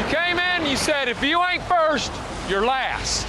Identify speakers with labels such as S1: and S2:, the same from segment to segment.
S1: You came in and you said, if you ain't first, you're last.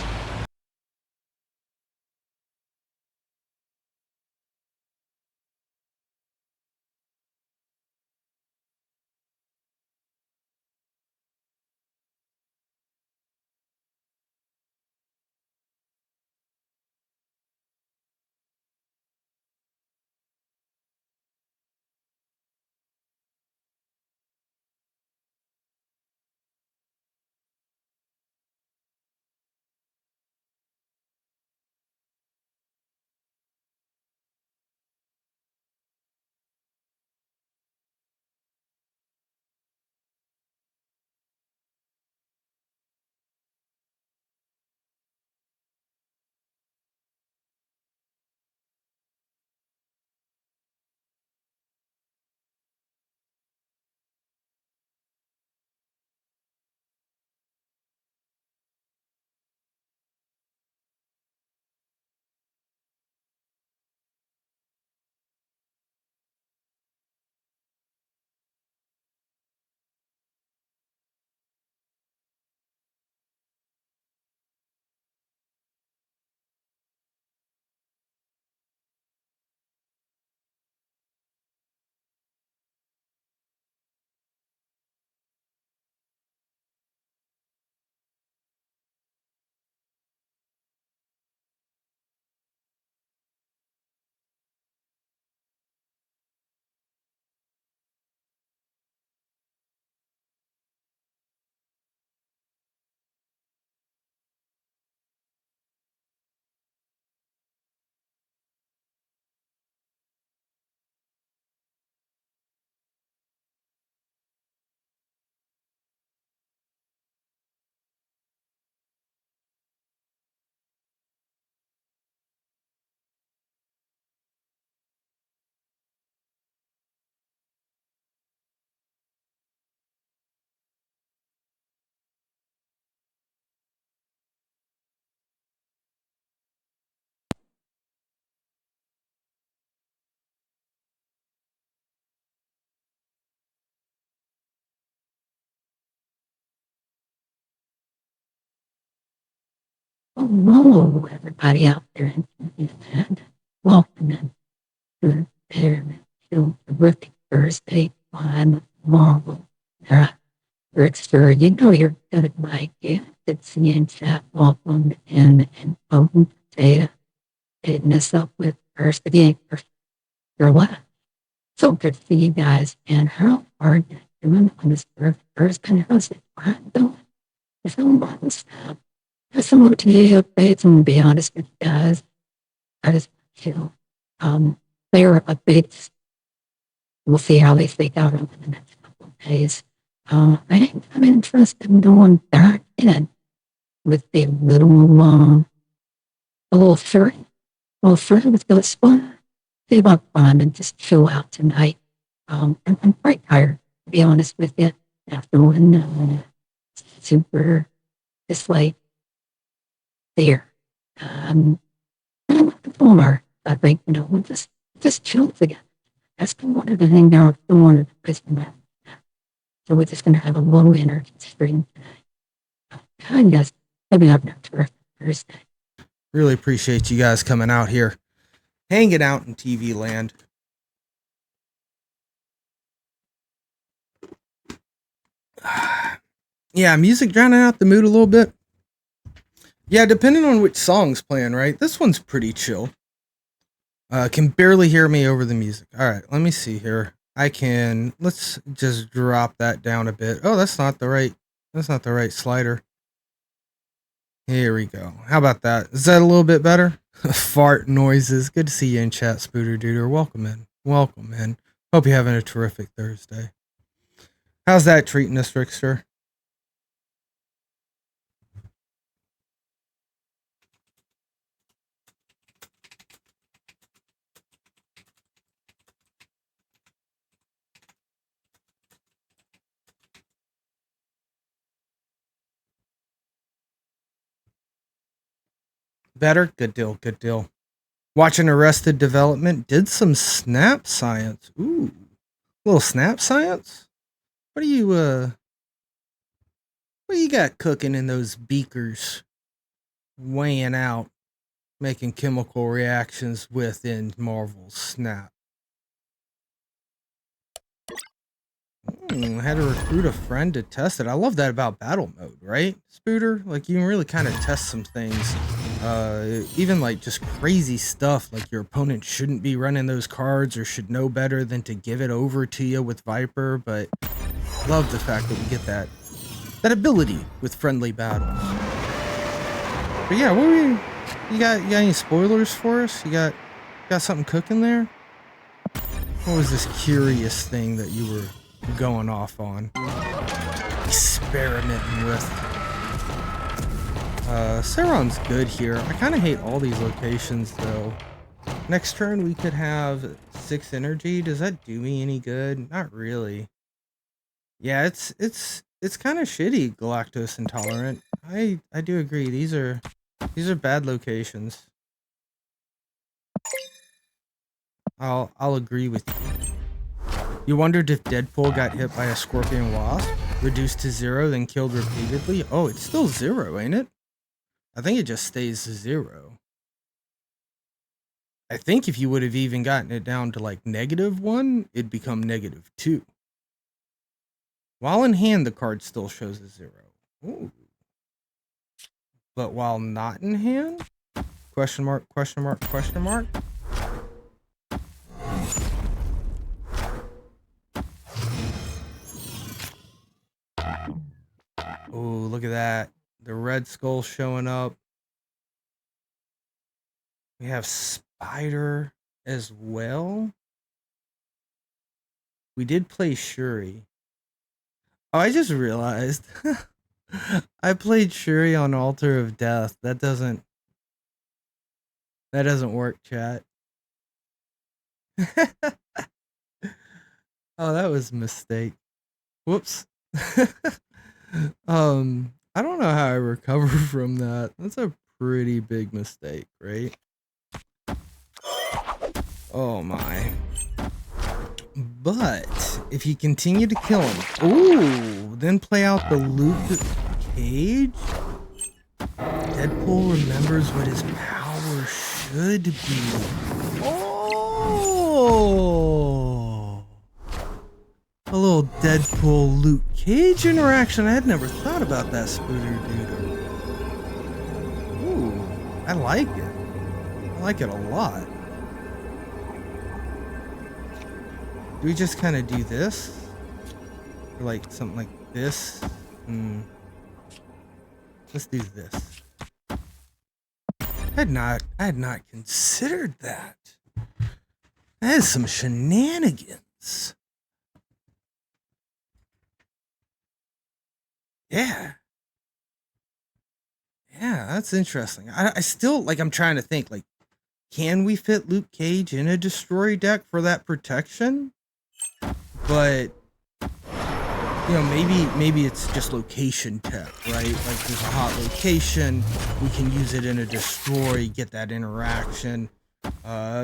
S2: Hello, everybody out there, and welcome to Pyramid Show Terrific Thursday. I'm Marvel. Rickster, you know you're good at my gift. It's in chat. Welcome and welcome to hitting us up with first again. Your last. So good to see you guys. And how are you doing on this first and how's it? I'm doing. If I'm honest, there's some OTA updates, and to be honest with you guys, I just feel they are updates. We'll see how they fake out over the next couple of days. I'm interested in going back in with the little furry. Little furry with the spot. See about fun and just chill out tonight. I'm quite tired, to be honest with you, after one super, just like, there. Bummer. I think, we'll just chill together. I still wanted to hang out. I still wanted to piss me off. So we're just going to have a low energy stream. I guess maybe I'm not terrific Thursday.
S3: Really appreciate you guys coming out here, hanging out in TV land. Yeah, music drowning out the mood a little bit. Yeah, depending on which song's playing, right? This one's pretty chill. Can barely hear me over the music. All right, let me see here. Let's just drop that down a bit. Oh, that's not the right slider. Here we go. How about that? Is that a little bit better? Fart noises. Good to see you in chat, Spooter Duder. Welcome in. Welcome in. Hope you're having a terrific Thursday. How's that treating us, Rickster? Better? Good deal. Good deal. Watching Arrested Development. Did some snap science. Ooh. A little snap science? What are you, What you got cooking in those beakers? Weighing out, making chemical reactions within Marvel's Snap. I had to recruit a friend to test it. I love that about battle mode, right, Spooter? Like, you can really kind of test some things. Even like just crazy stuff, like your opponent shouldn't be running those cards or should know better than to give it over to you with Viper, but love the fact that we get that ability with friendly battles. But yeah, you got any spoilers for us? You got something cooking there? What was this curious thing that you were going off on? Experimenting with. Sauron's good here. I kind of hate all these locations though. Next turn we could have 6 energy. Does that do me any good? Not really. Yeah, it's kind of shitty, Galactose Intolerant. I do agree. These are bad locations. I'll agree with you. You wondered if Deadpool got hit by a scorpion wasp, reduced to 0, then killed repeatedly? Oh, it's still 0, ain't it? I think it just stays 0. I think if you would have even gotten it down to like -1, it'd become -2. While in hand, the card still shows a 0. Ooh. But while not in hand? Question mark, question mark, question mark? Oh, look at that. The Red Skull showing up. We have Spider as well. We did play Shuri. Oh, I just realized. I played Shuri on Altar of Death. That doesn't work, chat. Oh, that was a mistake. Whoops. I don't know how I recover from that. That's a pretty big mistake, right? Oh my. But if you continue to kill him, ooh, then play out the Luke Cage. Deadpool remembers what his power should be. Oh, a little Deadpool Luke Cage interaction. I had never thought about that, Spooter Duder. Ooh, I like it. I like it a lot. Do we just kind of do this? Or like something like this? Let's do this. I had not considered that. That is some shenanigans. Yeah. Yeah, that's interesting. I still, like, I'm trying to think, like, can we fit Luke Cage in a destroy deck for that protection? But, you know, maybe it's just location tech, right? Like, there's a hot location, we can use it in a destroy, get that interaction.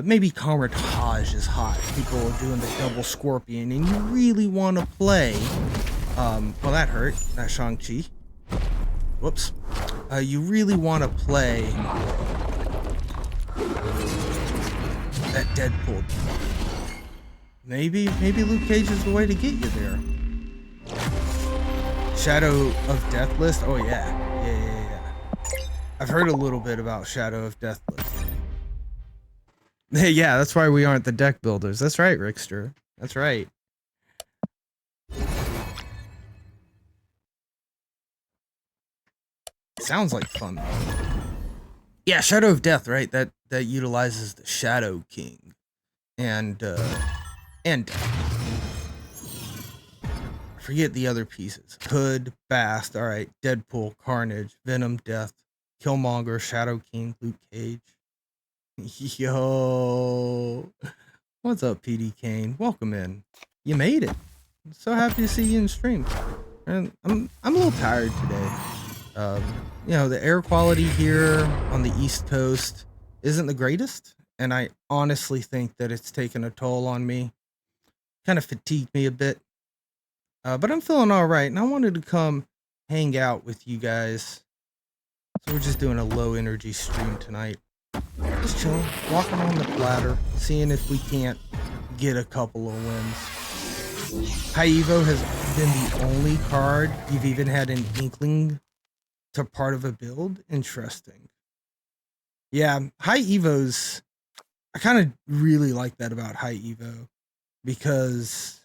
S3: Maybe Kamar-Taj is hot. People are doing the double Scorpion, and you really want to play. Well, that hurt. That Shang-Chi. Whoops. You really want to play that Deadpool. Maybe Luke Cage is the way to get you there. Shadow of Death list? Oh yeah. I've heard a little bit about Shadow of Death list. Yeah, that's why we aren't the deck builders. That's right, Rickster. That's right. Sounds like fun. Yeah, Shadow of Death, right? That utilizes the Shadow King and forget the other pieces. Hood, Bast, all right, Deadpool, Carnage, Venom, Death, Killmonger, Shadow King, Luke Cage. Yo, what's up, PD Kane? Welcome in. You made it. I'm so happy to see you in stream. And I'm a little tired today. You know, the air quality here on the East Coast isn't the greatest, and I honestly think that it's taken a toll on me. Kind of fatigued me a bit. But I'm feeling all right, and I wanted to come hang out with you guys. So we're just doing a low energy stream tonight. Just chilling, walking on the platter, seeing if we can't get a couple of wins. High Evo has been the only card you've even had an inkling to part of a build. Interesting. Yeah, High Evos, I kind of really like that about High Evo because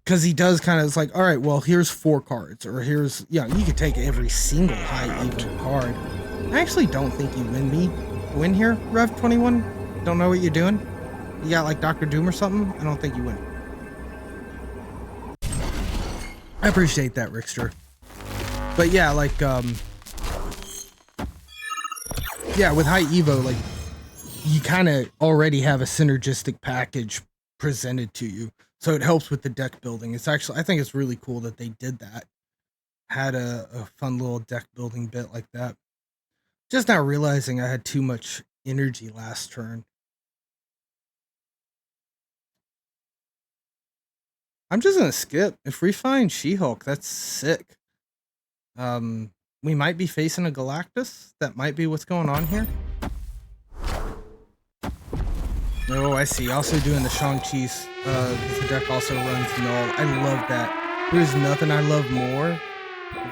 S3: he does kind of, it's like, all right, well, here's 4 cards, or here's, you could take every single High Evo card. I actually don't think you win here, Rev 21. Don't know what you're doing. You got like Dr. Doom or something? I don't think you win. I appreciate that, Rickster. But yeah, like, yeah, with High Evo, like, you kind of already have a synergistic package presented to you. So it helps with the deck building. It's actually, I think it's really cool that they did that. Had a fun little deck building bit like that. Just now realizing I had too much energy last turn. I'm just gonna skip. If we find She-Hulk, that's sick. We might be facing a Galactus. That might be what's going on here. Oh, I see. Also doing the Shang-Chi's, the deck also runs Null. I love that. There's nothing I love more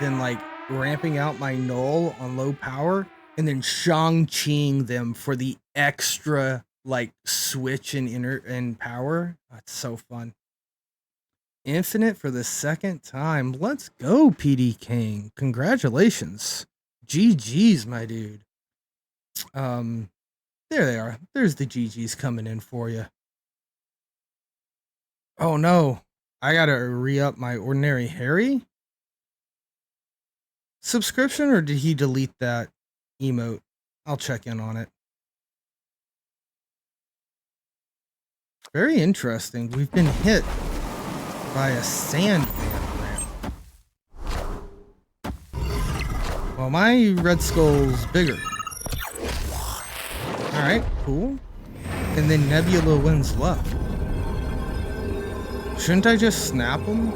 S3: than like ramping out my Null on low power and then Shang-Chiing them for the extra like switch and power. That's so fun. Infinite for the second time. Let's go, PD King. Congratulations. GG's, my dude. There they are. There's the GG's coming in for you. Oh no. I gotta re-up my Ordinary Harry subscription, or did he delete that emote? I'll check in on it. Very interesting. We've been hit by a Sandman ramp. Well, my Red Skull's bigger. Alright, cool. And then Nebula wins left. Shouldn't I just snap him?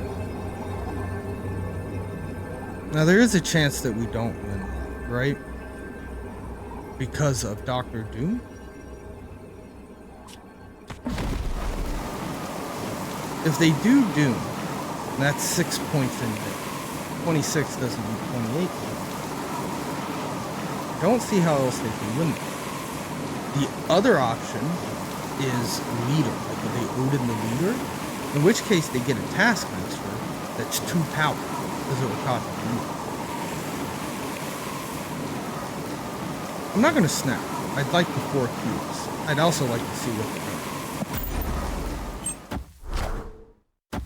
S3: Now there is a chance that we don't win left, right? Because of Dr. Doom? If they do Doom, that's 6 points in there. 26 doesn't do 28. I don't see how else they can win that. The other option is Leader. Like if they Odin the Leader, in which case they get a Taskmaster that's 2 power, because it will cost them. I'm not going to snap. I'd like the 4 cubes. I'd also like to see what they do.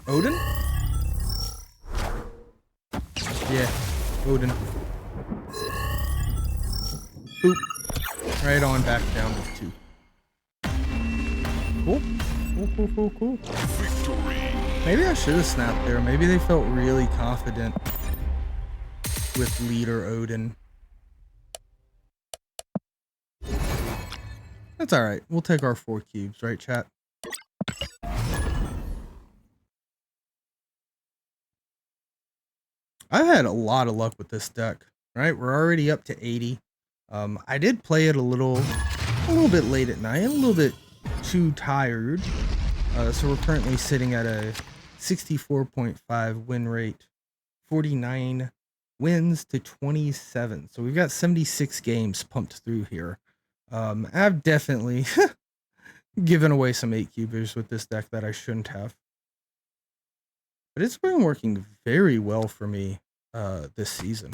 S3: Odin? Yeah, Odin. Boop. Right on back down to 2. Cool. Cool. Victory. Maybe I should have snapped there. Maybe they felt really confident with Leader Odin. That's alright. We'll take our 4 cubes, right, chat? I've had a lot of luck with this deck, right? We're already up to 80. I did play it a little bit late at night, a little bit too tired. So we're currently sitting at a 64.5 win rate, 49 wins to 27. So we've got 76 games pumped through here. I've definitely given away some 8 cubers with this deck that I shouldn't have. But it's been working very well for me this season.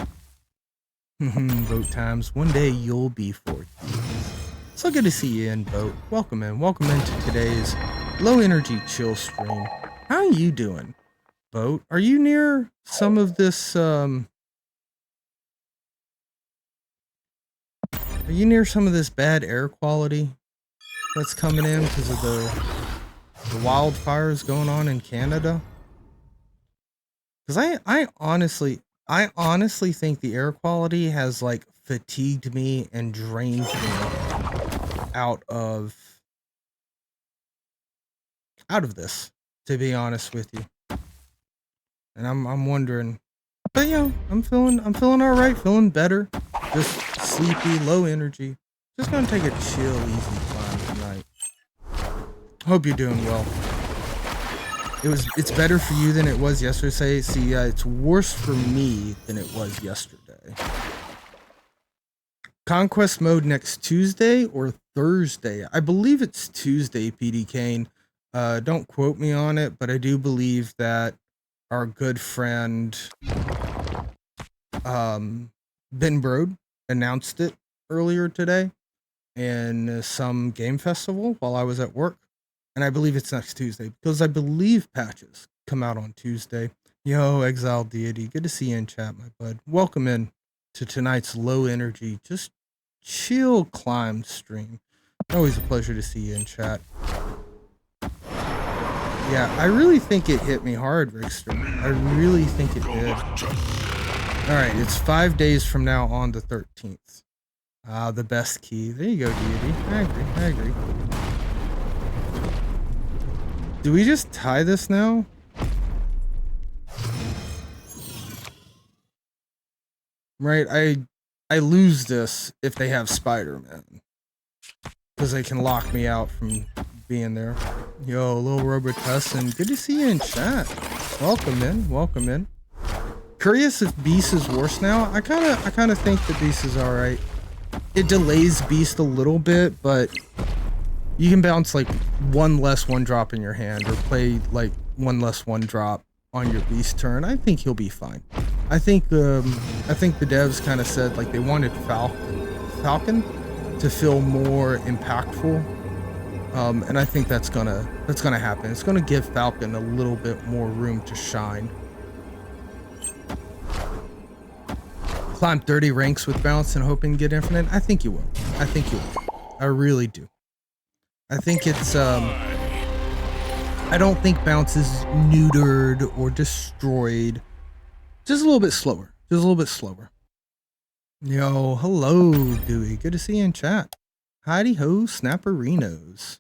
S3: Vote times. One day you'll be 4 cubes. So good to see you in, Boat. Welcome into today's low energy chill stream. How are you doing, Boat? Are you near some of this Are you near some of this bad air quality that's coming in because of the wildfires going on in Canada? Because I honestly think the air quality has like fatigued me and drained me out of, out of this, to be honest with you. And I'm wondering, but I'm feeling all right, feeling better. Just sleepy, low energy. Just gonna take a chill, easy climb tonight. Hope you're doing well. It's better for you than it was yesterday. See, it's worse for me than it was yesterday. Conquest mode next Tuesday or Thursday? I believe it's Tuesday, PD Kane. Don't quote me on it, but I do believe that our good friend Ben Brode announced it earlier today in some game festival while I was at work. And I believe it's next Tuesday because I believe patches come out on Tuesday. Yo, Exile Deity, good to see you in chat, my bud. Welcome in to tonight's low energy, just chill climb stream. Always a pleasure to see you in chat. Yeah, I really think it hit me hard, Rickster. I really think it did. Alright, it's 5 days from now on the 13th. The best key. There you go, Deity. I agree. Do we just tie this now? Right, I lose this if they have Spider-Man. Because they can lock me out from being there. Yo, Lil Robotussin, good to see you in chat. Welcome in. Curious if Beast is worse now? I kinda think that Beast is alright. It delays Beast a little bit, but you can bounce like one less one drop in your hand or play like one less one drop on your Beast turn. I think he'll be fine. I think the devs kind of said like they wanted Falcon to feel more impactful. And I think that's gonna happen. It's gonna give Falcon a little bit more room to shine. Climb 30 ranks with bounce and hoping to get infinite. I think you will. I really do. I think it's I don't think bounce is neutered or destroyed. Just a little bit slower. Yo, hello, Dewey. Good to see you in chat. Heidi ho, Snapperinos.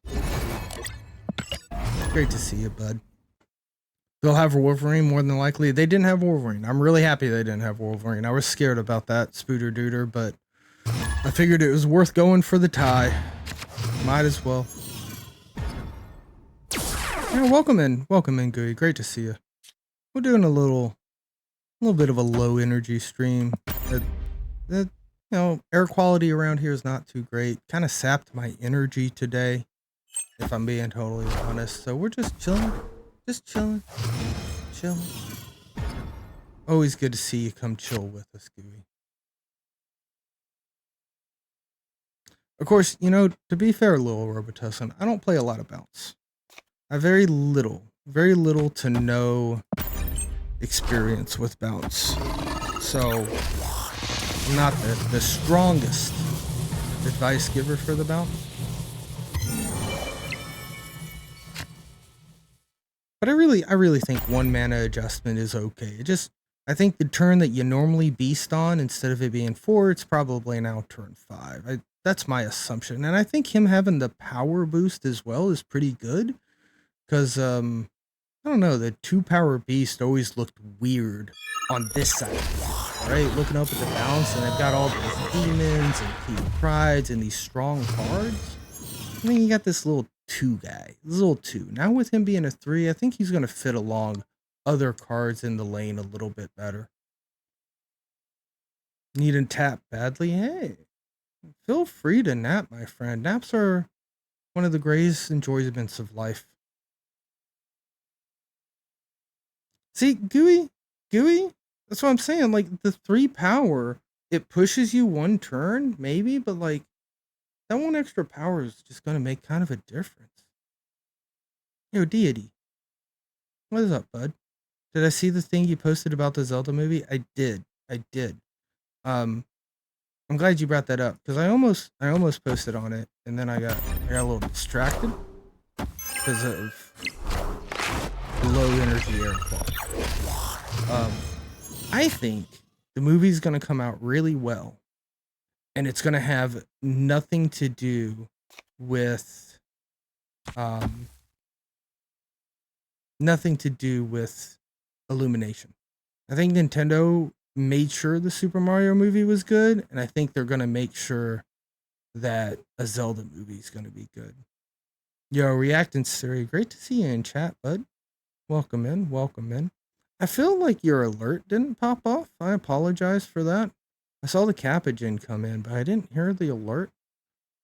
S3: Great to see you, bud. They'll have Wolverine more than likely. They didn't have Wolverine. I'm really happy they didn't have Wolverine. I was scared about that, Spooter Dooter, but I figured it was worth going for the tie. Might as well. Yeah, welcome in, Gooey. Great to see you. We're doing a little bit of a low energy stream. Air quality around here is not too great. Kind of sapped my energy today, if I'm being totally honest. So we're just chilling. Always good to see you come chill with us, Gooey. Of course, to be fair, Lil Robotussin, I don't play a lot of bounce. I have very little to no experience with bounce. So I'm not the strongest advice giver for the bounce. But I really think 1 mana adjustment is okay. I think the turn that you normally beast on, instead of it being 4, it's probably now turn 5. That's my assumption. And I think him having the power boost as well is pretty good. Because, I don't know, the 2 power beast always looked weird on this side, right? Looking up at the bounce, and they've got all these demons and key prides and these strong cards. I mean, you got this little 2 guy, this little 2. Now with him being a 3, I think he's going to fit along other cards in the lane a little bit better. Need to tap badly? Hey, feel free to nap, my friend. Naps are one of the greatest enjoyments of life. See, Gooey, that's what I'm saying. Like, the 3 power, it pushes you 1 turn, maybe, but like, that 1 extra power is just going to make kind of a difference. Yo, Deity. What is up, bud? Did I see the thing you posted about the Zelda movie? I did. I'm glad you brought that up, because I almost posted on it, and then I got a little distracted because of low energy air quality. I think the movie's going to come out really well, and it's going to have nothing to do with Nothing to do with Illumination. I think Nintendo made sure the Super Mario movie was good, and I think they're gonna make sure that a Zelda movie is gonna be good. Yo, Reactance Theory, great to see you in chat, bud. Welcome in, welcome in. I feel like your alert didn't pop off. I apologize for that. I saw the Capogen come in, but I didn't hear the alert.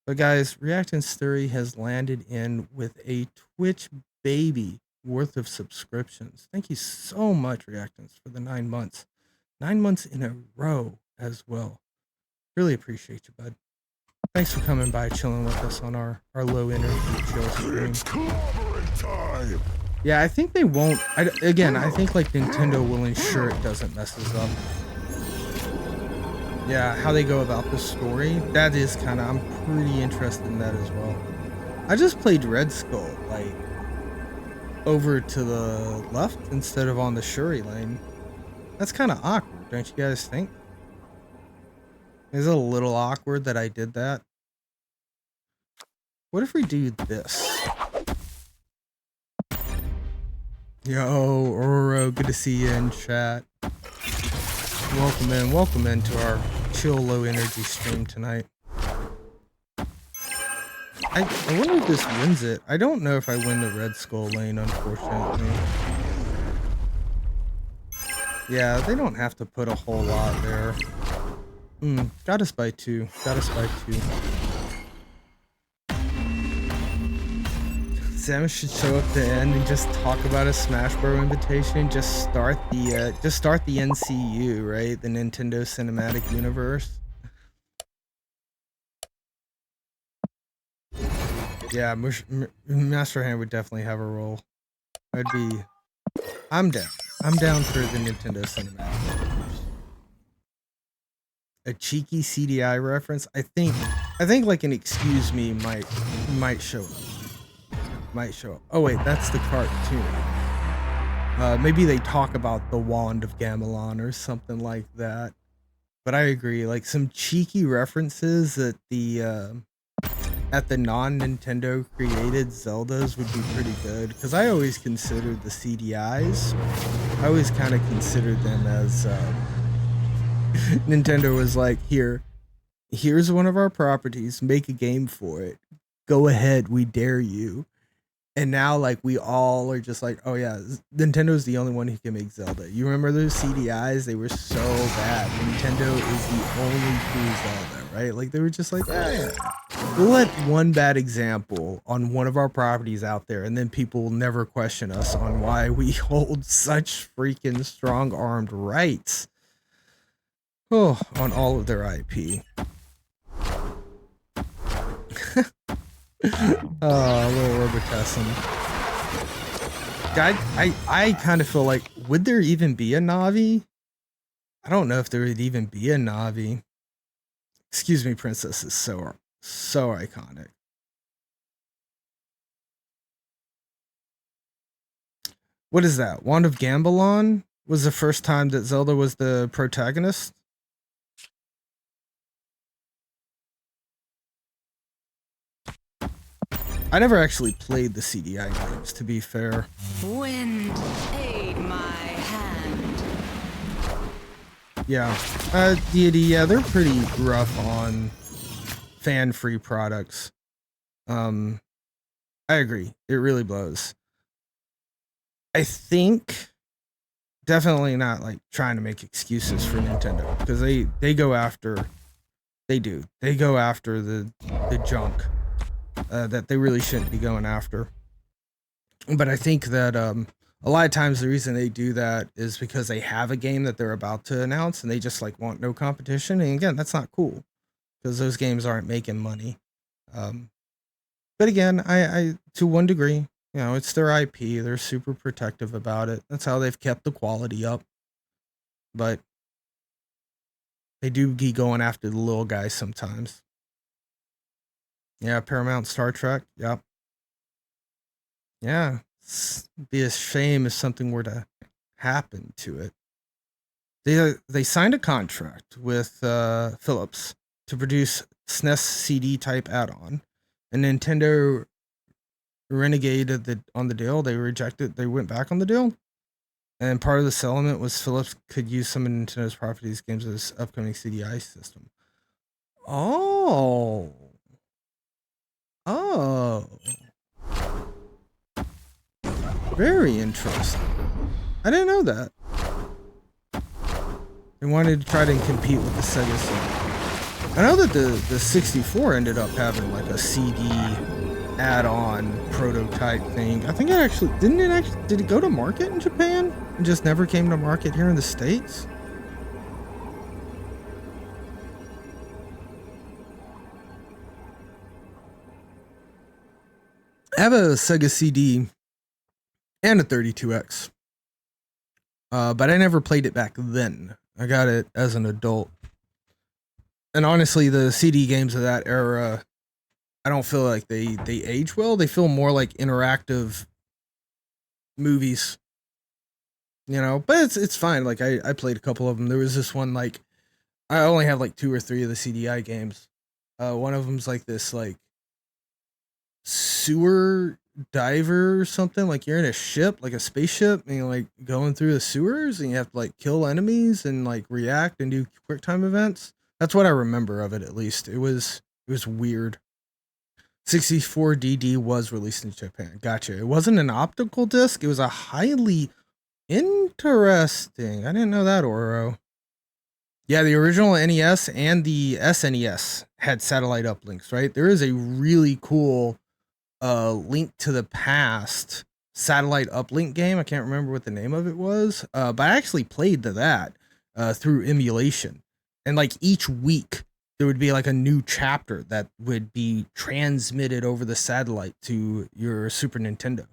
S3: But guys, Reactance Theory has landed in with a Twitch baby worth of subscriptions. Thank you so much, Reactance, for the 9 months. 9 months in a row as well. Really appreciate you, bud. Thanks for coming by, chilling with us on our low energy chill stream.
S4: It's clobbering time.
S3: Yeah, I think they won't. I think like Nintendo will ensure it doesn't mess us up. Yeah, how they go about the story, that is kind of, I'm pretty interested in that as well. I just played Red Skull, like, over to the left instead of on the Shuri lane. That's kind of awkward, don't you guys think? It's a little awkward that I did that. What if we do this? Yo, Oro, good to see you in chat. Welcome in to our chill low energy stream tonight. I wonder if this wins it. I don't know if I win the Red Skull lane, unfortunately. Yeah, they don't have to put a whole lot there. Got us by 2. Got us by 2. Samus should show up at the end and just talk about a Smash Bros. Invitation. Just start the NCU, right? The Nintendo Cinematic Universe. Yeah, Master Hand would definitely have a role. I'm down. I'm down for the Nintendo Cinematic Universe. A cheeky CDI reference. I think like an excuse me might show up. Oh wait, that's the cartoon. Maybe they talk about the Wand of Gamelon or something like that. But I agree, like some cheeky references at the non-Nintendo created Zeldas would be pretty good. Because I always considered the CDIs. I always kind of considered them as Nintendo was like, here's one of our properties, make a game for it. Go ahead, we dare you. And now, like, we all are just like, oh yeah, Nintendo's the only one who can make Zelda. You remember those CDIs? They were so bad. Nintendo is the only true Zelda, right? Like, they were just like, yeah, we'll let one bad example on one of our properties out there, and then people will never question us on why we hold such freaking strong-armed rights. Oh, on all of their IP. Oh, little Robotussin. I kind of feel like, would there even be a Navi? I don't know if there would even be a Navi. Excuse me, Princess is so iconic. What is that? Wand of Gamelon was the first time that Zelda was the protagonist? I never actually played the CDI games, to be fair.
S5: Wind, aid my hand.
S3: Yeah. Deity, yeah, they're pretty rough on fan-free products. I agree. It really blows. I think definitely not like trying to make excuses for Nintendo, because they go after they go after the junk that they really shouldn't be going after. But I think that a lot of times the reason they do that is because they have a game that they're about to announce and they just like want no competition. And again, that's not cool because those games aren't making money. But again, I to one degree, you know, it's their IP. They're super protective about it. That's how they've kept the quality up. But they do be going after the little guys sometimes. Yeah, Paramount Star Trek. Yep. Yeah. It'd be a shame if something were to happen to it. They signed a contract with Philips to produce SNES CD type add-on, and Nintendo renegated on the deal. They rejected. They went back on the deal. And part of the settlement was Philips could use some of Nintendo's properties games of this upcoming CDI system. Oh. Oh. Very interesting. I didn't know that. They wanted to try to compete with the Sega CD. I know that the 64 ended up having like a CD add-on prototype thing. I think did it go to market in Japan and just never came to market here in the States? I have a Sega CD and a 32X. But I never played it back then. I got it as an adult. And honestly, the CD games of that era, I don't feel like they age well. They feel more like interactive movies, you know. But it's fine. Like I played a couple of them. There was this one, like I only have like 2 or 3 of the CDI games. One of them's like this like sewer diver or something. Like you're in a ship, like a spaceship, and you're like going through the sewers, and you have to like kill enemies and like react and do quick time events. That's what I remember of it, at least. It was weird. 64DD was released in Japan. Gotcha. It wasn't an optical disc. It was a highly interesting. I didn't know that, Oro. Yeah, the original NES and the SNES had satellite uplinks, right? There is a really cool Link to the Past satellite uplink game. I can't remember what the name of it was, but I actually played that through emulation. And like each week, there would be like a new chapter that would be transmitted over the satellite to your Super Nintendo.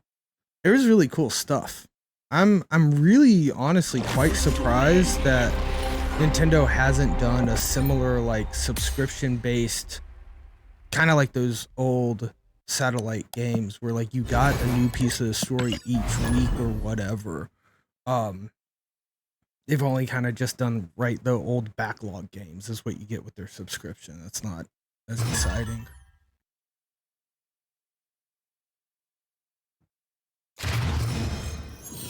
S3: It was really cool stuff. I'm really honestly quite surprised that Nintendo hasn't done a similar like subscription based, kind of like those old satellite games where like you got a new piece of the story each week or whatever. They've only kind of just done the old backlog games is what you get with their subscription. That's not as exciting.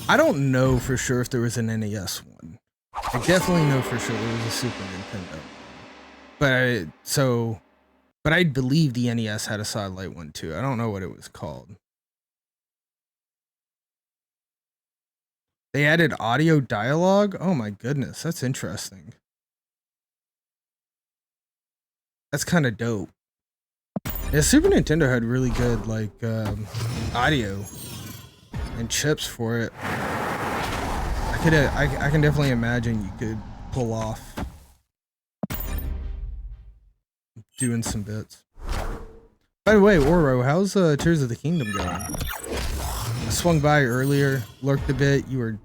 S3: I don't know for sure if there was an NES one. I definitely know for sure there was a Super Nintendo. But I believe the NES had a satellite one too. I don't know what it was called. They added audio dialogue? Oh my goodness, that's interesting. That's kind of dope. Yeah, Super Nintendo had really good like audio and chips for it. I can definitely imagine you could pull off doing some bits. By the way, Oro, how's Tears of the Kingdom going? I swung by earlier, lurked a bit. You were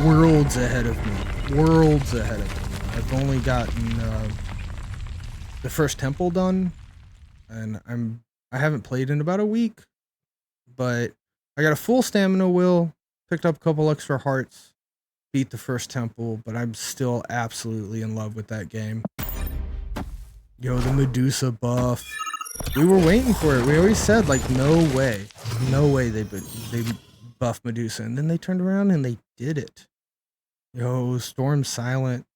S3: worlds ahead of me. Worlds ahead of me. I've only gotten the first temple done, and I haven't played in about a week, but I got a full stamina wheel, picked up a couple extra hearts, beat the first temple, but I'm still absolutely in love with that game. Yo, the Medusa buff. We were waiting for it. We always said, like, no way they buff Medusa. And then they turned around and they did it. Yo, Storm Silent.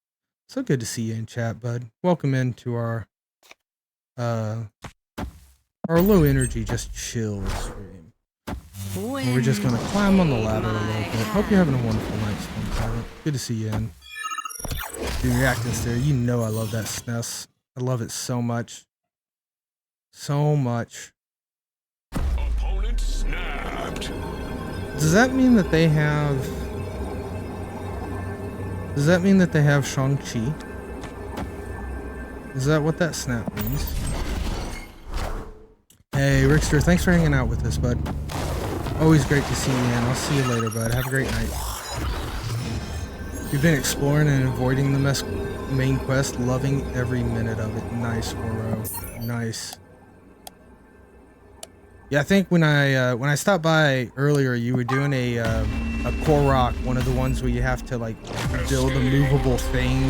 S3: So good to see you in chat, bud. Welcome into our low energy, just chill stream. And we're just gonna climb on the ladder a little bit. Hope you're having a wonderful night, Storm Silent. Good to see you in. Dude, reactance there. You know I love that SNES. I love it so much. So much.
S4: Opponent snapped.
S3: Does that mean that they have... Does that mean that they have Shang-Chi? Is that what that snap means? Hey, Rickster, thanks for hanging out with us, bud. Always great to see you, man. I'll see you later, bud. Have a great night. You've been exploring and avoiding the main quest, loving every minute of it. Nice, Oro. Nice. Yeah, I think when I stopped by earlier, you were doing a Korok, one of the ones where you have to like build a movable thing.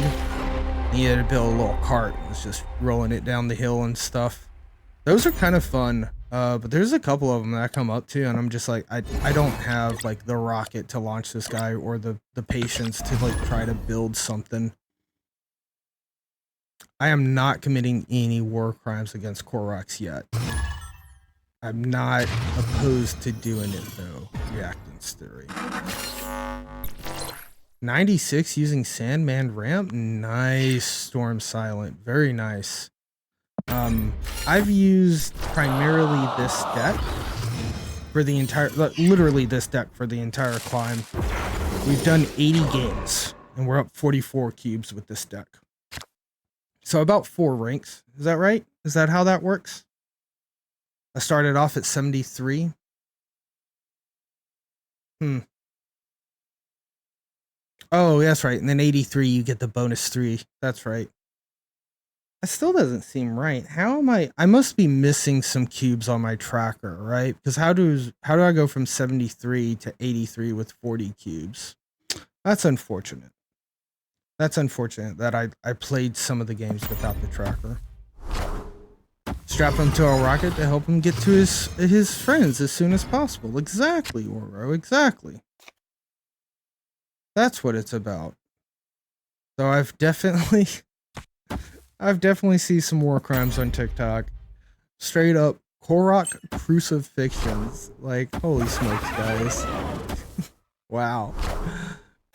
S3: And you had to build a little cart. It was just rolling it down the hill and stuff. Those are kind of fun. But there's a couple of them that I come up to, and I'm just like, I don't have like the rocket to launch this guy or the patience to like try to build something. I am not committing any war crimes against Koroks yet. I'm not opposed to doing it though. Reactance theory. 96 using Sandman ramp. Nice. Storm Silent. Very nice. I've used primarily this deck for the entire, literally this deck for the entire climb. We've done 80 games and we're up 44 cubes with this deck. So about 4 ranks. Is that right? Is that how that works? I started off at 73. Oh, that's right. And then 83, you get the bonus 3. That's right. That still doesn't seem right. How am I must be missing some cubes on my tracker, right? Because how do I go from 73 to 83 with 40 cubes? That's unfortunate. That's unfortunate that I played some of the games without the tracker. Strap him to a rocket to help him get to his friends as soon as possible. Exactly, Oro, exactly. That's what it's about. So I've definitely seen some war crimes on TikTok. Straight up Korok crucifixions. Like, holy smokes, guys. Wow.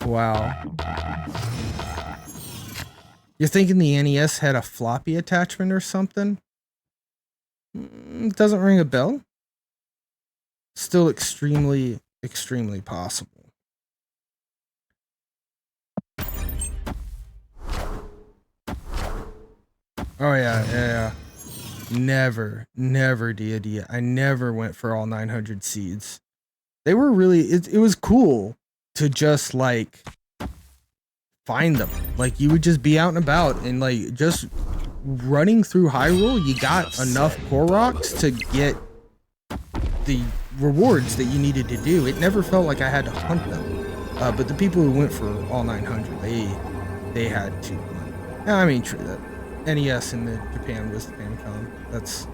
S3: Wow. You're thinking the NES had a floppy attachment or something? Doesn't ring a bell. Still extremely, extremely possible. Oh yeah. Never D. I never went for all 900 seeds. They were really, it was cool to just like find them. Like you would just be out and about and like just running through Hyrule, you got enough Koroks to get the rewards that you needed to do. It never felt like I had to hunt them. But the people who went for all 900, they had to hunt. I mean, true that. NES in the Japan was the Famicom. That's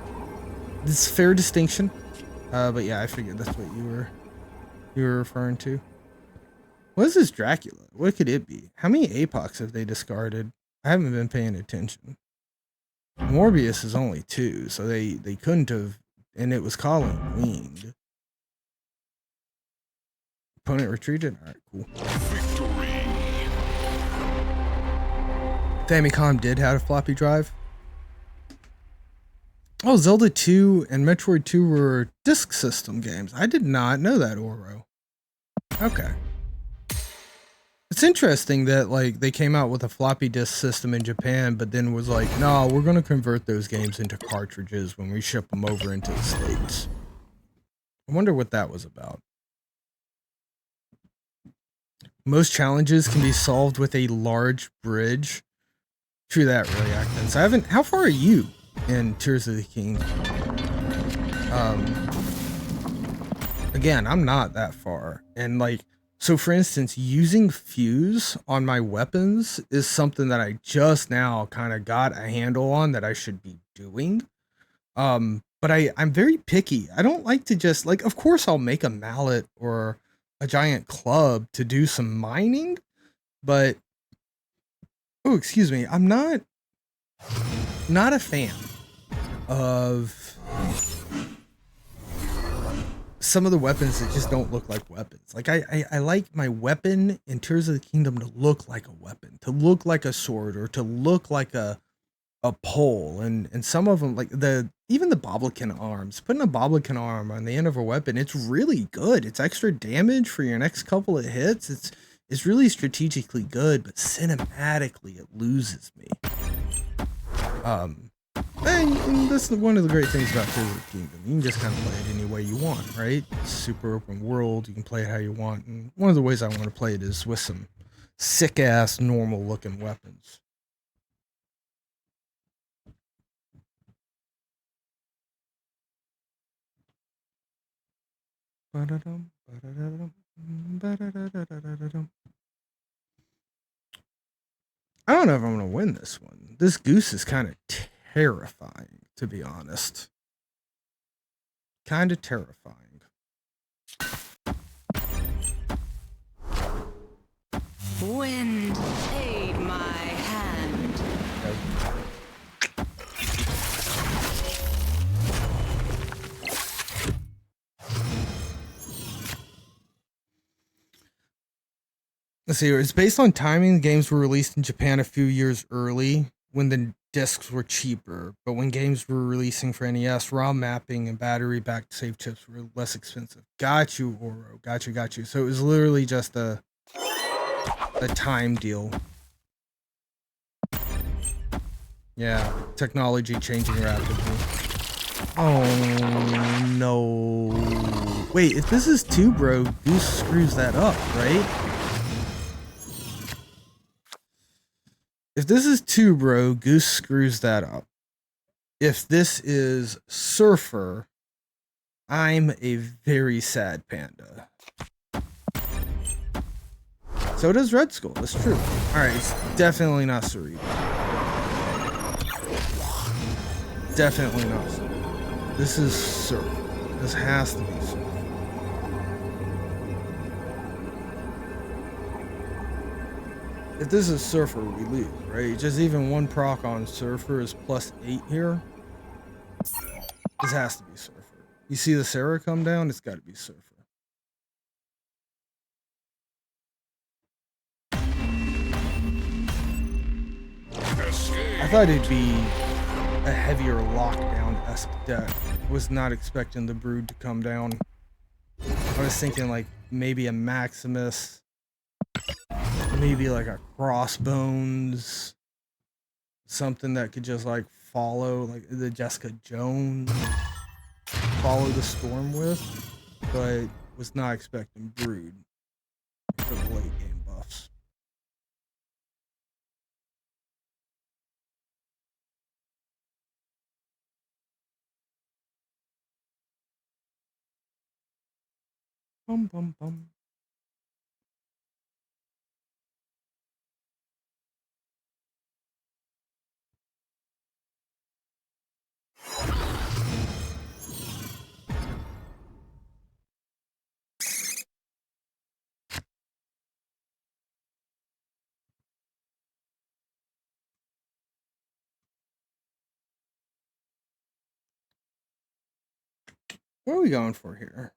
S3: a fair distinction. But yeah, I figured that's what you were referring to. What is this Dracula? What could it be? How many Apocs have they discarded? I haven't been paying attention. Morbius is only 2, so they couldn't have, and it was Colin Queen. Opponent retreated? Alright, cool.
S4: Victory.
S3: Famicom did have a floppy drive. Oh, Zelda 2 and Metroid 2 were disk system games. I did not know that, Oro. Okay. It's interesting that like they came out with a floppy disk system in Japan, but then was like, no, we're going to convert those games into cartridges when we ship them over into the States. I wonder what that was about. Most challenges can be solved with a large bridge. True that, really, Atkins. How far are you in Tears of the Kingdom? Again, I'm not that far. And like, so for instance, using fuse on my weapons is something that I just now kind of got a handle on that I should be doing. But I'm very picky. I don't like to just like, of course I'll make a mallet or a giant club to do some mining, but oh, excuse me, I'm not a fan of some of the weapons that just don't look like weapons. Like I like my weapon in Tears of the Kingdom to look like a weapon, to look like a sword, or to look like a pole. And some of them, like even the Boblikin arms, putting a Boblikin arm on the end of a weapon, it's really good. It's extra damage for your next couple of hits. It's really strategically good, but cinematically it loses me. And that's one of the great things about Tears of the Kingdom. You can just kind of play it any way you want, right? It's super open world. You can play it how you want. And one of the ways I want to play it is with some sick-ass, normal-looking weapons. Ba-da-dum, ba-da-da-dum, ba-da-da-da-da-da-dum. I don't know if I'm going to win this one. This goose is kind of terrifying, to be honest. kind of terrifying.
S5: Wind, aid my hand.
S3: Let's see here. It's based on timing. The games were released in Japan a few years early when the discs were cheaper. But when games were releasing for NES, ROM mapping and battery-backed save chips were less expensive. Got you, Oro. Got you. So it was literally just a time deal. Yeah, technology changing rapidly. Oh, no. Wait, if this is 2, bro, Goose screws that up, right? If this is 2, bro, Goose screws that up. If this is Surfer, I'm a very sad panda. So does Red Skull, that's true. Alright, it's definitely not Cerebral. Definitely not Cerebral. This is Surfer. This has to be Surfer. If this is Surfer, we lose, right? Just even one proc on Surfer is +8 here. This has to be Surfer. You see the Sarah come down? It's got to be Surfer. I thought it'd be a heavier lockdown-esque deck. Was not expecting the Brood to come down. I was thinking like maybe a Maximus. Maybe like a Crossbones, something that could just like follow, like the Jessica Jones, follow the storm with, but was not expecting Brood for the late game buffs. Bum bum bum. What are we going for here?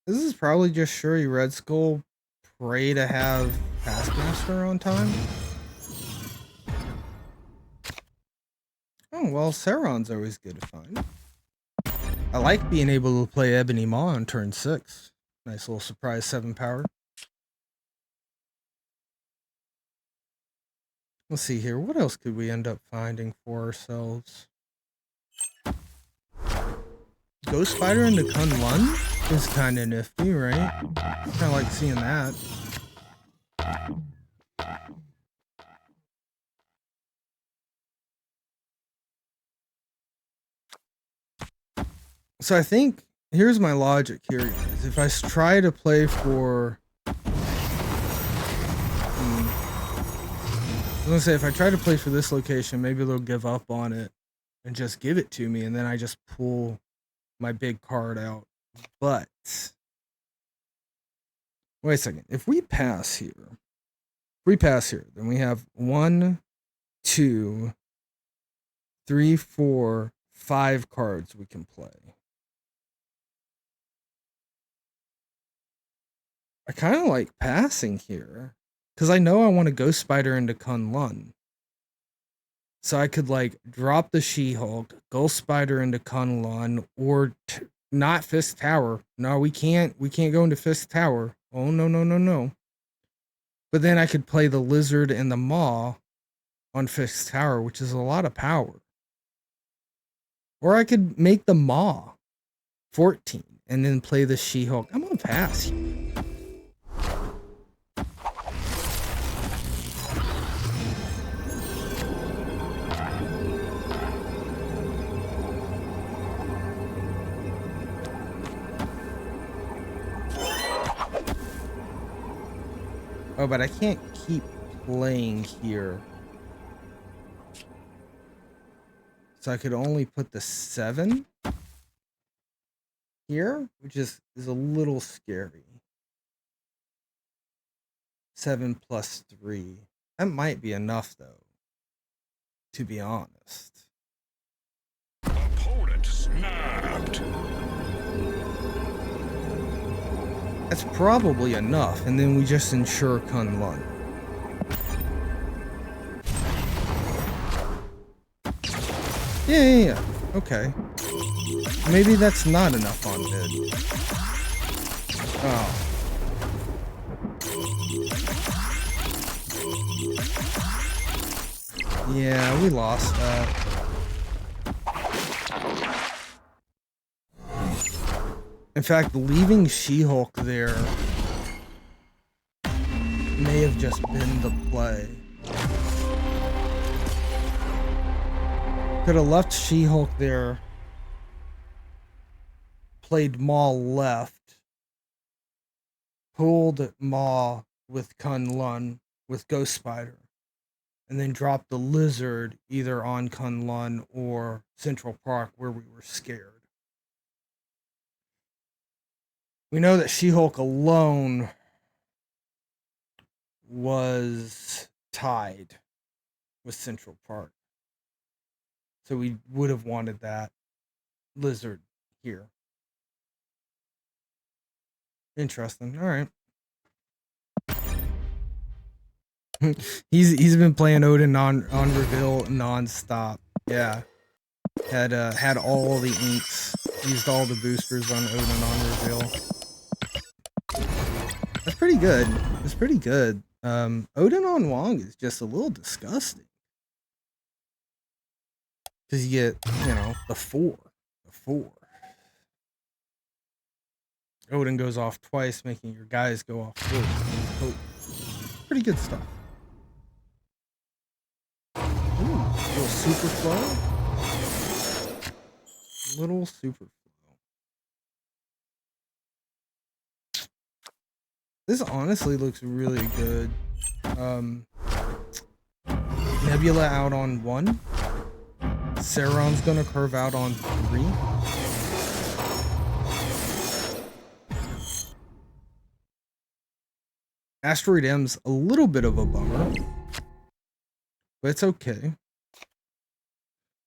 S3: This is probably just Shuri Red Skull. Pray to have Taskmaster on time. Oh, well, Sauron's always good to find. I like being able to play Ebony Maw on turn 6. Nice little surprise 7 power. Let's see here. What else could we end up finding for ourselves? Ghost Spider into Kunlun is kind of nifty, right? Kind of like seeing that. So I think here's my logic here, guys. If I try to play for, I was gonna say if I try to play for this location, maybe they'll give up on it and just give it to me, and then I just pull my big card out. But wait a second. If we pass here, then we have 1, 2, 3, 4, 5 cards we can play. I kind of like passing here because I know I want to Ghost Spider into Kunlun. So I could like drop the She-Hulk, Ghost Spider into Kunlun, or not Fist Tower. No, we can't go into Fist Tower. Oh no. But then I could play the Lizard and the Maw on Fist Tower, which is a lot of power. Or I could make the Maw 14 and then play the She-Hulk. I'm gonna pass. Oh, but I can't keep playing here. So I could only put the 7 here, which is a little scary. 7 plus 3. That might be enough, though, to be honest.
S4: Opponent snapped.
S3: That's probably enough, and then we just ensure Kun Lun. Yeah. Okay. Maybe that's not enough on mid. Oh. Yeah, we lost that. In fact, leaving She-Hulk there may have just been the play. Could have left She-Hulk there, played Maul left, pulled Maul with Kun Lun with Ghost Spider, and then dropped the Lizard either on Kun Lun or Central Park where we were scared. We know that She-Hulk alone was tied with Central Park. So we would have wanted that Lizard here. Interesting. All right. he's been playing Odin on reveal nonstop. Yeah. Had all the inks. Used all the boosters on Odin on reveal. That's pretty good. It's pretty good. Odin on Wong is just a little disgusting. Because you get, the 4. The 4. Odin goes off twice, making your guys go off first. Oh, pretty good stuff. Ooh, little super flow. Little super flow. This honestly looks really good. Nebula out on 1. Sauron's gonna curve out on 3. Asteroid M's a little bit of a bummer, but it's okay.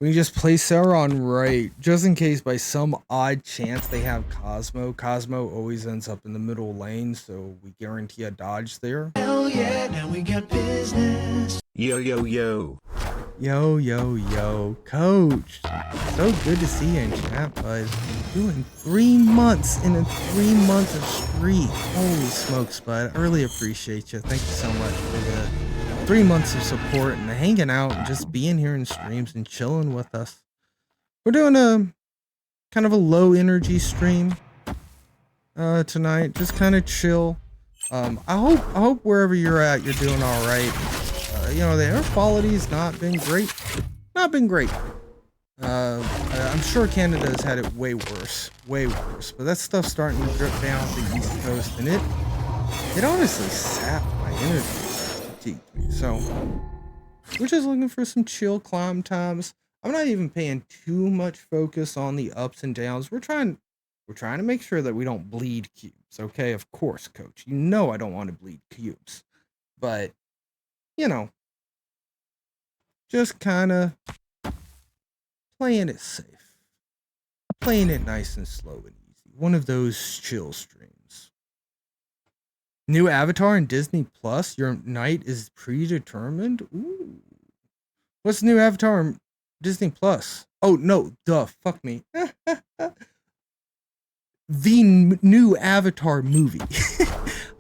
S3: We can just play Sauron right, just in case by some odd chance they have Cosmo. Cosmo always ends up in the middle lane, so we guarantee a dodge there.
S6: Hell yeah, now we got business.
S7: Yo, yo, yo.
S3: Yo, yo, yo, Coach. So good to see you in chat, bud. Doing 3 months in a 3-month streak. Holy smokes, bud. I really appreciate you. Thank you so much for the 3 months of support and hanging out and just being here in streams and chilling with us. We're doing a kind of a low energy stream tonight. Just kind of chill. I hope wherever you're at, you're doing all right. The air quality's not been great. I'm sure Canada's had it way worse. But that stuff's starting to drip down the East Coast, and it honestly sapped my energy. So we're just looking for some chill climb times. I'm not even paying too much focus on the ups and downs. We're trying to make sure that we don't bleed cubes. Okay, of course, Coach. You know I don't want to bleed cubes, but just kind of playing it safe, playing it nice and slow and easy. One of those chill streams. New Avatar in Disney Plus. Your night is predetermined. Ooh, what's the new Avatar in Disney Plus? Oh no, duh, fuck me. The new Avatar movie.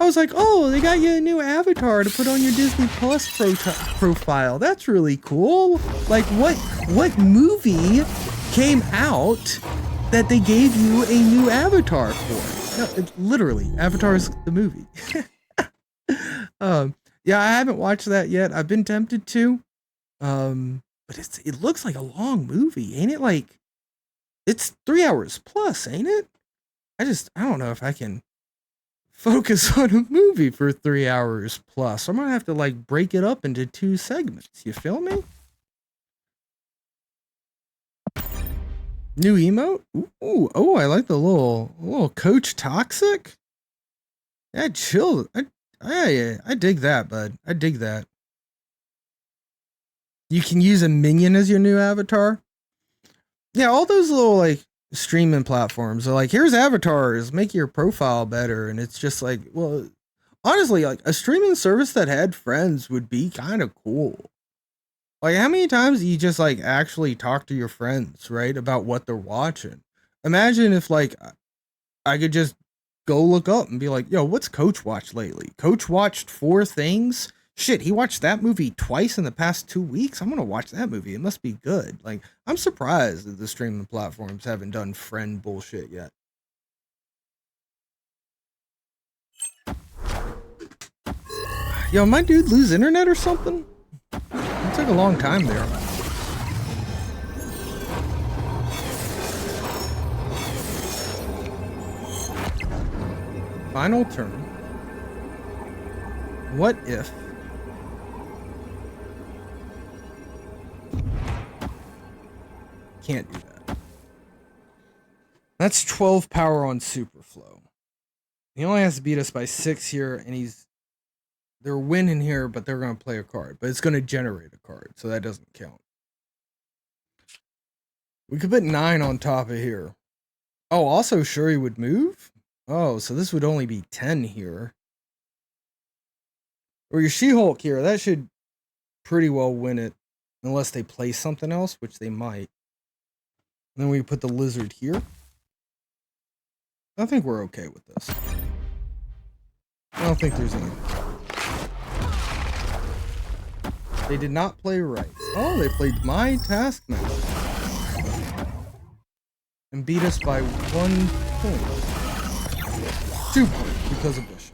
S3: I was like, oh, they got you a new Avatar to put on your Disney Plus profile. That's really cool. Like, what movie came out that they gave you a new Avatar for? No, it's literally, Avatar's the movie. Yeah, I haven't watched that yet. I've been tempted to. But it looks like a long movie, ain't it? Like, it's 3 hours plus, ain't it? I don't know if I can focus on a movie for 3 hours plus. I'm gonna have to break it up into 2 segments. You feel me? New emote? Ooh, oh, I like the little Coach Toxic. Yeah, chill. I dig that, bud. I dig that. You can use a minion as your new avatar. Yeah, all those little like streaming platforms are like, here's avatars, make your profile better, and it's just like, well, honestly, like a streaming service that had friends would be kind of cool. Like, how many times do you just like actually talk to your friends, right, about what they're watching? Imagine if like I could just go look up and be like, yo, what's Coach watched lately? Coach watched 4 things. Shit, he watched that movie twice in the past 2 weeks. I'm gonna watch that movie. It must be good. Like, I'm surprised that the streaming platforms haven't done friend bullshit yet. Yo, my dude lose internet or something? It took a long time there. Final turn. What if can't do that? That's 12 power on Superflow. He only has to beat us by 6 here, and they're winning here, but they're gonna play a card. But it's gonna generate a card, so that doesn't count. We could put 9 on top of here. Oh, also Shuri would move? Oh, so this would only be 10 here. Or your She-Hulk here, that should pretty well win it. Unless they play something else, which they might. And then we put the Lizard here. I think we're okay with this. I don't think there's any. They did not play right. Oh, they played my Taskmaster. And beat us by 1 point. 2 points because of Bishop.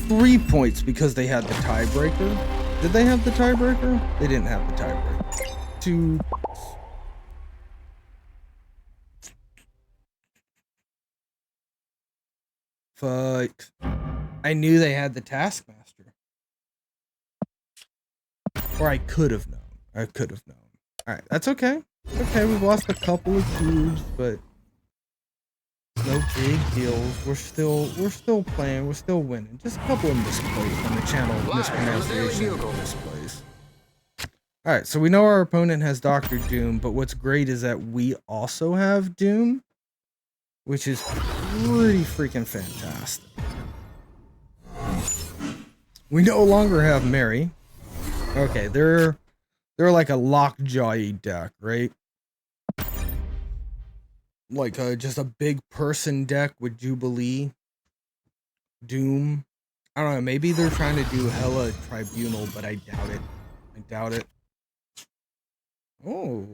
S3: 3 points because they had the tiebreaker. Did they have the tiebreaker? They didn't have the tiebreaker. 2 points. Fuck. I knew they had the Taskmaster. Or I could have known. Alright, that's okay. Okay, we've lost a couple of cubes, but no big deals. We're still playing. We're still winning. Just a couple of misplays on the channel. Mispronunciation of misplays. All right, so we know our opponent has Doctor Doom, but what's great is that we also have Doom, which is pretty freaking fantastic. We no longer have Mary. Okay, they're like a Lockjaw deck, right? Like just a big person deck with Jubilee, Doom. I don't know. Maybe they're trying to do hella Tribunal, but I doubt it. Oh,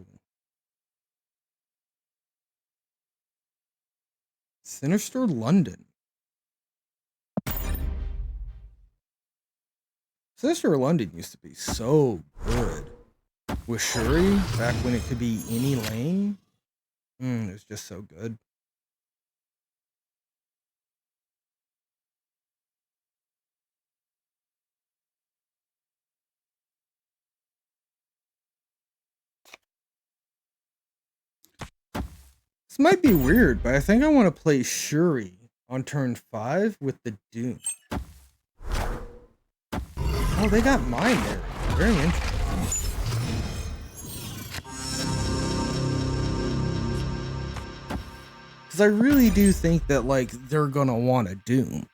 S3: Sinister London. Sinister London used to be so good with Shuri back when it could be any lane. It was just so good. This might be weird, but I think I want to play Shuri on turn 5 with the Doom. Oh, they got mine there. Very interesting. Because I really do think that, like, they're gonna want a Doom.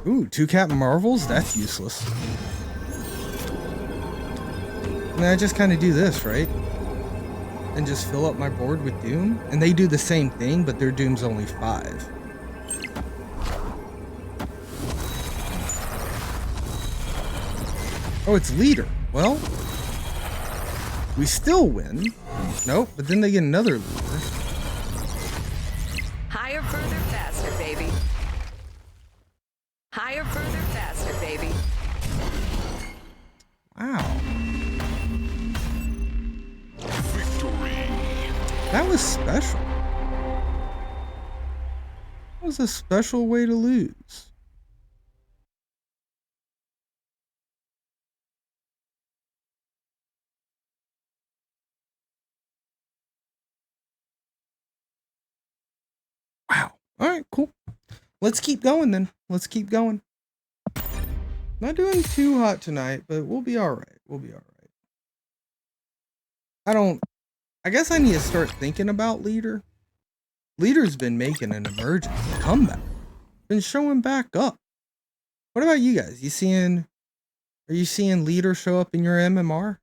S3: Ooh, 2 Captain Marvels? That's useless. And I just kind of do this, right? And just fill up my board with Doom. And they do the same thing, but their Doom's only 5. Oh, it's Leader. Well, we still win. Nope, but then they get another Leader.
S5: Higher, further, faster, baby. Higher, further, faster, baby.
S3: Wow.
S4: Victory.
S3: That was special. That was a special way to lose. All right, cool. Let's keep going then. Let's keep going. Not doing too hot tonight, but we'll be all right. We'll be all right. I guess I need to start thinking about Leader. Leader's been making an emergence comeback. Been showing back up. What about you guys? Are you seeing Leader show up in your MMR?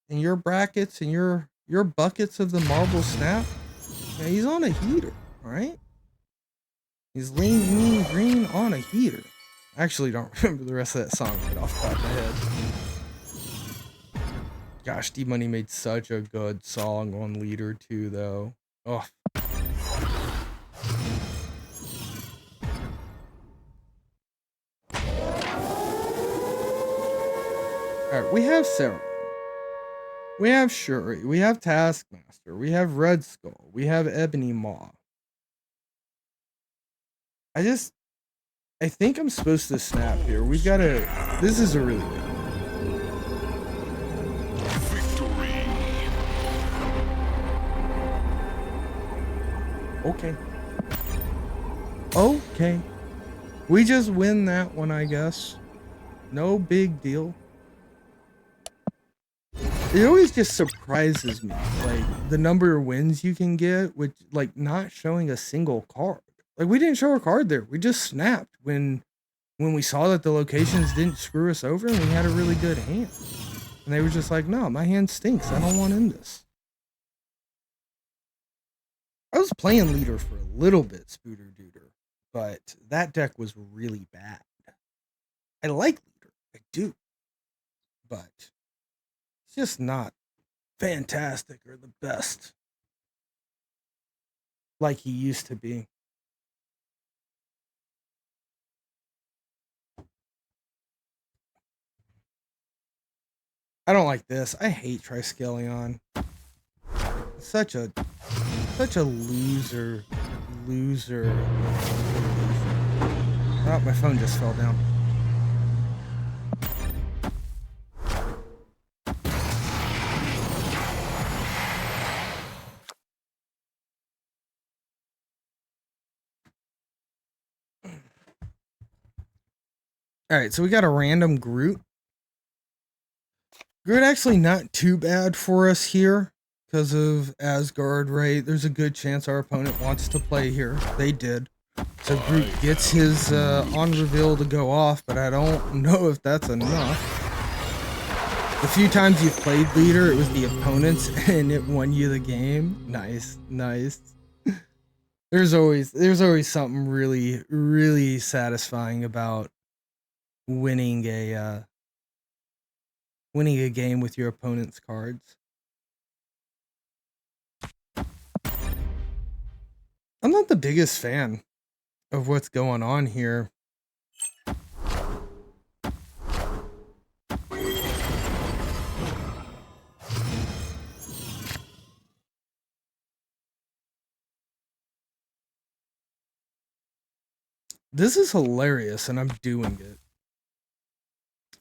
S3: In your brackets and your buckets of the Marble Snap? Yeah, he's on a heater, alright? He's lean, mean, green on a heater. I actually don't remember the rest of that song right off the top of my head. Gosh, D-Money made such a good song on Leader too, though. Oh. Alright, we have Sarah. We have Shuri. We have Taskmaster. We have Red Skull. We have Ebony Maw. I think I'm supposed to snap here. We gotta... This is a really good one.
S4: Victory.
S3: Okay. Okay. We just win that one, I guess. No big deal. It always just surprises me, like, the number of wins you can get with, like, not showing a single card. Like, we didn't show a card there. We just snapped when we saw that the locations didn't screw us over and we had a really good hand. And they were just like, no, my hand stinks. I don't want in this. I was playing Leader for a little bit, Spooter Dooter, but that deck was really bad. I like Leader. I do. But it's just not fantastic or the best like he used to be. I don't like this. I hate Triskelion. Such a loser. Oh, my phone just fell down. Alright, so we got a random Groot. Groot actually not too bad for us here because of Asgard, right? There's a good chance our opponent wants to play here. They did. So Groot gets his on reveal to go off, but I don't know if that's enough. The few times you've played Leader, it was the opponents and it won you the game. Nice. There's always something really satisfying about winning a game with your opponent's cards. I'm not the biggest fan of what's going on here. This is hilarious and I'm doing it.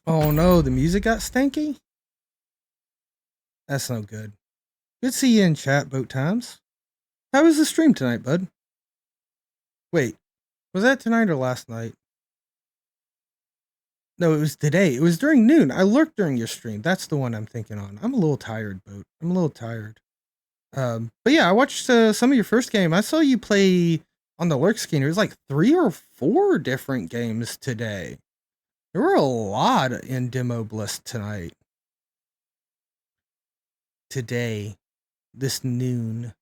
S3: Oh no, the music got stanky? That's no good. Good to see you in chat, Boat Times. How was the stream tonight, bud? Wait, was that tonight or last night? No, it was today. It was during noon. I lurked during your stream. That's the one I'm thinking on. I'm a little tired, Boat. I'm a little tired. But yeah, I watched some of your first game. I saw you play on the lurk screen. It was like 3 or 4 different games today. There were a lot in Demo Bliss tonight. Today. This noon.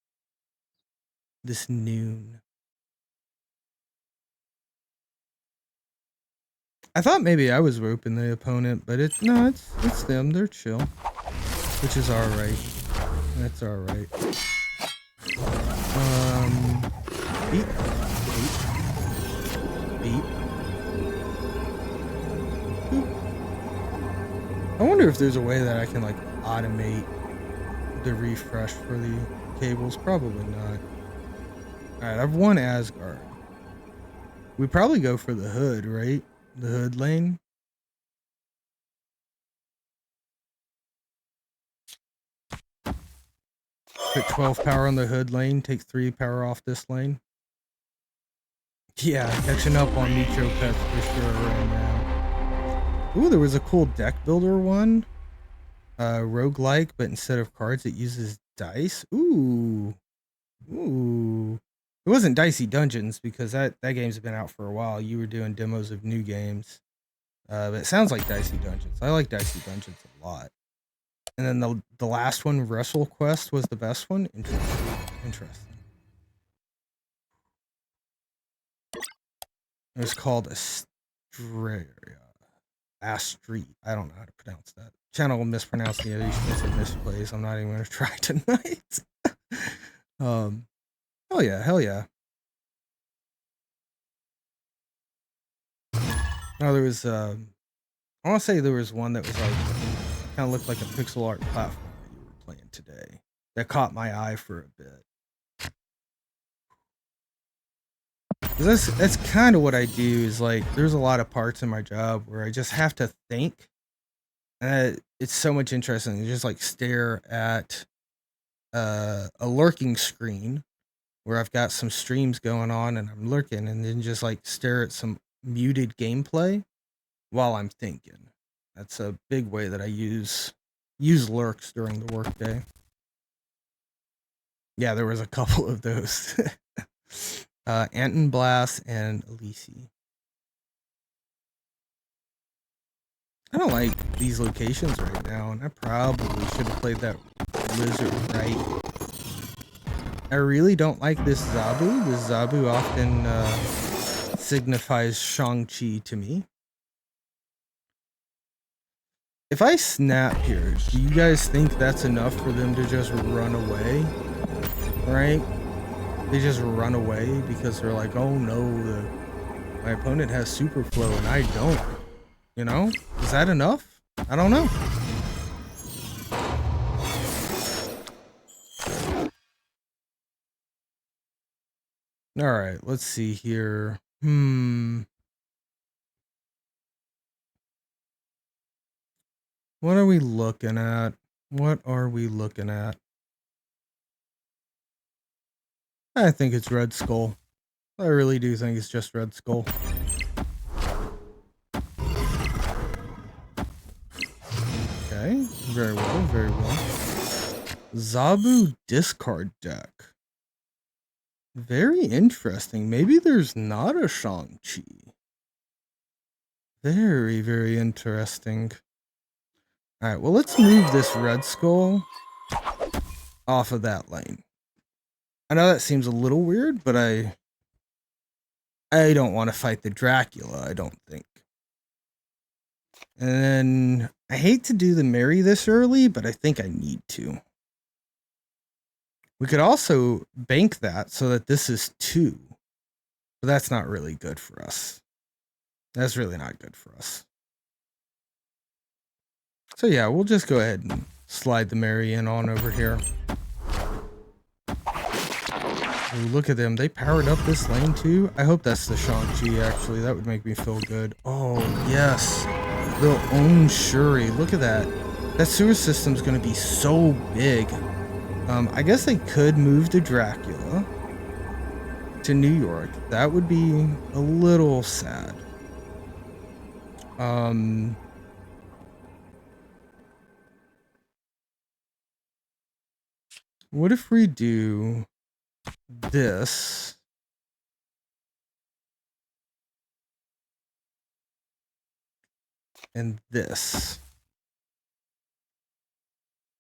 S3: I thought maybe I was roping the opponent, but it's them. They're chill. Which is alright. That's alright. Beep. Boop. I wonder if there's a way that I can like automate the refresh for the cables. Probably not. Alright, I've won Asgard. We probably go for the hood, right? The hood lane. Put 12 power on the hood lane, take 3 power off this lane. Yeah, catching up on Metro Pets for sure right now. Ooh, there was a cool deck builder one. Roguelike, but instead of cards, it uses dice. Ooh. Ooh. It wasn't Dicey Dungeons because that game's been out for a while. You were doing demos of new games. But it sounds like Dicey Dungeons. I like Dicey Dungeons a lot. And then the last one, Wrestle Quest, was the best one. Interesting. It was called Astrea. Astri. I don't know how to pronounce that. Channel will mispronounce the Asians and misplays. I'm not even going to try tonight. Hell yeah, hell yeah. No, there was, I want to say there was one that was like, kind of looked like a pixel art platform that you were playing today. That caught my eye for a bit. That's kind of what I do is like, there's a lot of parts in my job where I just have to think. And it's so much interesting to just like stare at a lurking screen where I've got some streams going on and I'm lurking and then just like stare at some muted gameplay while I'm thinking. That's a big way that I use lurks during the workday. Yeah, there was a couple of those. Anton Blast and Elise. I don't like these locations right now, and I probably should have played that lizard right. I really don't like this Zabu. This Zabu often signifies Shang-Chi to me. If I snap here, do you guys think that's enough for them to just run away? Right? They just run away because they're like, oh no, my opponent has super flow and I don't. You know? Is that enough? I don't know. Alright, let's see here. What are we looking at? What are we looking at? I think it's Red Skull. I really do think it's just Red Skull. Okay, very well, very well. Zabu discard deck. Very interesting. Maybe there's not a Shang-Chi. Very, very interesting. Alright, well let's move this Red Skull off of that lane. I know that seems a little weird, but I don't want to fight the Dracula, I don't think. And then I hate to do the Mary this early, but I think I need to. We could also bank that so that this is 2. But that's not really good for us. That's really not good for us. So yeah, we'll just go ahead and slide the Mary in on over here. Ooh, look at them. They powered up this lane too. I hope that's the Shang-Chi actually. That would make me feel good. Oh, yes. They'll own Shuri. Look at that. That sewer system's going to be so big. I guess they could move the Dracula to New York. That would be a little sad. What if we do this? And this.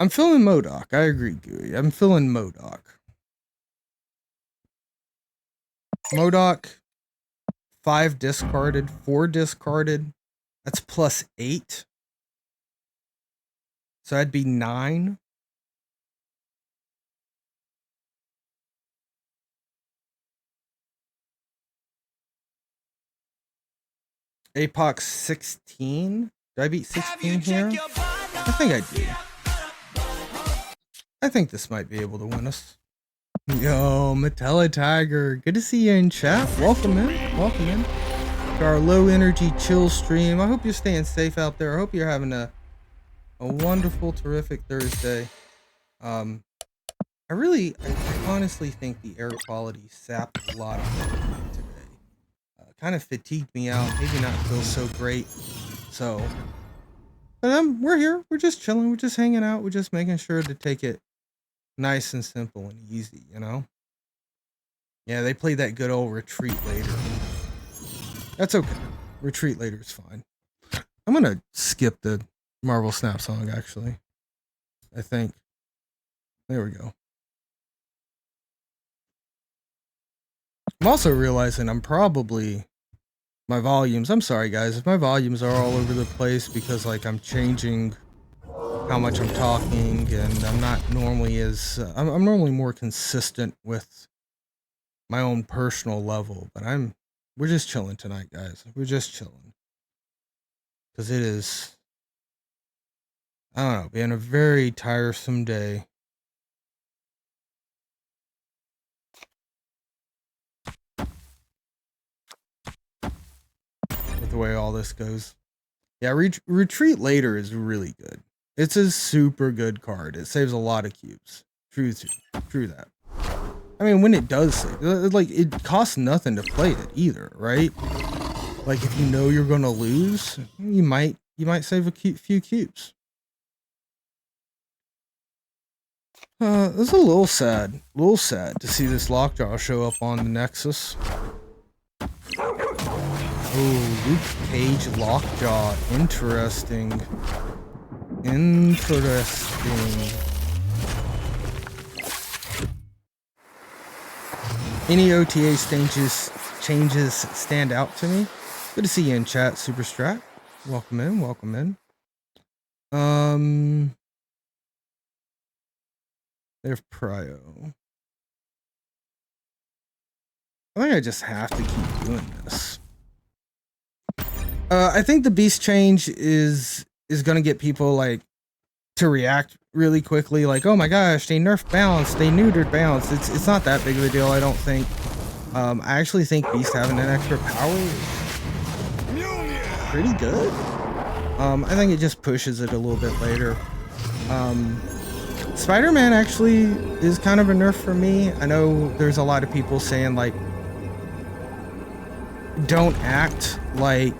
S3: I'm feeling MODOK. I agree, Gooey. I'm feeling MODOK. MODOK, 5 discarded, 4 discarded. That's +8. So that'd be 9. Apox 16. Do I beat 16 here? I think I do. I think this might be able to win us. Yo, Metella Tiger. Good to see you in chat. Welcome in. Welcome in to our low energy chill stream. I hope you're staying safe out there. I hope you're having a wonderful, terrific Thursday. I honestly think the air quality sapped a lot of it today. kind of fatigued me out. Maybe not feel so great. So, but we're here. We're just chilling. We're just hanging out. We're just making sure to take it nice and simple and easy, you know? Yeah, they played that good old Retreat Later. That's okay. Retreat Later is fine. I'm gonna skip the Marvel Snap song, actually. I think. There we go. I'm also realizing I'm probably my volumes. I'm sorry, guys, if my volumes are all over the place because like I'm changing how much I'm talking, and I'm not normally as I'm normally more consistent with my own personal level, but we're just chilling tonight, guys. We're just chilling because it is, I don't know, been a very tiresome day. With the way all this goes. Yeah, Retreat Later is really good. It's a super good card. It saves a lot of cubes. True that. I mean, when it does save, like, it costs nothing to play it either, right? Like, if you know you're gonna lose, you might save a few cubes. It's a little sad to see this Lockjaw show up on the Nexus. Oh, Luke Cage Lockjaw. Interesting. Any OTA changes stand out to me? Good to see you in chat, Superstrat. Welcome in. There's Prio. I think I just have to keep doing this. I think the beast change is gonna get people like to react really quickly, like, oh my gosh, they nerfed balance, they neutered balance. It's not that big of a deal, I don't think. I actually think beast having an extra power is pretty good. I think it just pushes it a little bit later. Spider-Man actually is kind of a nerf for me. I know there's a lot of people saying like, don't act like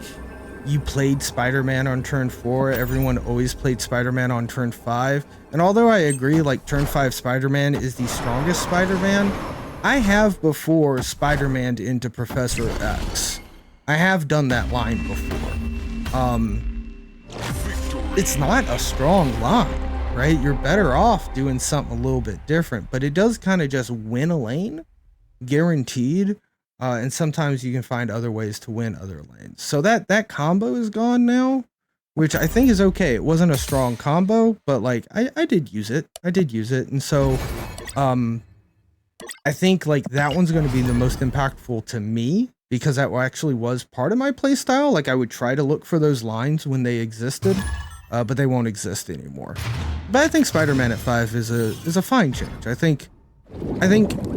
S3: you played Spider-Man on turn 4. Everyone always played Spider-Man on turn 5. And although I agree, like, turn 5 Spider-Man is the strongest Spider-Man, I have before Spider-Man into Professor X. I have done that line before. It's not a strong line, right? You're better off doing something a little bit different, but it does kind of just win a lane, guaranteed. And sometimes you can find other ways to win other lanes. So that combo is gone now, which I think is okay. It wasn't a strong combo, but like I did use it. And so I think like that one's going to be the most impactful to me because that actually was part of my playstyle. Like I would try to look for those lines when they existed, but they won't exist anymore. But I think Spider-Man at 5 is a fine change. I think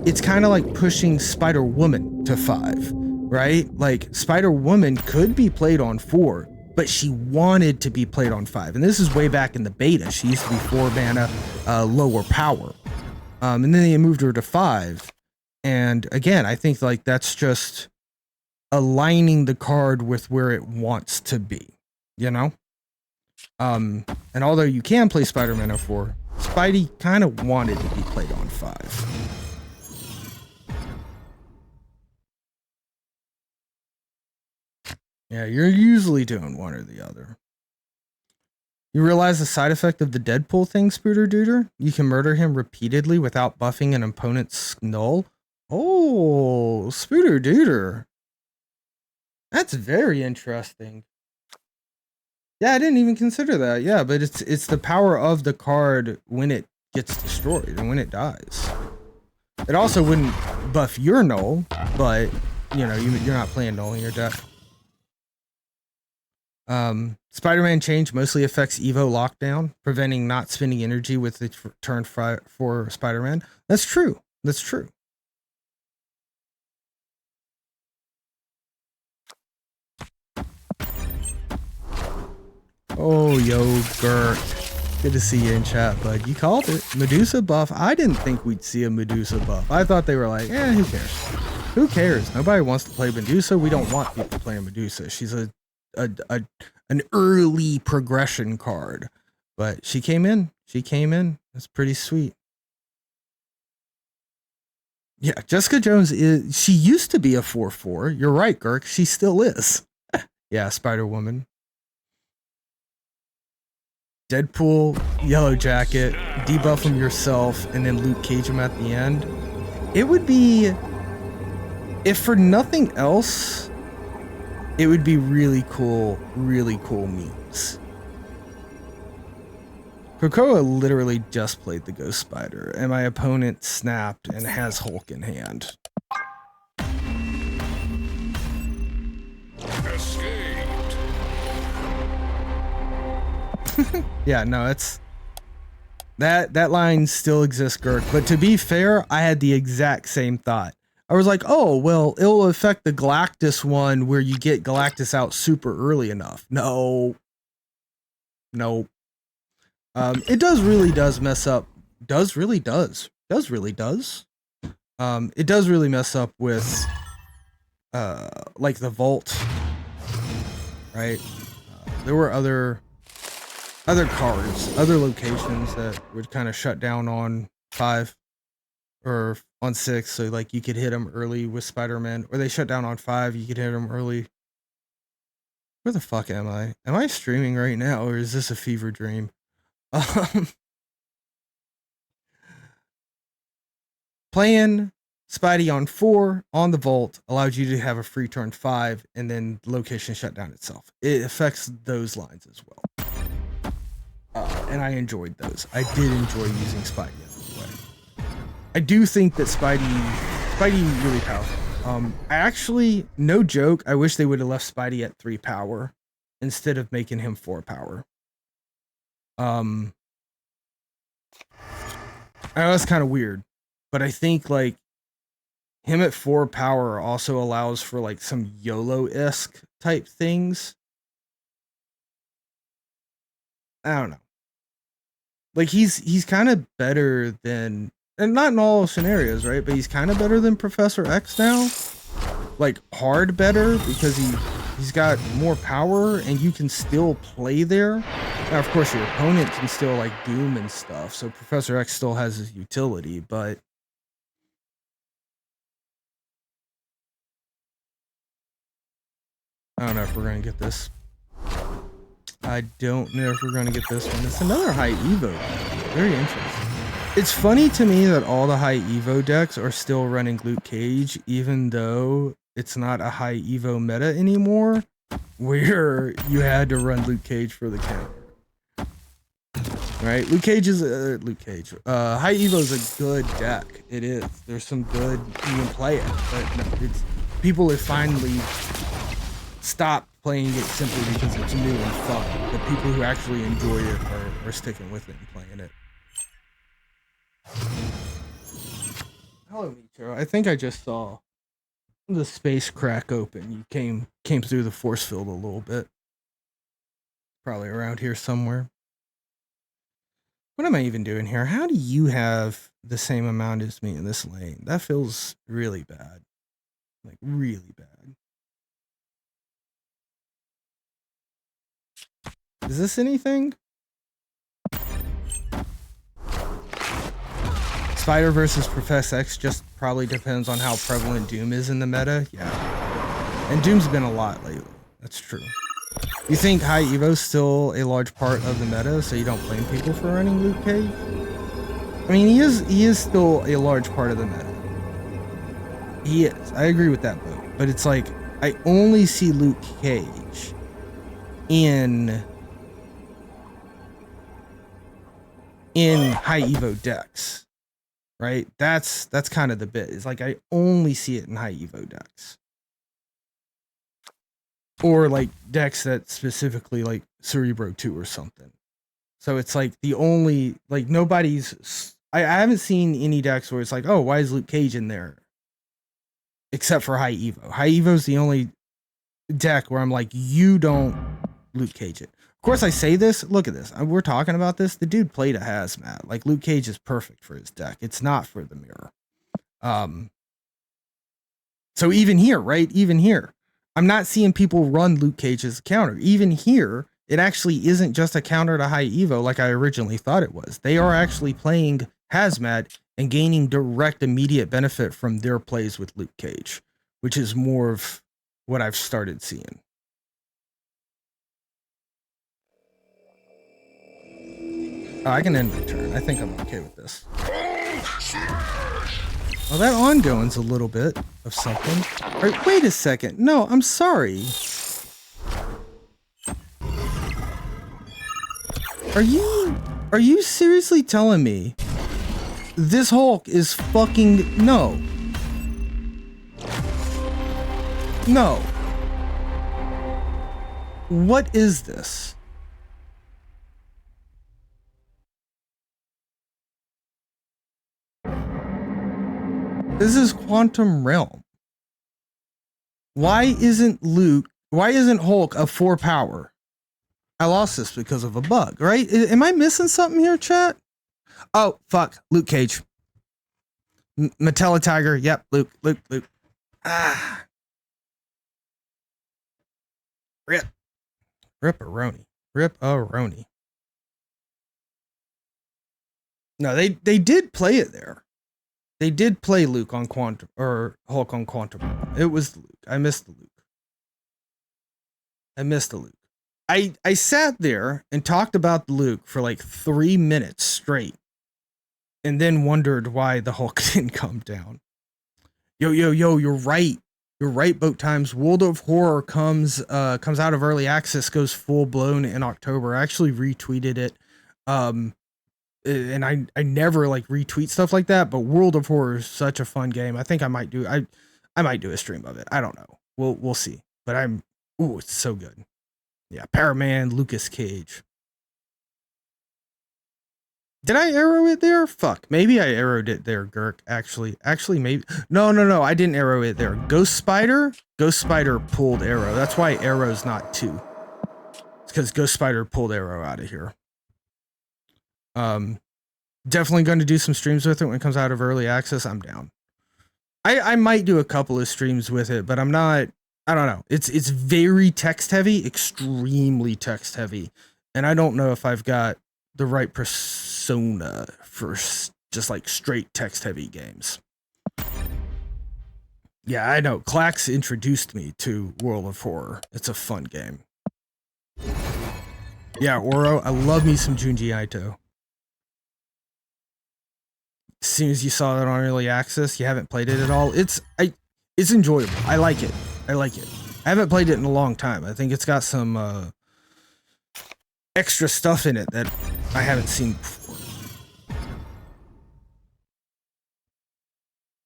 S3: it's kind of like pushing Spider-Woman to 5, right? Like Spider-Woman could be played on 4, but she wanted to be played on 5. And this is way back in the beta. She used to be 4 mana, lower power. And then they moved her to 5. And again, I think like that's just aligning the card with where it wants to be, you know? And although you can play Spider-Man on 4, Spidey kind of wanted to be played on 5. Yeah, you're usually doing one or the other. You realize the side effect of the Deadpool thing, Spooter Dooter? You can murder him repeatedly without buffing an opponent's null. Oh, Spooter Dooter. That's very interesting. Yeah, I didn't even consider that. Yeah, but it's the power of the card when it gets destroyed and when it dies. It also wouldn't buff your null, but you know, you're not playing null in your deck. Spider-Man change mostly affects Evo lockdown, preventing not spending energy with the turn 5 for Spider-Man. That's true. That's true. Oh, Yogurt. Good to see you in chat, bud. You called it. Medusa buff. I didn't think we'd see a Medusa buff. I thought they were like, who cares? Who cares? Nobody wants to play Medusa. We don't want people playing Medusa. She's an early progression card. But she came in. She came in. That's pretty sweet. Yeah, Jessica Jones she used to be a 4/4. You're right, Girk. She still is. Yeah, Spider-Woman. Deadpool, Yellow Jacket, debuff him yourself, and then Luke Cage him at the end. It would be, if for nothing else, it would be really cool memes. Krakoa literally just played the Ghost Spider, and my opponent snapped and has Hulk in hand.
S4: Escaped.
S3: Yeah, no, it's that line still exists, Girk. But to be fair, I had the exact same thought. I was like, oh, well, it'll affect the Galactus one where you get Galactus out super early enough. No. It does mess up. It does really mess up with like the vault, right? There were other cards, other locations that would kind of shut down on 5 or on 6, so like you could hit them early with Spider-Man, or they shut down on 5, you could hit them early. Where the fuck am I? Am I streaming right now, or is this a fever dream? Playing Spidey on 4 on the vault allowed you to have a free turn 5, and then the location shut down itself. It affects those lines as well. And I enjoyed those. I did enjoy using Spidey in this way. I do think that Spidey really powerful. I actually, no joke, I wish they would have left Spidey at 3 power instead of making him 4 power. I know that's kind of weird, but I think like him at 4 power also allows for like some YOLO-esque type things. I don't know. Like he's kind of better than, and not in all scenarios, right? But he's kind of better than Professor X now. Like hard better, because he's got more power and you can still play there. Now, of course, your opponent can still like Doom and stuff, so Professor X still has his utility, but I don't know if we're gonna get this. I don't know if we're gonna get this one. It's another high Evo. Very interesting. It's funny to me that all the high Evo decks are still running Luke Cage, even though it's not a high Evo meta anymore, where you had to run Luke Cage for the counter. Right? Luke Cage is High Evo is a good deck. It is. There's some good, you can play it, but no, it's people have finally stopped playing it simply because it's new and fun. The people who actually enjoy it are sticking with it and playing it. Hello, Micho. I think I just saw the space crack open. You came through the force field a little bit. Probably around here somewhere. What am I even doing here? How do you have the same amount as me in this lane? That feels really bad. Like, really bad. Is this anything? Spider versus Professor X just probably depends on how prevalent Doom is in the meta. Yeah. And Doom's been a lot lately. That's true. You think High Evo's still a large part of the meta, so you don't blame people for running Luke Cage? I mean, he is still a large part of the meta. He is. I agree with that, but it's like, I only see Luke Cage in High Evo decks, right? That's kind of the bit. It's like I only see it in High Evo decks, or like decks that specifically like Cerebro 2 or something. So it's like the only, like, nobody's, I haven't seen any decks where it's like, oh, why is Luke Cage in there? Except for High Evo. High Evo's the only deck where I'm like, you don't Luke Cage it. Of course, I say this. Look at this. We're talking about this. The dude played a hazmat. Like, Luke Cage is perfect for his deck. It's not for the mirror. So even here, right? Even here, I'm not seeing people run Luke Cage as a counter. Even here, it actually isn't just a counter to high Evo like I originally thought it was. They are actually playing Hazmat and gaining direct immediate benefit from their plays with Luke Cage, which is more of what I've started seeing. Oh, I can end my turn. I think I'm okay with this. Well, that ongoing's a little bit of something. All right, wait a second. No, I'm sorry. Are you seriously telling me this Hulk is fucking no? No. What is this? This is Quantum Realm. Why isn't Hulk a 4 power? I lost this because of a bug, right? Am I missing something here, chat? Oh, fuck. Luke Cage. Matella Tiger. Yep, Luke. Ah. Rip-a-roni. No, they did play it there. They did play Luke on Quantum, or Hulk on Quantum. It was Luke. I missed the Luke. I sat there and talked about Luke for like 3 minutes straight, and then wondered why the Hulk didn't come down. Yo, you're right. You're right, Boat Times. World of Horror comes out of early access, goes full blown in October. I actually retweeted it. And I never like retweet stuff like that, but World of Horror is such a fun game. I think I might do a stream of it. I don't know. We'll see. But it's so good. Yeah, Paraman, Lucas Cage. Did I arrow it there? Fuck. Maybe I arrowed it there, Gurk. Actually maybe. No, I didn't arrow it there. Ghost Spider pulled arrow. That's why arrow's not 2. It's because Ghost Spider pulled arrow out of here. Definitely going to do some streams with it when it comes out of early access. I'm down. I might do a couple of streams with it, but I'm not. I don't know. It's very text heavy, extremely text heavy, and I don't know if I've got the right persona for just like straight text heavy games. Yeah, I know. Clax introduced me to World of Horror. It's a fun game. Yeah, Oro. I love me some Junji Ito. As soon as you saw that on early access, you haven't played it at all. It's enjoyable. I like it. I haven't played it in a long time. I think it's got some extra stuff in it that I haven't seen before.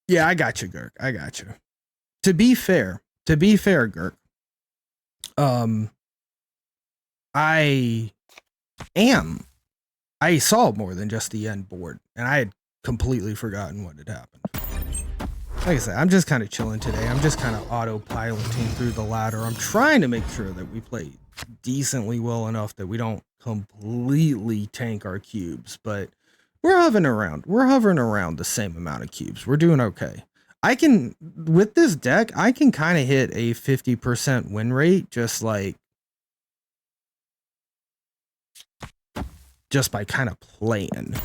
S3: Yeah, I got you, Gurk. I got you. To be fair, Gurk, I saw more than just the end board, and I had completely forgotten what had happened. Like I said, I'm just kind of chilling today. I'm just kind of autopiloting through the ladder. I'm trying to make sure that we play decently well enough that we don't completely tank our cubes, but we're hovering around the same amount of cubes. We're doing okay. With this deck, I can kind of hit a 50% win rate just by kind of playing.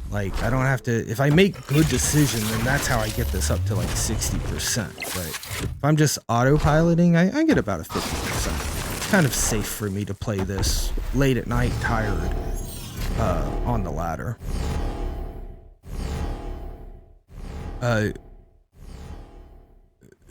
S3: Like, I don't have to, if I make good decisions, then that's how I get this up to like 60%. But if I'm just autopiloting, I get about a 50%. It's kind of safe for me to play this late at night, tired, on the ladder.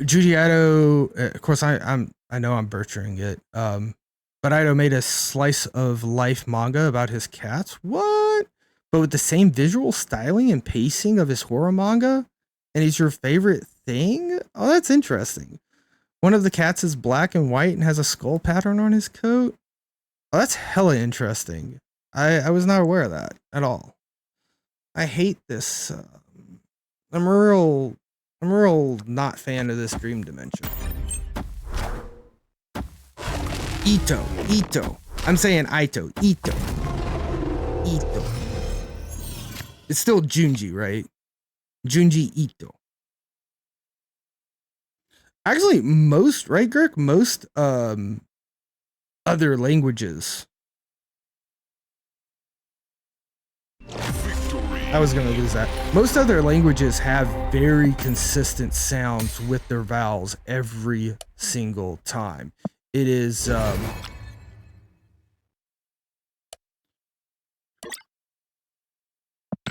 S3: Judy Ito, of course, I know I'm butchering it. But Ito made a slice of life manga about his cats. What? But with the same visual styling and pacing of his horror manga? And he's your favorite thing? Oh, that's interesting. One of the cats is black and white and has a skull pattern on his coat. Oh, that's hella interesting. I was not aware of that at all. I hate this. I'm a real not fan of this dream dimension. Ito. I'm saying Ito. Ito. It's still Junji, right? Junji Ito. Actually, most, right, Greg? Most other languages.
S4: Victory.
S3: I was gonna lose that. Most other languages have very consistent sounds with their vowels every single time. It is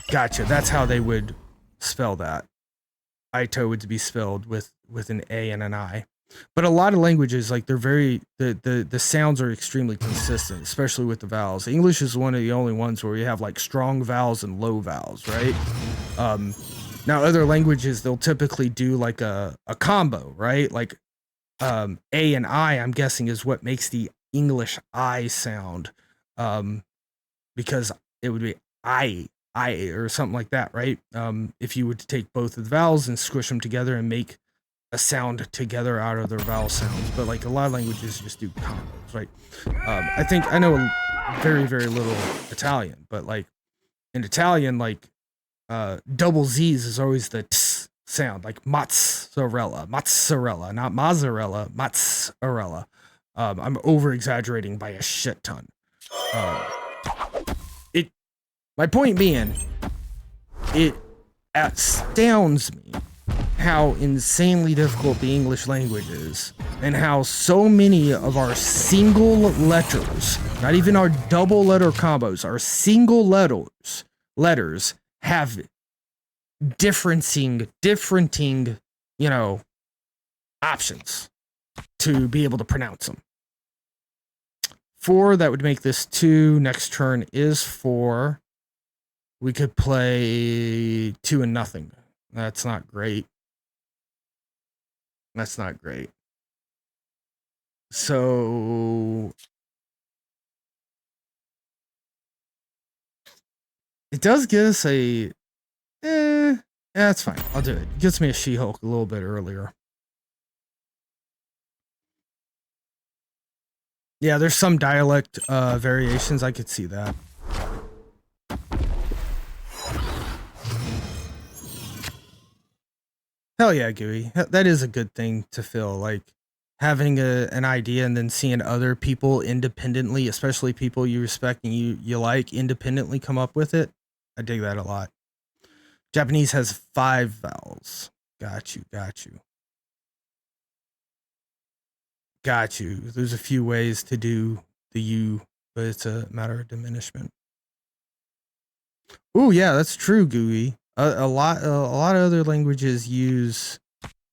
S3: gotcha. That's how they would spell that. Ito would be spelled with an A and an I. But a lot of languages, like they're very the sounds are extremely consistent, especially with the vowels. English is one of the only ones where you have like strong vowels and low vowels, right? Now other languages they'll typically do like a combo, right? Like A and I, I'm guessing, is what makes the English I sound. Because it would be I or something like that, right? If you were to take both of the vowels and squish them together and make a sound together out of their vowel sounds. But like a lot of languages just do combos, right? I think I know very, very little Italian, but like in Italian, like double Z's is always the ts sound, like mozzarella, not mozzarella, mozzarella. I'm over exaggerating by a shit ton. My point being, it astounds me how insanely difficult the English language is, and how so many of our single letters, not even our double letter combos, our single letters have differenting, options to be able to pronounce them. 4, that would make this 2. Next turn is 4. We could play 2 and nothing. That's not great. That's not great. So it does get us a that's fine. I'll do it. It gets me a She-Hulk a little bit earlier. Yeah, there's some dialect variations. I could see that. Hell yeah, Gooey. That is a good thing to feel, like having an idea and then seeing other people independently, especially people you respect and you like, independently come up with it. I dig that a lot. Japanese has 5 vowels. Got you. There's a few ways to do the U, but it's a matter of diminishment. Oh yeah, that's true, Gooey. A lot of other languages use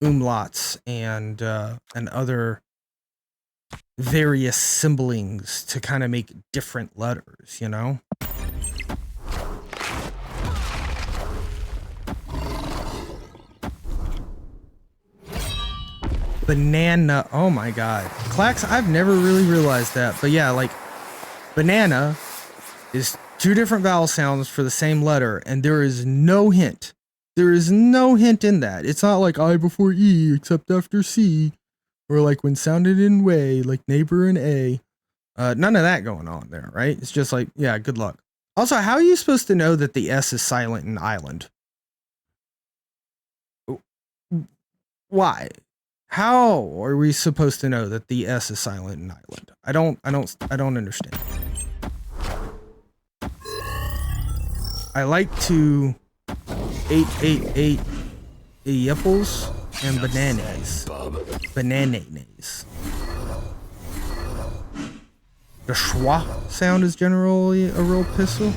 S3: umlauts and other various symbolings to kind of make different letters, Banana. Oh my god. Clax, I've never really realized that. But yeah, like banana is 2 different vowel sounds for the same letter, and there is no hint. There is no hint in that. It's not like I before E except after C, or like when sounded in way, like neighbor and A. None of that going on there, right? It's just like, yeah, good luck. Also, how are you supposed to know that the S is silent in island? Why? How are we supposed to know that the S is silent in island? I don't understand. I like to 888 apples and bananas. Bananas. The schwa sound is generally a real pistol.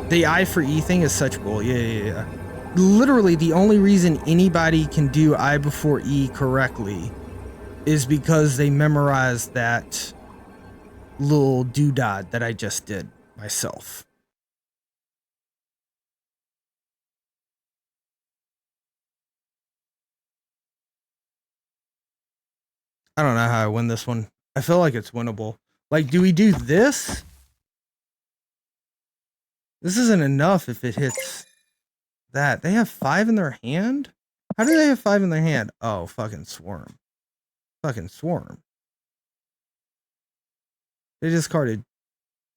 S3: The I for E thing is such bull. Yeah. Literally, the only reason anybody can do I before E correctly is because they memorized that little doodad that I just did myself. I don't know how I win this one. I feel like it's winnable. Like, do we do this? This isn't enough if it hits that. They have 5 in their hand? How do they have 5 in their hand? Oh, fucking swarm. Fucking swarm. They discarded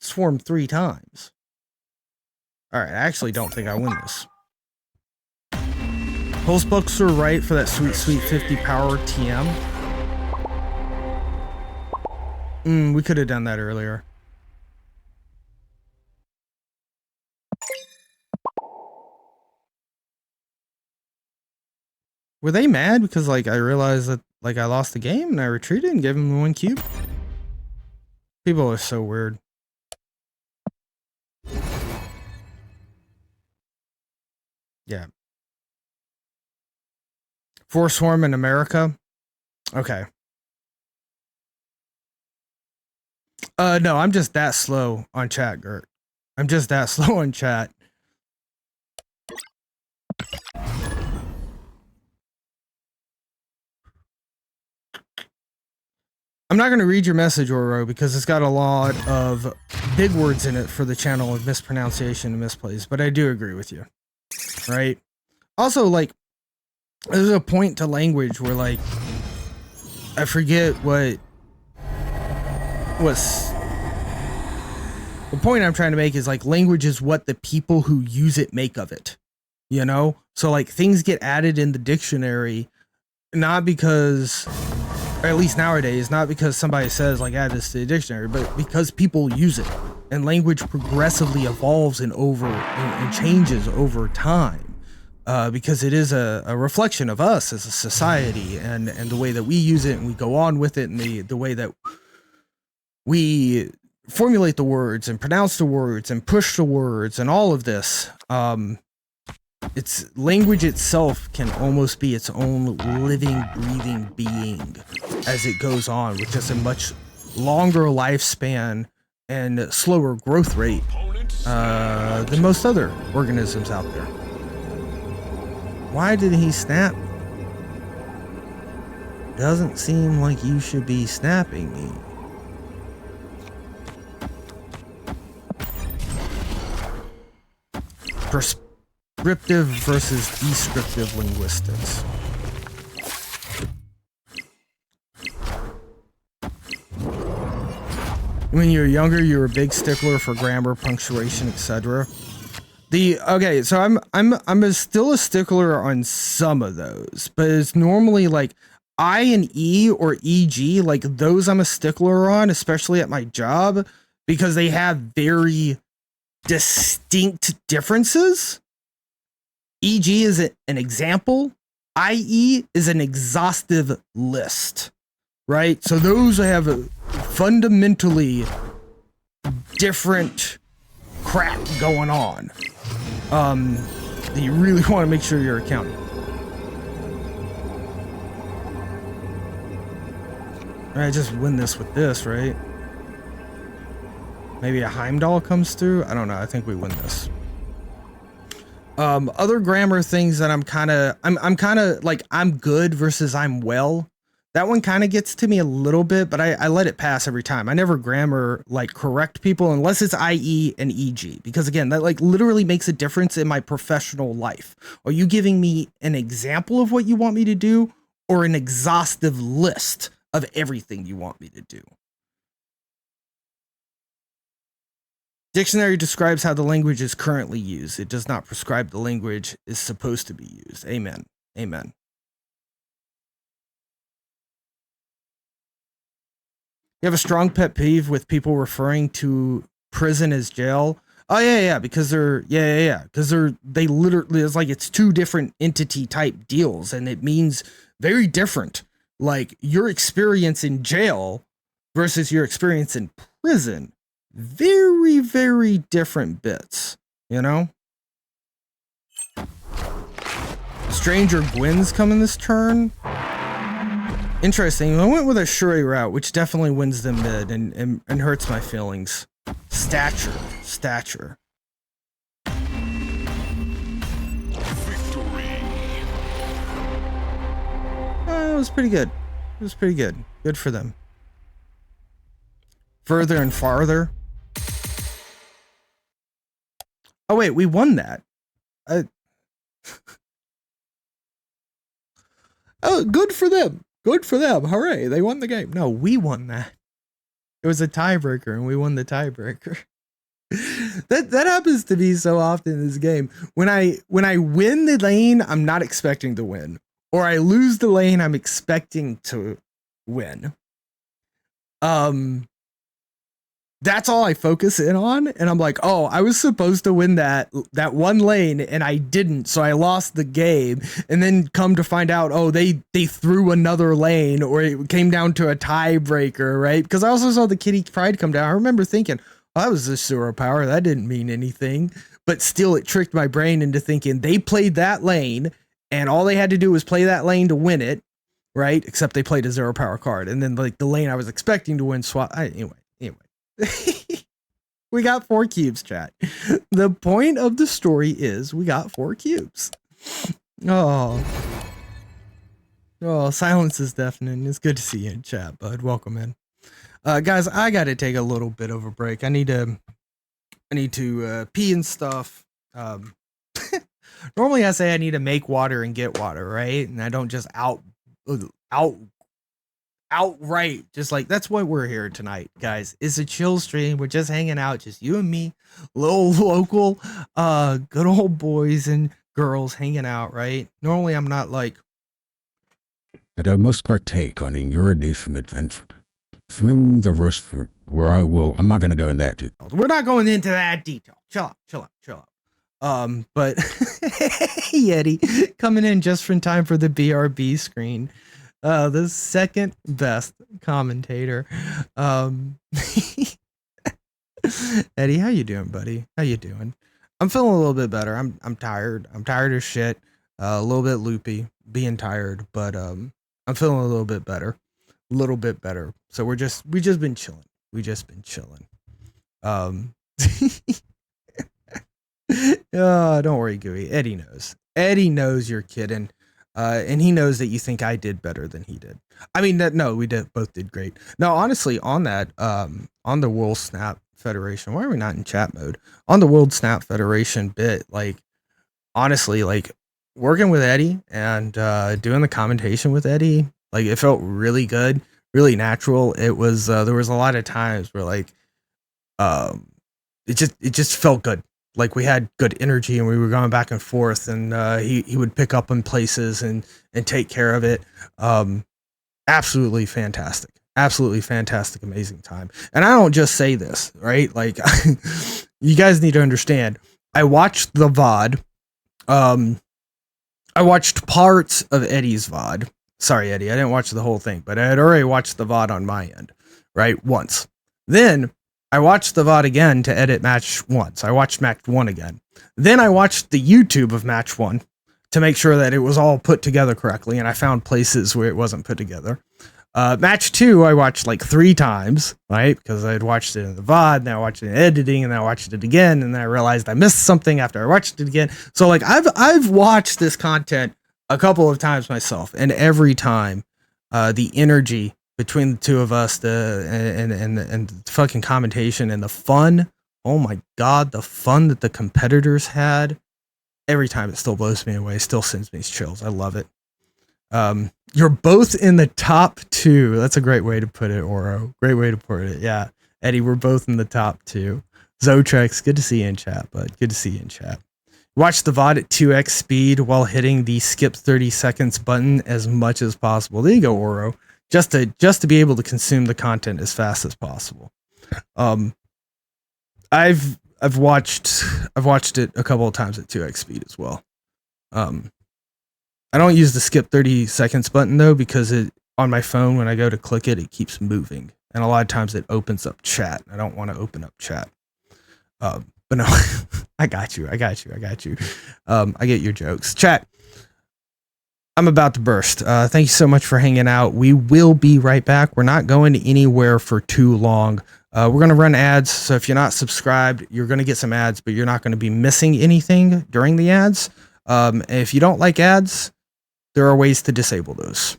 S3: swarm 3 times. Alright, I actually don't think I win this. Pulse bucks are right for that sweet, sweet 50 power TM. We could have done that earlier. Were they mad because like I realized that like I lost the game and I retreated and gave them the 1 cube? People are so weird. Yeah. Force Swarm in America. Okay. No, I'm just that slow on chat, Gert. I'm just that slow on chat. I'm not going to read your message, Oro, because it's got a lot of big words in it for the channel of mispronunciation and misplays, but I do agree with you. Right? Also, like, there's a point to language where, like, I forget what was... The point I'm trying to make is, like, language is what the people who use it make of it. You know? So, like, things get added in the dictionary, not because... or at least nowadays, not because somebody says like add this to the dictionary, but because people use it, and language progressively evolves and changes over time, because it is a reflection of us as a society and the way that we use it and we go on with it and the way that we formulate the words and pronounce the words and push the words and all of this. It's language itself can almost be its own living, breathing being as it goes on, with just a much longer lifespan and slower growth rate than most other organisms out there. Why did he snap? Doesn't seem like you should be snapping me. Prescriptive versus descriptive linguistics. When you were younger, you were a big stickler for grammar, punctuation, etc. Okay, so I'm still a stickler on some of those, but it's normally like I and E or EG, like those I'm a stickler on, especially at my job, because they have very distinct differences. EG is an example. IE is an exhaustive list, right? So those have a fundamentally different crap going on. You really want to make sure you're accounting. I just win this with this, right? Maybe a Heimdall comes through. I don't know. I think we win this. Other grammar things that I'm kind of like, I'm good versus I'm well. That one kind of gets to me a little bit, but I let it pass every time. I never grammar like correct people unless it's IE and EG, because again, that like literally makes a difference in my professional life. Are you giving me an example of what you want me to do, or an exhaustive list of everything you want me to do? Dictionary describes how the language is currently used. It does not prescribe the language is supposed to be used. Amen. Amen. You have a strong pet peeve with people referring to prison as jail? Oh yeah, because because they literally, it's like it's two different entity type deals, and it means very different. Like your experience in jail versus your experience in prison. Very, very different bits, you know? Stranger Gwyn's coming this turn. Interesting. I went with a Shuri route, which definitely wins the mid and hurts my feelings. Stature.
S4: Victory.
S3: It was pretty good. Good for them. Further and farther. Oh wait, we won that. Oh, good for them. Hooray, they won the game. No, we won that. It was a tiebreaker and we won the tiebreaker. That happens to me so often in this game. When I win the lane, I'm not expecting to win, or I lose the lane, I'm expecting to win. That's all I focus in on, and I'm like, oh, I was supposed to win that one lane and I didn't, so I lost the game. And then come to find out, oh, they threw another lane, or it came down to a tiebreaker, right? Because I also saw the Kitty Pryde come down. I remember thinking, oh, that was a zero power, that didn't mean anything. But still, it tricked my brain into thinking they played that lane, and all they had to do was play that lane to win it, right? Except they played a zero power card, and then like the lane I was expecting to win anyway. We got 4 cubes, chat. The point of the story is we got 4 cubes. Oh, silence is deafening. It's good to see you in chat, bud. Welcome in. Guys, I got to take a little bit of a break. I need to pee and stuff. Normally I say I need to make water and get water, right? And I don't just outright just like, that's why we're here tonight, guys. It's a chill stream. We're just hanging out, just you and me, little local good old boys and girls hanging out, right? Normally I'm not like,
S7: and I must partake on a urination adventure through the restaurant where I'm not going to go in that detail.
S3: we're not going into that detail. Chill out. But hey, Eddie, coming in just in time for the BRB screen. The second best commentator. Eddie, how you doing, buddy? How you doing? I'm feeling a little bit better. I'm tired. I'm tired as shit. A little bit loopy, being tired, but I'm feeling a little bit better. So we just been chilling. Oh, don't worry, Gooey. Eddie knows you're kidding. And he knows that you think I did better than he did. I mean, no, both did great. No, honestly, on that, on the World Snap Federation, why are we not in chat mode? On the World Snap Federation bit, like, honestly, like, working with Eddie and doing the commentation with Eddie, like, it felt really good, really natural. It was, there was a lot of times where, like, it just felt good. Like we had good energy and we were going back and forth, and he would pick up on places and take care of it. Absolutely fantastic, amazing time. And I don't just say this, right? Like you guys need to understand. I watched the VOD. I watched parts of Eddie's VOD. Sorry, Eddie, I didn't watch the whole thing, but I had already watched the VOD on my end, right? Once. Then I watched the VOD again to edit match 1. So I watched match 1 again. Then I watched the YouTube of match 1 to make sure that it was all put together correctly. And I found places where it wasn't put together. Match 2, I watched like 3 times, right? Because I had watched it in the VOD, then I watched it in editing, and then I watched it again. And then I realized I missed something after I watched it again. So like I've watched this content a couple of times myself, and every time the energy between the two of us, and the fucking commentation and the fun, oh my god, the fun that the competitors had, every time it still blows me away, still sends me chills. I love it. You're both in the top 2. That's a great way to put it, Oro. Great way to put it. Yeah, Eddie, we're both in the top 2. Zotrex, good to see you in chat, bud. Good to see you in chat. Watch the VOD at 2x speed while hitting the skip 30 seconds button as much as possible. There you go, Oro. Just to be able to consume the content as fast as possible. I've watched it a couple of times at 2x speed as well. I don't use the skip 30 seconds button though, because it on my phone, when I go to click it, it keeps moving, and a lot of times it opens up chat. I don't want to open up chat. But no, I got you. I get your jokes, chat. I'm about to burst. Thank you so much for hanging out. We will be right back. We're not going anywhere for too long. We're going to run ads. So if you're not subscribed, you're going to get some ads, but you're not going to be missing anything during the ads. If you don't like ads, there are ways to disable those.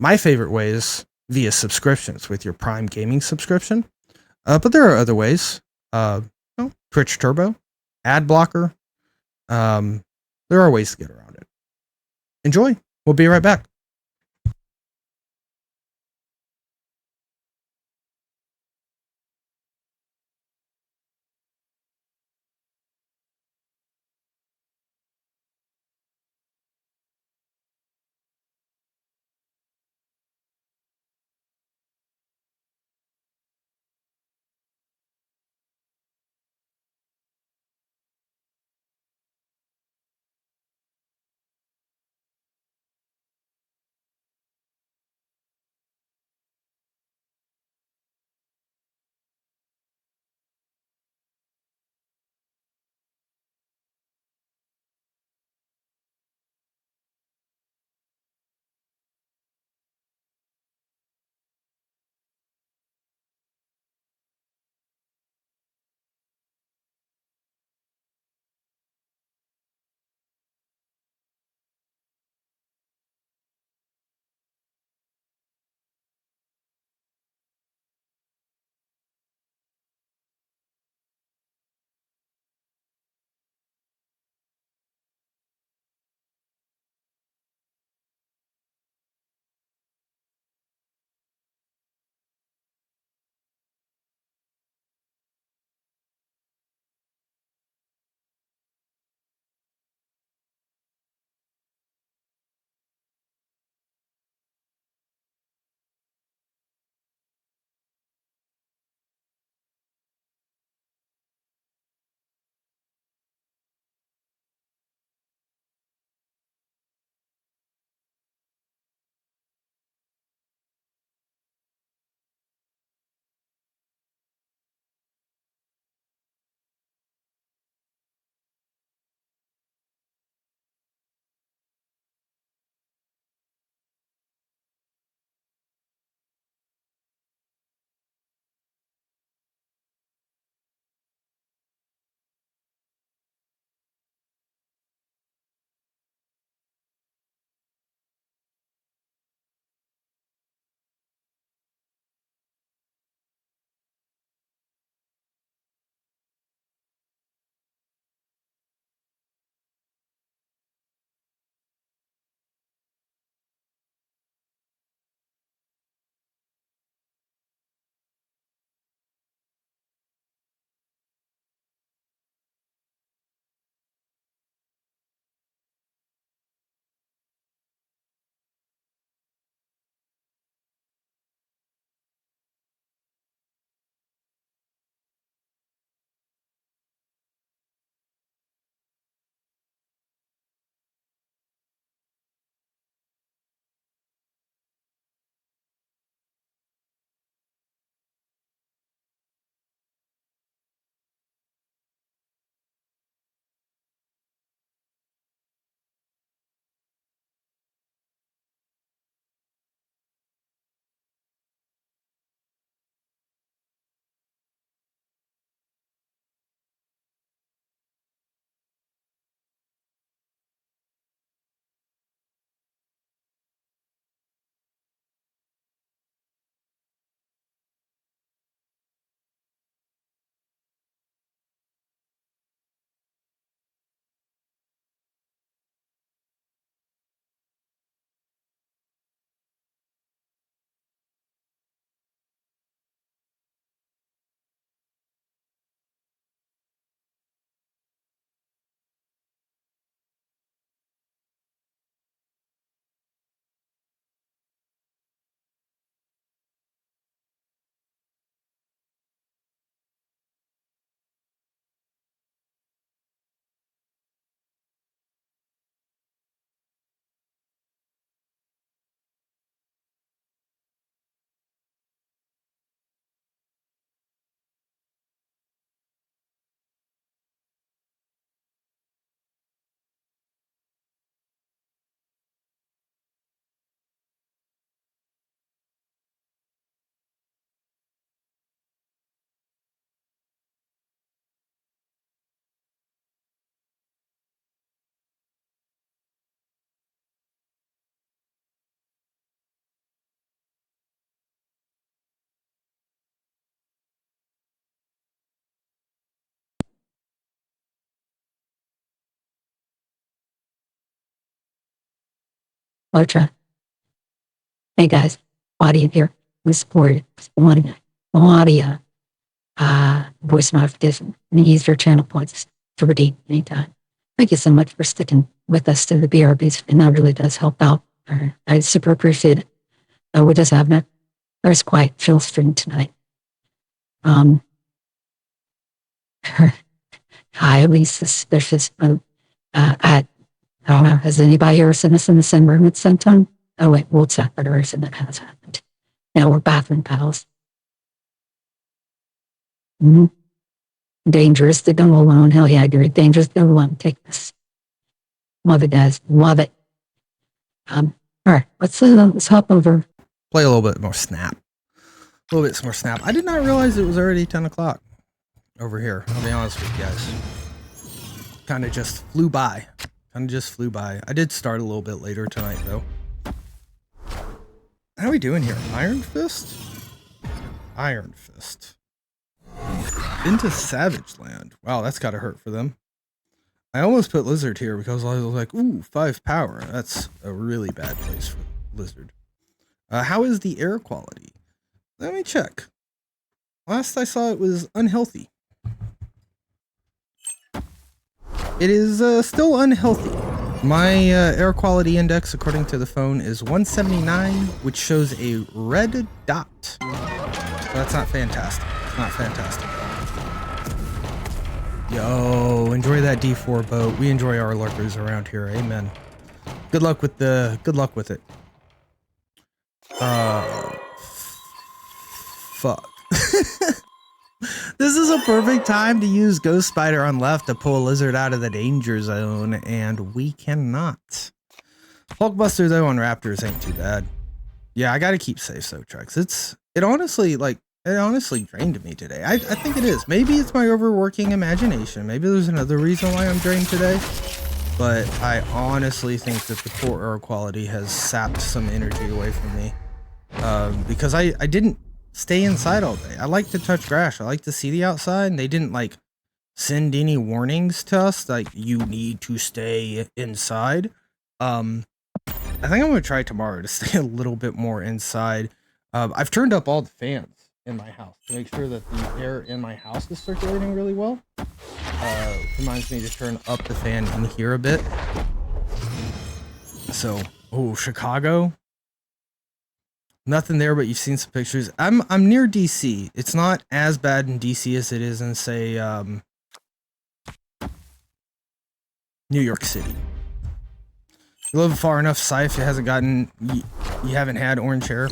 S3: My favorite way is via subscriptions with your Prime Gaming subscription. But there are other ways. Twitch Turbo, ad blocker. There are ways to get around it. Enjoy. We'll be right back.
S2: Ultra. Hey guys, Claudia here. We support Claudia. Voice modification. And use your channel points to redeem anytime. Thank you so much for sticking with us to the BRBs, and that really does help out. I super appreciate it. We're just having a there's quite chill stream tonight. Highly suspicious. I don't know. Has anybody ever seen us in the same room at the same time? Oh wait, we'll check the version that has happened. Now we're bathroom pals. Dangerous to go alone. Hell yeah, I agree. Dangerous to go alone. Take this. Love it, guys. Love it. All right, let's hop over.
S3: Play a little bit more Snap. A little bit more Snap. I did not realize it was already 10 o'clock over here. I'll be honest with you guys. Kind of just flew by. I did start a little bit later tonight, though. How are we doing here? Iron Fist? Iron Fist. Into Savage Land. Wow, that's gotta hurt for them. I almost put Lizard here because I was like, ooh, 5 power. That's a really bad place for Lizard. How is the air quality? Let me check. Last I saw it was unhealthy. It is still unhealthy. My air quality index, according to the phone, is 179, which shows a red dot. So that's not fantastic. It's not fantastic. Yo, enjoy that D4 boat. We enjoy our lurkers around here. Amen. Good luck with it. Fuck. This is a perfect time to use Ghost Spider on left to pull a Lizard out of the danger zone, and we cannot. Hulkbuster though on Raptors ain't too bad. Yeah, I gotta keep safe so Trex. It honestly drained me today. I think it is. Maybe it's my overworking imagination. Maybe there's another reason why I'm drained today. But I honestly think that the poor air quality has sapped some energy away from me. Because I didn't stay inside all day. I like to touch grass. I like to see the outside, and they didn't like send any warnings to us like you need to stay inside. I think I'm gonna try tomorrow to stay a little bit more inside. I've turned up all the fans in my house to make sure that the air in my house is circulating really well. Reminds me to turn up the fan in here a bit. So, oh, Chicago. Nothing there, but you've seen some pictures. I'm near DC. It's not as bad in DC as it is in, say, New York City. You live far enough, Scythe, you haven't had orange hair,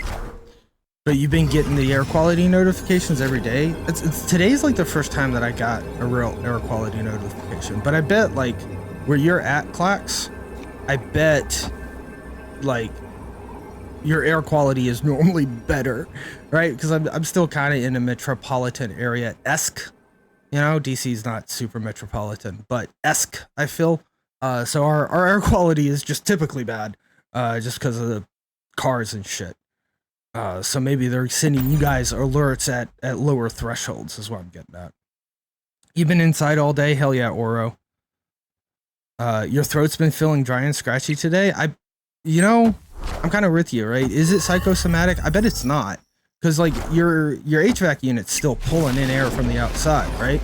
S3: but you've been getting the air quality notifications every day. Today's like the first time that I got a real air quality notification, but I bet like where you're at, Clax, I bet like your air quality is normally better, right? Because I'm still kind of in a metropolitan area-esque. You know, DC's not super metropolitan, but esque, I feel. So our air quality is just typically bad, just because of the cars and shit. So maybe they're sending you guys alerts at lower thresholds is what I'm getting at. You've been inside all day? Hell yeah, Oro. Your throat's been feeling dry and scratchy today? I'm kind of with you, right? Is it psychosomatic? I bet it's not. Because, like, your HVAC unit's still pulling in air from the outside, right?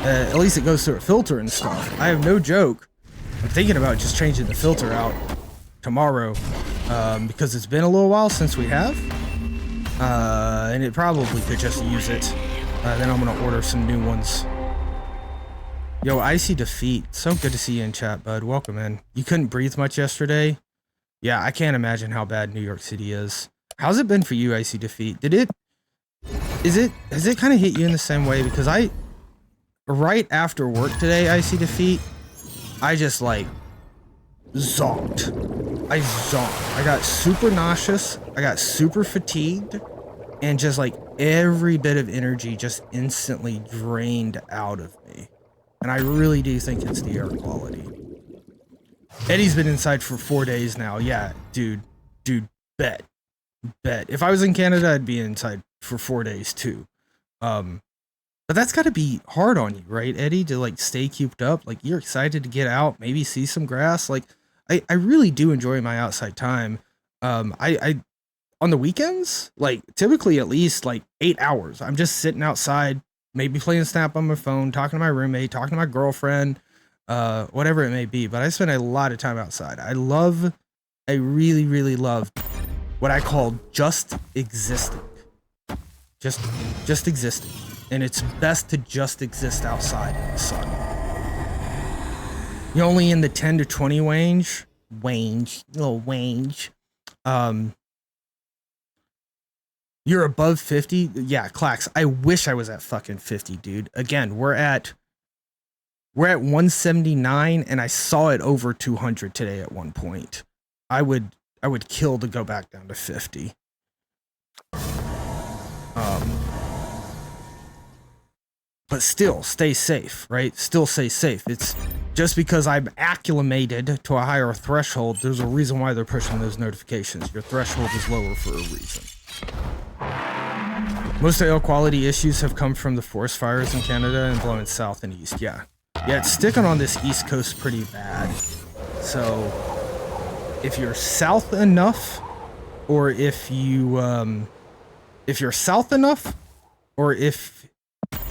S3: At least it goes through a filter and stuff. I have no joke. I'm thinking about just changing the filter out tomorrow. Because it's been a little while since we have. And it probably could just use it. Then I'm going to order some new ones. Yo, Icy Defeat. So good to see you in chat, bud. Welcome in. You couldn't breathe much yesterday? Yeah, I can't imagine how bad New York City is. How's it been for you, Icy Defeat? Has it kind of hit you in the same way? Because right after work today, Icy Defeat, I just like zonked. I got super nauseous. I got super fatigued, and just like every bit of energy just instantly drained out of me. And I really do think it's the air quality. Eddie's been inside for 4 days now. Yeah, dude, bet. If I was in Canada, I'd be inside for 4 days too. But that's got to be hard on you, right, Eddie? To like stay cooped up. Like you're excited to get out, maybe see some grass. Like I really do enjoy my outside time. I on the weekends, like typically at least like 8 hours, I'm just sitting outside, maybe playing Snap on my phone, talking to my roommate, talking to my girlfriend, whatever it may be. But I spend a lot of time outside. I really, really love what I call just existing. Just existing. And it's best to just exist outside in the sun. You're only in the 10 to 20 range. You're above 50. Yeah, Clax, I wish I was at fucking 50, dude. Again, we're at 179 and I saw it over 200 today at one point. I would kill to go back down to 50. But still stay safe, right? Still stay safe. It's just because I'm acclimated to a higher threshold, there's a reason why they're pushing those notifications. Your threshold is lower for a reason. Most air quality issues have come from the forest fires in Canada and blowing south and east. Yeah, it's sticking on this east coast pretty bad. So if you're south enough, or if you're south enough, or if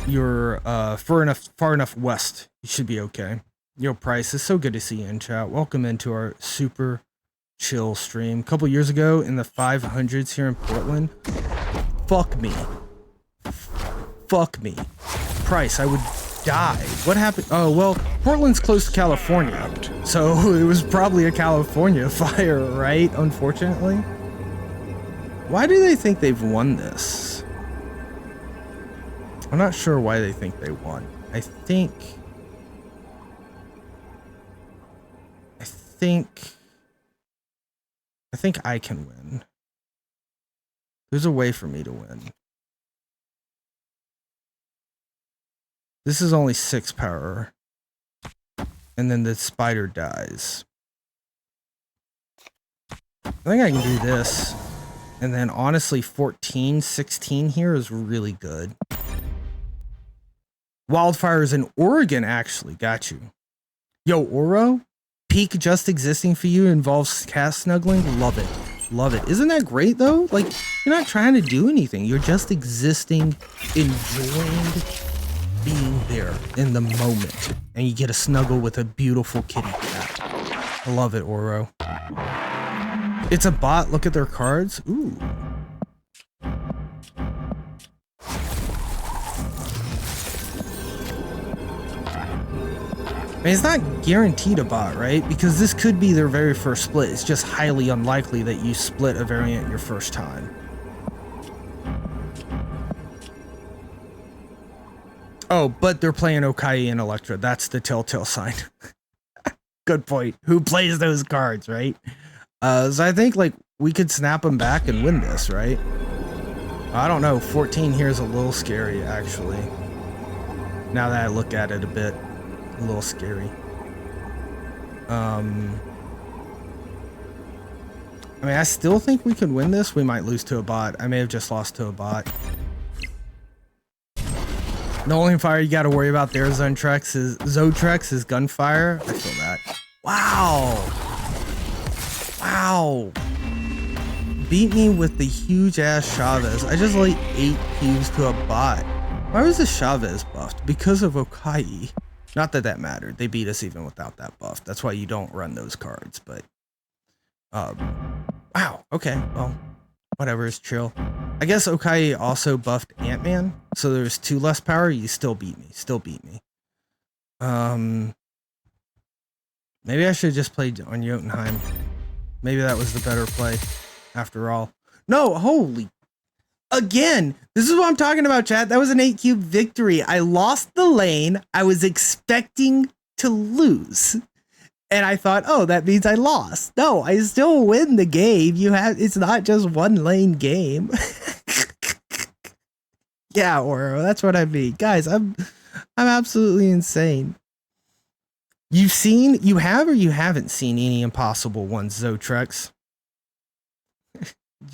S3: you're far enough west, you should be okay. Yo, Price, it's so good to see you in chat. Welcome into our super chill stream. A couple years ago in the 500s here in Portland. Fuck me. Price, I would die. What happened? Oh, well, Portland's close to California, so it was probably a California fire, right? Unfortunately. Why do they think they've won this? I'm not sure why they think they won. I think I can win. There's a way for me to win. This is only 6 power. And then the spider dies. I think I can do this. And then honestly, 14, 16 here is really good. Wildfires in Oregon actually got you. Yo, Oro, peak just existing for you involves cat snuggling. Love it. Love it. Isn't that great though? Like, you're not trying to do anything. You're just existing, enjoying being there in the moment. And you get a snuggle with a beautiful kitty cat. I love it, Oro. It's a bot. Look at their cards. Ooh. I mean, it's not guaranteed a bot, right? Because this could be their very first split. It's just highly unlikely that you split a variant your first time. Oh, but they're playing Okai and Electra. That's the telltale sign. Good point. Who plays those cards, right? So I think, like, we could snap them back and win this, right? I don't know. 14 here is a little scary, actually. Now that I look at it a bit. A little scary. I mean, I still think we could win this. We might lose to a bot. I may have just lost to a bot. The only fire you got to worry about there, Zotrex, is gunfire. I feel that. Wow. Wow. Beat me with the huge ass Chavez. I just like 8 cubes to a bot. Why was the Chavez buffed? Because of Okai. Not that that mattered. They beat us even without that buff. That's why you don't run those cards. But, wow. Okay. Well, whatever. It's chill. I guess Okai also buffed Ant-Man. So there's 2 less power. You still beat me. Maybe I should have just played on Jotunheim. Maybe that was the better play after all. No, holy. Again, this is what I'm talking about, chat. That was an 8 cube victory. I lost the lane. I was expecting to lose. And I thought, oh, that means I lost. No, I still win the game. It's not just one lane game. Yeah, Oro, that's what I mean. Guys, I'm absolutely insane. You have or you haven't seen any impossible ones, Zotrex?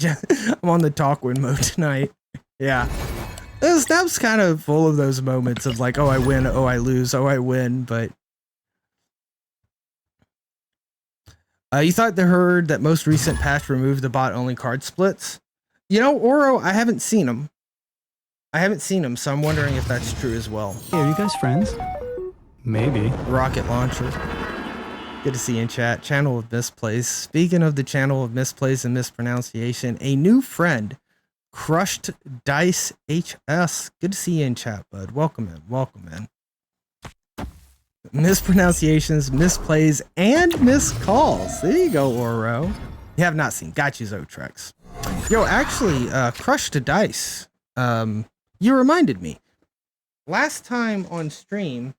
S3: I'm on the Talkwin mode tonight. Yeah. Snap's kind of full of those moments of like, oh, I win, oh, I lose, oh, I win, but You thought they heard that most recent patch removed the bot only card splits? You know, Oro, I haven't seen them. So I'm wondering if that's true as well.
S8: Hey, are you guys friends? Maybe.
S3: Rocket launcher. Good to see you in chat. Channel of Misplays. Speaking of the channel of misplays and mispronunciation, a new friend, Crushed Dice HS. Good to see you in chat, bud. Welcome in. Mispronunciations, misplays, and miscalls. There you go, Oro. You have not seen. Got you, Zotrex. Yo, actually, Crushed Dice. You reminded me. Last time on stream,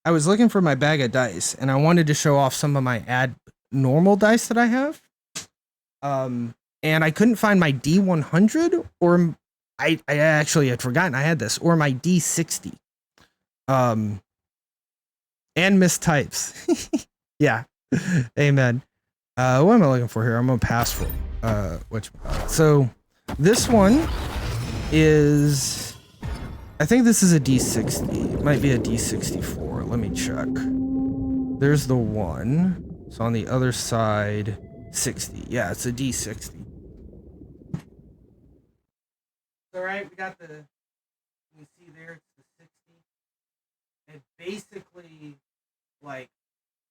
S3: I was looking for my bag of dice, and I wanted to show off some of my normal dice that I have. And I couldn't find my D100, or I actually had forgotten I had this, or my D60. And mistypes. Yeah. Amen. What am I looking for here? I'm gonna pass for so this one is, I think this is a D60. It might be a D64. Let me check. There's the one. So on the other side, 60. Yeah, it's a D60. All right, we got the, you see there, it's the 60. And basically, like,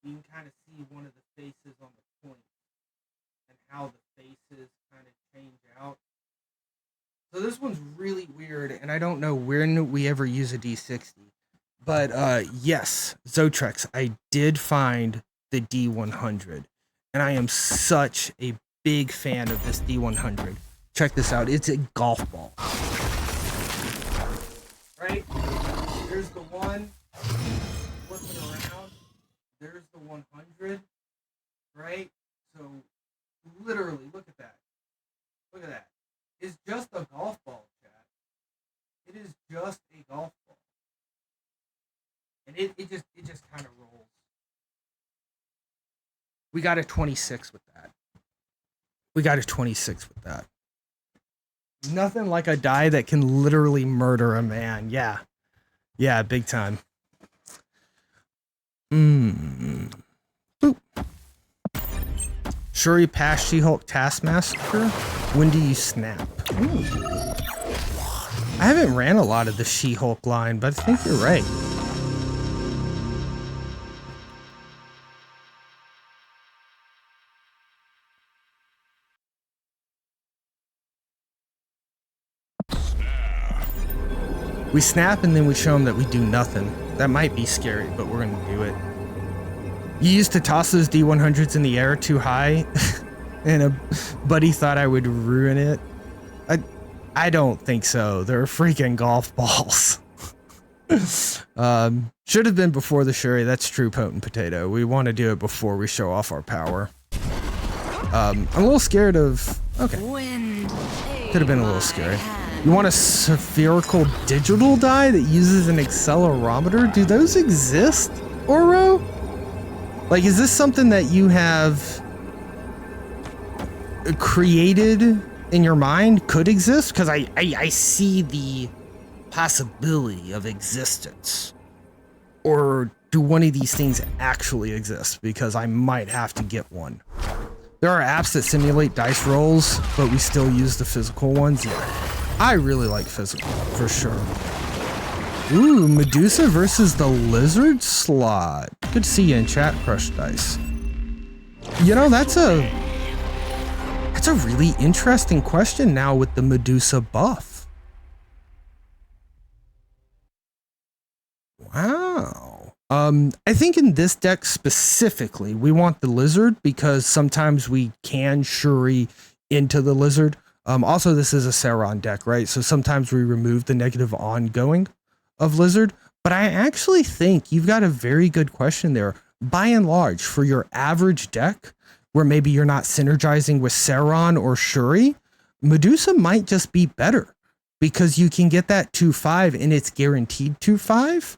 S3: you can kind of see one of the faces on the point and how the faces kind of change out. So this one's really weird, and I don't know when we ever use a D60. But yes, Zotrex, I did find the D100, and I am such a big fan of this D100. Check this out. It's a golf ball. Right? There's the one. Flip it around. There's the 100. Right? So literally, look at that. Look at that. It's just a golf ball, chat. It is just a golf ball. And it just kind of rolls. We got a 26 with that. Nothing like a die that can literally murder a man. Yeah. Yeah, big time. Boop. Shuri past She-Hulk Taskmaster. When do you snap? Ooh. I haven't ran a lot of the She-Hulk line, but I think you're right. We snap and then we show them that we do nothing. That might be scary, but we're gonna do it. You used to toss those D100s in the air too high, and a buddy thought I would ruin it. I don't think so. They're freaking golf balls. Should have been before the Shuri. That's true, Potent Potato. We want to do it before we show off our power. I'm a little scared of... Okay. Could have been a little scary. You want a spherical digital die that uses an accelerometer? Do those exist, Oro? Like, is this something that you have created in your mind could exist? Because I see the possibility of existence. Or do one of these things actually exist? Because I might have to get one. There are apps that simulate dice rolls, but we still use the physical ones. Yeah, I really like physical, for sure. Ooh, Medusa versus the Lizard slot. Good to see you in chat, Crush Dice. You know, that's a really interesting question now with the Medusa buff. Wow. I think in this deck specifically, we want the Lizard because sometimes we can Shuri into the Lizard. Also, this is a Sauron deck, right? So sometimes we remove the negative ongoing of Lizard. But I actually think you've got a very good question there. By and large, for your average deck, where maybe you're not synergizing with Sauron or Shuri, Medusa might just be better because you can get that 2/5 and it's guaranteed 2/5.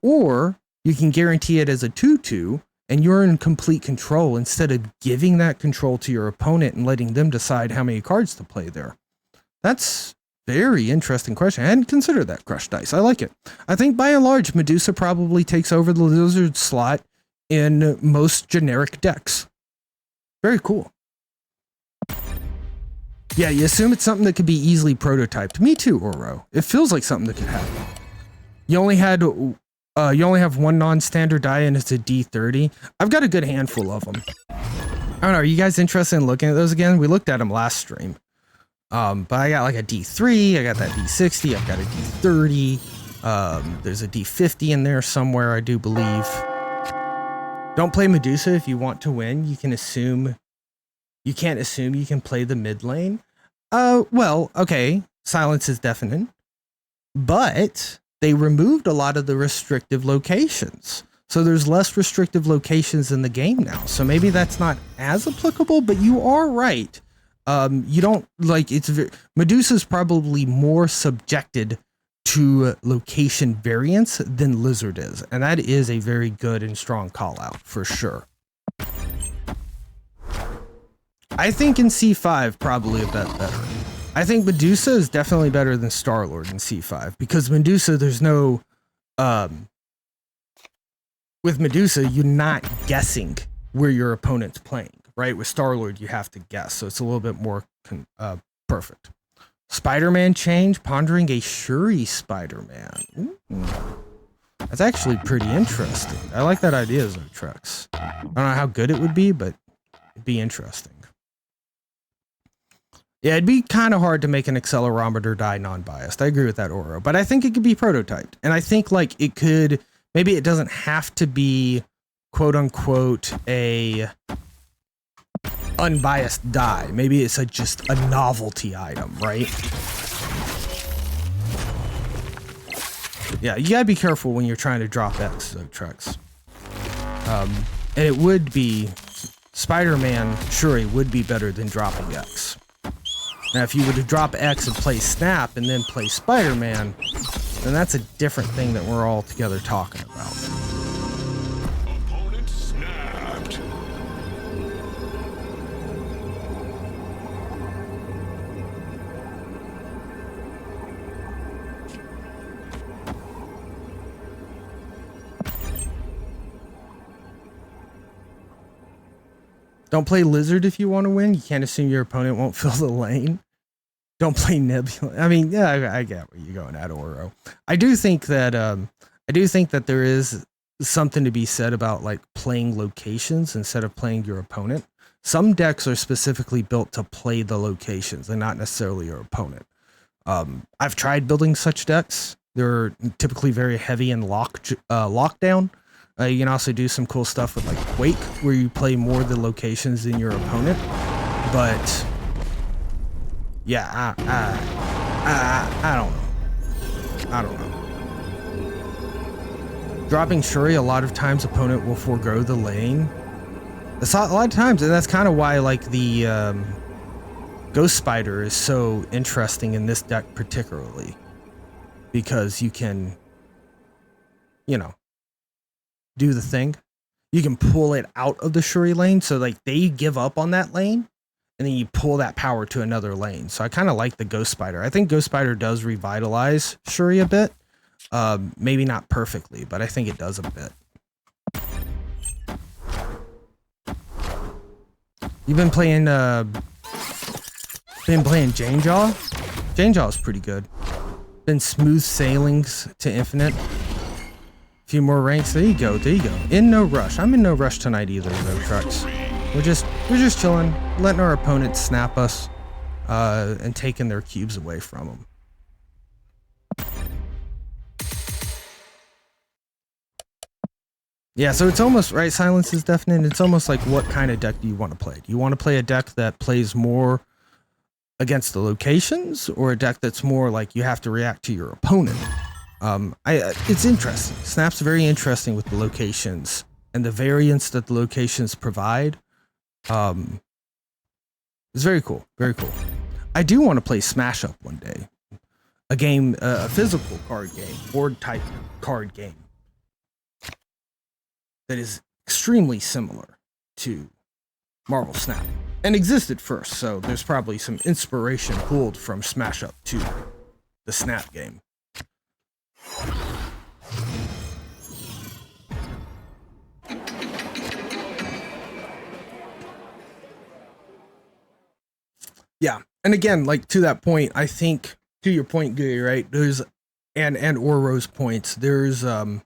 S3: Or you can guarantee it as a 2/2 and you're in complete control instead of giving that control to your opponent and letting them decide how many cards to play there. That's very interesting question. I hadn't considered that, Crush Dice. I like it. I think by and large, Medusa probably takes over the Lizard slot in most generic decks. Very cool. Yeah, you assume it's something that could be easily prototyped. Me too, Oro. It feels like something that could happen. You only have one non-standard die, and it's a D30. I've got a good handful of them. I don't know. Are you guys interested in looking at those again? We looked at them last stream. But I got like a D3. I got that D60. I've got a D30. There's a D50 in there somewhere, I do believe. Don't play Medusa if you want to win. You can't assume you can play the mid lane. Well, okay. Silence is deafening. But they removed a lot of the restrictive locations. So there's less restrictive locations in the game now. So maybe that's not as applicable, but you are right. You don't like Medusa's probably more subjected to location variance than Lizard is. And that is a very good and strong call out for sure. I think in C5 probably a bit better. I think Medusa is definitely better than Star-Lord in C5 because Medusa, there's no, with Medusa, you're not guessing where your opponent's playing, right? With Star-Lord, you have to guess. So it's a little bit more perfect. Spider-Man change, pondering a Shuri Spider-Man. That's actually pretty interesting. I like that idea, Zotrex. I don't know how good it would be, but it'd be interesting. Yeah, it'd be kind of hard to make an accelerometer die non-biased. I agree with that, Oro. But I think it could be prototyped. And I think like it could, maybe it doesn't have to be quote unquote a unbiased die. Maybe it's just a novelty item, right? Yeah, you gotta be careful when you're trying to drop X, Zotrex. And it would be, Spider-Man Shuri would be better than dropping X. Now, if you were to drop X and play Snap and then play Spider-Man, then that's a different thing that we're all together talking about.
S4: Opponent snapped.
S3: Don't play Lizard if you want to win. You can't assume your opponent won't fill the lane. Don't play Nebula. I mean, yeah, I get where you're going at, Oro. I do think that there is something to be said about like playing locations instead of playing your opponent. Some decks are specifically built to play the locations and not necessarily your opponent. I've tried building such decks. They're typically very heavy in lockdown. You can also do some cool stuff with like Quake, where you play more of the locations than your opponent. But yeah, I don't know. I don't know. Dropping Shuri, a lot of times opponent will forego the lane. That's a lot of times, and that's kind of why like the Ghost Spider is so interesting in this deck particularly, because you can, you know, do the thing. You can pull it out of the Shuri lane, so like they give up on that lane, and then you pull that power to another lane. So I kind of like the Ghost Spider. I think Ghost Spider does revitalize Shuri a bit. Maybe not perfectly, but I think it does a bit. You've been playing Janejaw? Janejaw is pretty good. Been smooth sailings to infinite. Few more ranks. There you go. There you go. In no rush. I'm in no rush tonight either, though, Trucks. We're just chilling, letting our opponents snap us, and taking their cubes away from them. Yeah, so it's almost right. Silence is deafening. It's almost like, what kind of deck do you want to play? Do you want to play a deck that plays more against the locations, or a deck that's more like you have to react to your opponent? It's interesting. Snap's very interesting with the locations and the variance that the locations provide. It's very cool. Very cool. I do want to play Smash Up one day. A game, a physical card game, board type card game that is extremely similar to Marvel Snap and existed first. So there's probably some inspiration pulled from Smash Up to the Snap game. Yeah. And again, like to that point, I think to your point, Gooey, right? There's and Oro's points, there's a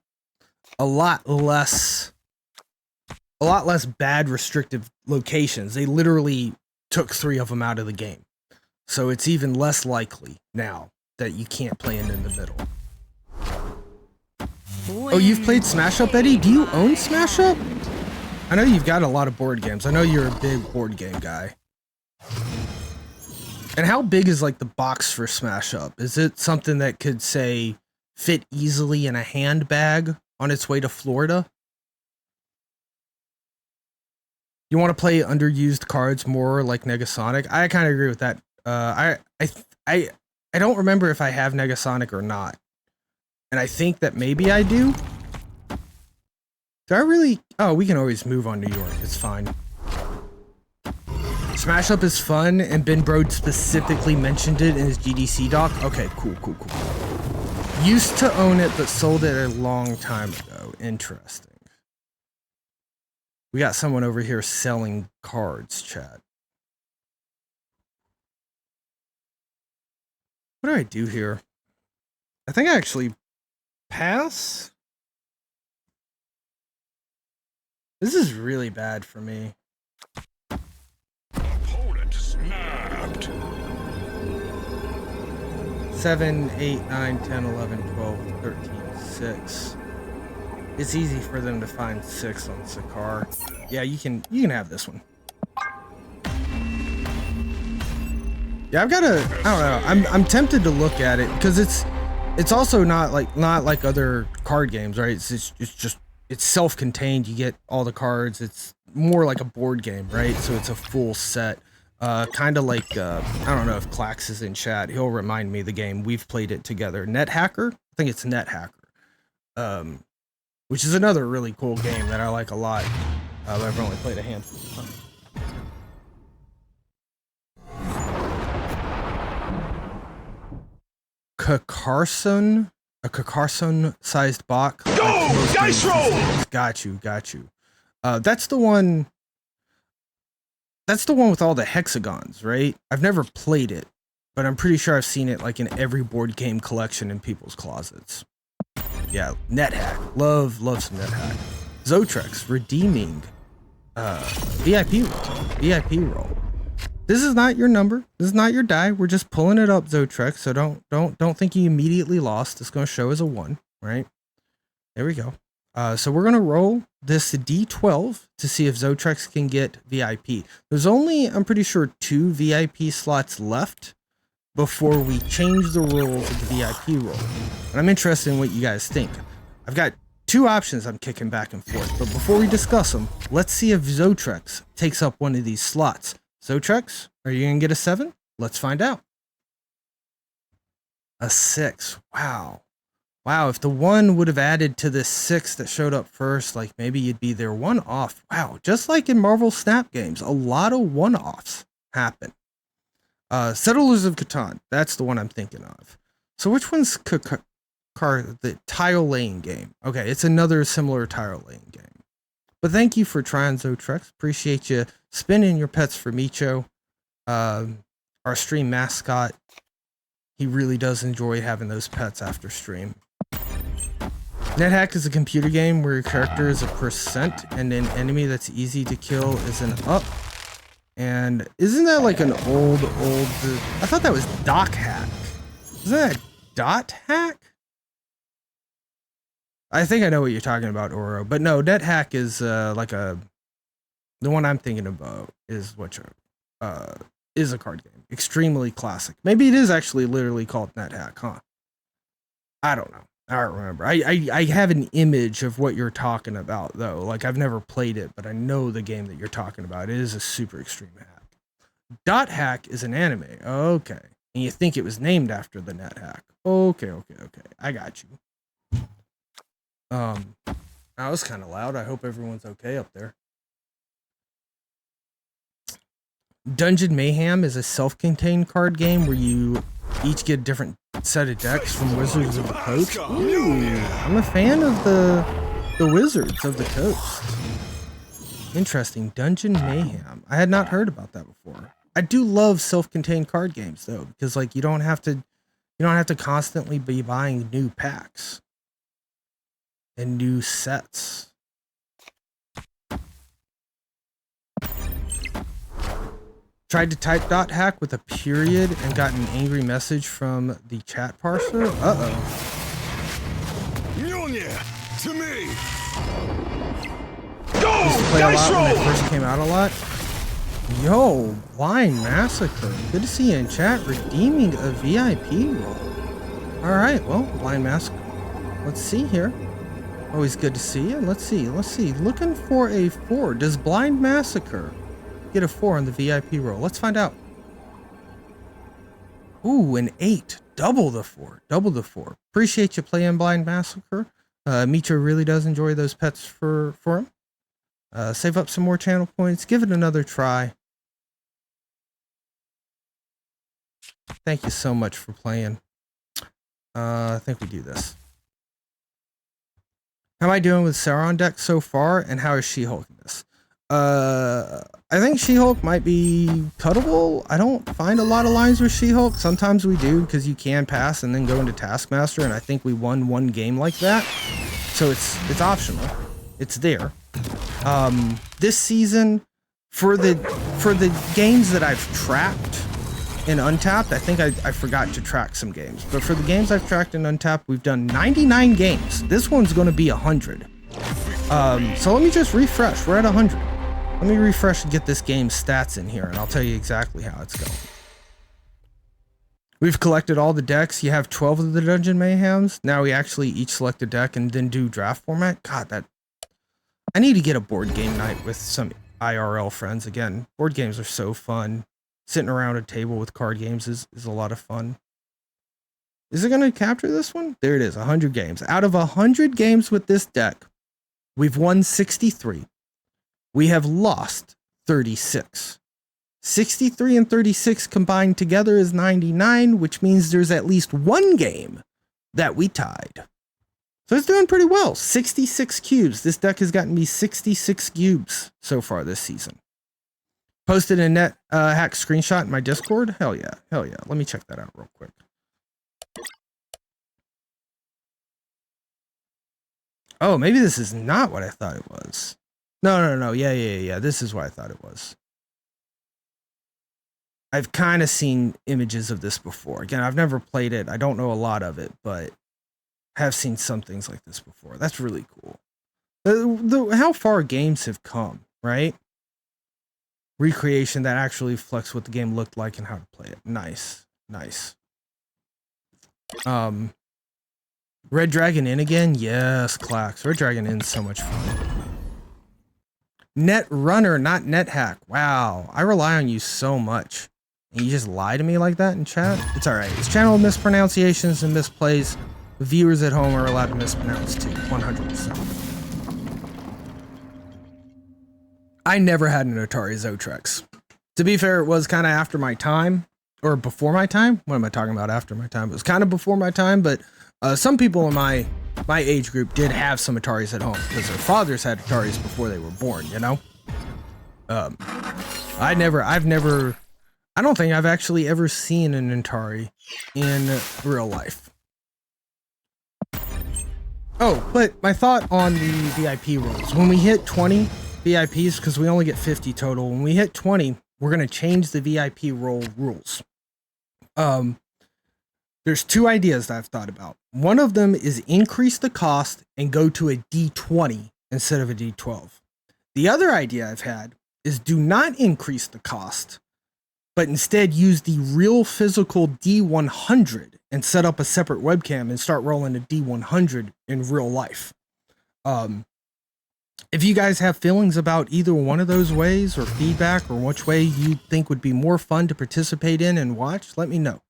S3: lot less bad restrictive locations. They literally took 3 of them out of the game. So it's even less likely now that you can't play in the middle. Oh, you've played Smash Up, Eddie? Do you own Smash Up? I know you've got a lot of board games. I know you're a big board game guy. And how big is like the box for Smash Up? Is it something that could, say, fit easily in a handbag on its way to Florida? You want to play underused cards more like Negasonic? I kind of agree with that. I don't remember if I have Negasonic or not. And I think that maybe I do. Do I really? Oh, we can always move on New York. It's fine. Smash Up is fun, and Ben Brode specifically mentioned it in his GDC doc. Okay, cool. Used to own it, but sold it a long time ago. Interesting. We got someone over here selling cards, chat. What do I do here? I think I actually pass. This is really bad for me.
S4: Opponent snapped.
S3: 7, 8, 9, 10, 11, 12, 13, 6. It's easy for them to find 6 on Sakar. Yeah, you can have this one. Yeah, I've got I don't know. I'm tempted to look at it because it's also not like other card games, right? It's self-contained. You get all the cards. It's more like a board game, right? So it's a full set. Kind of like I don't know if Clax is in chat. He'll remind me of the game. We've played it together. NetHacker? I think it's NetHacker. Which is another really cool game that I like a lot. I've only played a handful of times. A Carcassonne-sized box.
S4: Go! Dice roll!
S3: Got you. That's the one with all the hexagons, right? I've never played it, but I'm pretty sure I've seen it like in every board game collection in people's closets. Yeah, NetHack. Love some NetHack. Zotrex redeeming VIP roll. This is not your number. This is not your die. We're just pulling it up, Zotrex. So don't think you immediately lost. It's gonna show as a 1, right? There we go. So we're gonna roll this D12 to see if Zotrex can get VIP. There's only, I'm pretty sure, 2 VIP slots left before we change the rules of the VIP roll. And I'm interested in what you guys think. I've got 2 options I'm kicking back and forth, but before we discuss them, let's see if Zotrex takes up one of these slots. Zotrex, are you gonna get a 7? Let's find out. A 6. Wow, if the 1 would have added to this 6 that showed up first, like maybe you'd be there 1 off. Wow, just like in Marvel Snap games, a lot of 1-offs happen. Settlers of Catan, that's the one I'm thinking of. So which one's the tile laying game? Okay, it's another similar tile laying game. But thank you for trying, Zotrex. Appreciate you spinning your pets for Micho. Our stream mascot. He really does enjoy having those pets after stream. NetHack is a computer game where your character is a percent and an enemy that's easy to kill is an up. And isn't that like an old... I thought that was Doc Hack. Isn't that Dot Hack? I think I know what you're talking about, Oro. But no, NetHack is like a... The one I'm thinking about is is a card game. Extremely classic. Maybe it is actually literally called NetHack, huh? I don't know. I don't remember. I have an image of what you're talking about, though. Like, I've never played it, but I know the game that you're talking about. It is a super extreme hack. Dot Hack is an anime. Okay. And you think it was named after the NetHack. Okay. I got you. That was kind of loud. I hope everyone's okay up there. Dungeon Mayhem is a self-contained card game where you each get a different set of decks from Wizards of the Coast. Ooh, I'm a fan of the Wizards of the Coast. Interesting. Dungeon Mayhem. I had not heard about that before. I do love self-contained card games though, because like you don't have to constantly be buying new packs and new sets. Tried to type dot hack with a period and got an angry message from the chat parser. Uh-oh.
S4: Mjolnir, to me.
S3: Used to play a lot when it first came out a lot. Yo, Blind Massacre. Good to see you in chat. Redeeming a VIP role. Alright, well, Blind Massacre. Let's see here. Always good to see you. Let's see. Looking for a 4. Does Blind Massacre get a 4 on the VIP roll? Let's find out. Ooh, an 8. Double the 4. Appreciate you playing Blind Massacre. Mitra really does enjoy those pets for him. Save up some more channel points. Give it another try. Thank you so much for playing. I think we do this. How am I doing with Sauron deck so far, and how is She-Hulk in this? I think She-Hulk might be cuttable. I don't find a lot of lines with She-Hulk. Sometimes we do, because you can pass and then go into Taskmaster, and I think we won one game like that. So it's optional. It's there. This season, for the games that I've tracked in Untapped, I think I forgot to track some games. But for the games I've tracked in Untapped, we've done 99 games. This one's going to be 100. So let me just refresh. We're at 100. Let me refresh and get this game's stats in here, and I'll tell you exactly how it's going. We've collected all the decks. You have 12 of the Dungeon Mayhems. Now we actually each select a deck and then do draft format. God, I need to get a board game night with some IRL friends again. Board games are so fun. Sitting around a table with card games is a lot of fun. Is it going to capture this one? There it is, 100 games. Out of 100 games with this deck, we've won 63. We have lost 36. 63 and 36 combined together is 99, which means there's at least one game that we tied. So it's doing pretty well. 66 cubes. This deck has gotten me 66 cubes so far this season. Posted a net hack screenshot in my Discord. Hell yeah. Let me check that out real quick. Oh, maybe this is not what I thought it was. No. Yeah. This is what I thought it was. I've kind of seen images of this before. Again, I've never played it. I don't know a lot of it, but have seen some things like this before. That's really cool. How far games have come, right? Recreation that actually reflects what the game looked like and how to play it. Nice. Red Dragon Inn again? Yes, Clax. Red Dragon Inn's so much fun. Net Runner, not Net Hack. Wow, I rely on you so much. And you just lie to me like that in chat? It's alright. It's channel mispronunciations and misplays. The viewers at home are allowed to mispronounce too. 100%. I never had an Atari Zotrex. To be fair, it was kind of after my time, or before my time. What am I talking about? After my time? It was kind of before my time, but some people in my age group did have some Ataris at home because their fathers had Ataris before they were born. You know. I don't think I've actually ever seen an Atari in real life. Oh, but my thought on the VIP rolls. When we hit 20 VIPs, because we only get 50 total, when we hit 20, we're going to change the VIP roll rules. There's two ideas that I've thought about. One of them is increase the cost and go to a D20 instead of a D12. The other idea I've had is do not increase the cost, but instead use the real physical D100 and set up a separate webcam and start rolling a D100 in real life. If you guys have feelings about either one of those ways or feedback or which way you think would be more fun to participate in and watch, let me know.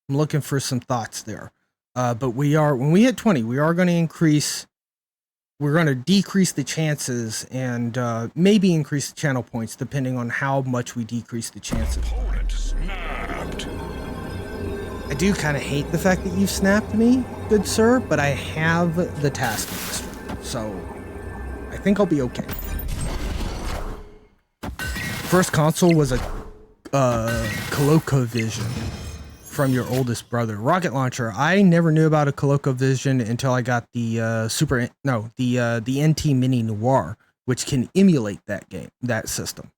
S3: I'm looking for some thoughts there. But when we hit 20, we are going to decrease the chances and maybe increase the channel points depending on how much we decrease the chances.
S4: Opponent snapped.
S3: I do kind of hate the fact that you snapped me, good sir, but I have the Taskmaster, so I think I'll be okay. First console was a ColecoVision from your oldest brother. Rocket launcher. I never knew about a ColecoVision until I got the the NT Mini Noir, which can emulate that system.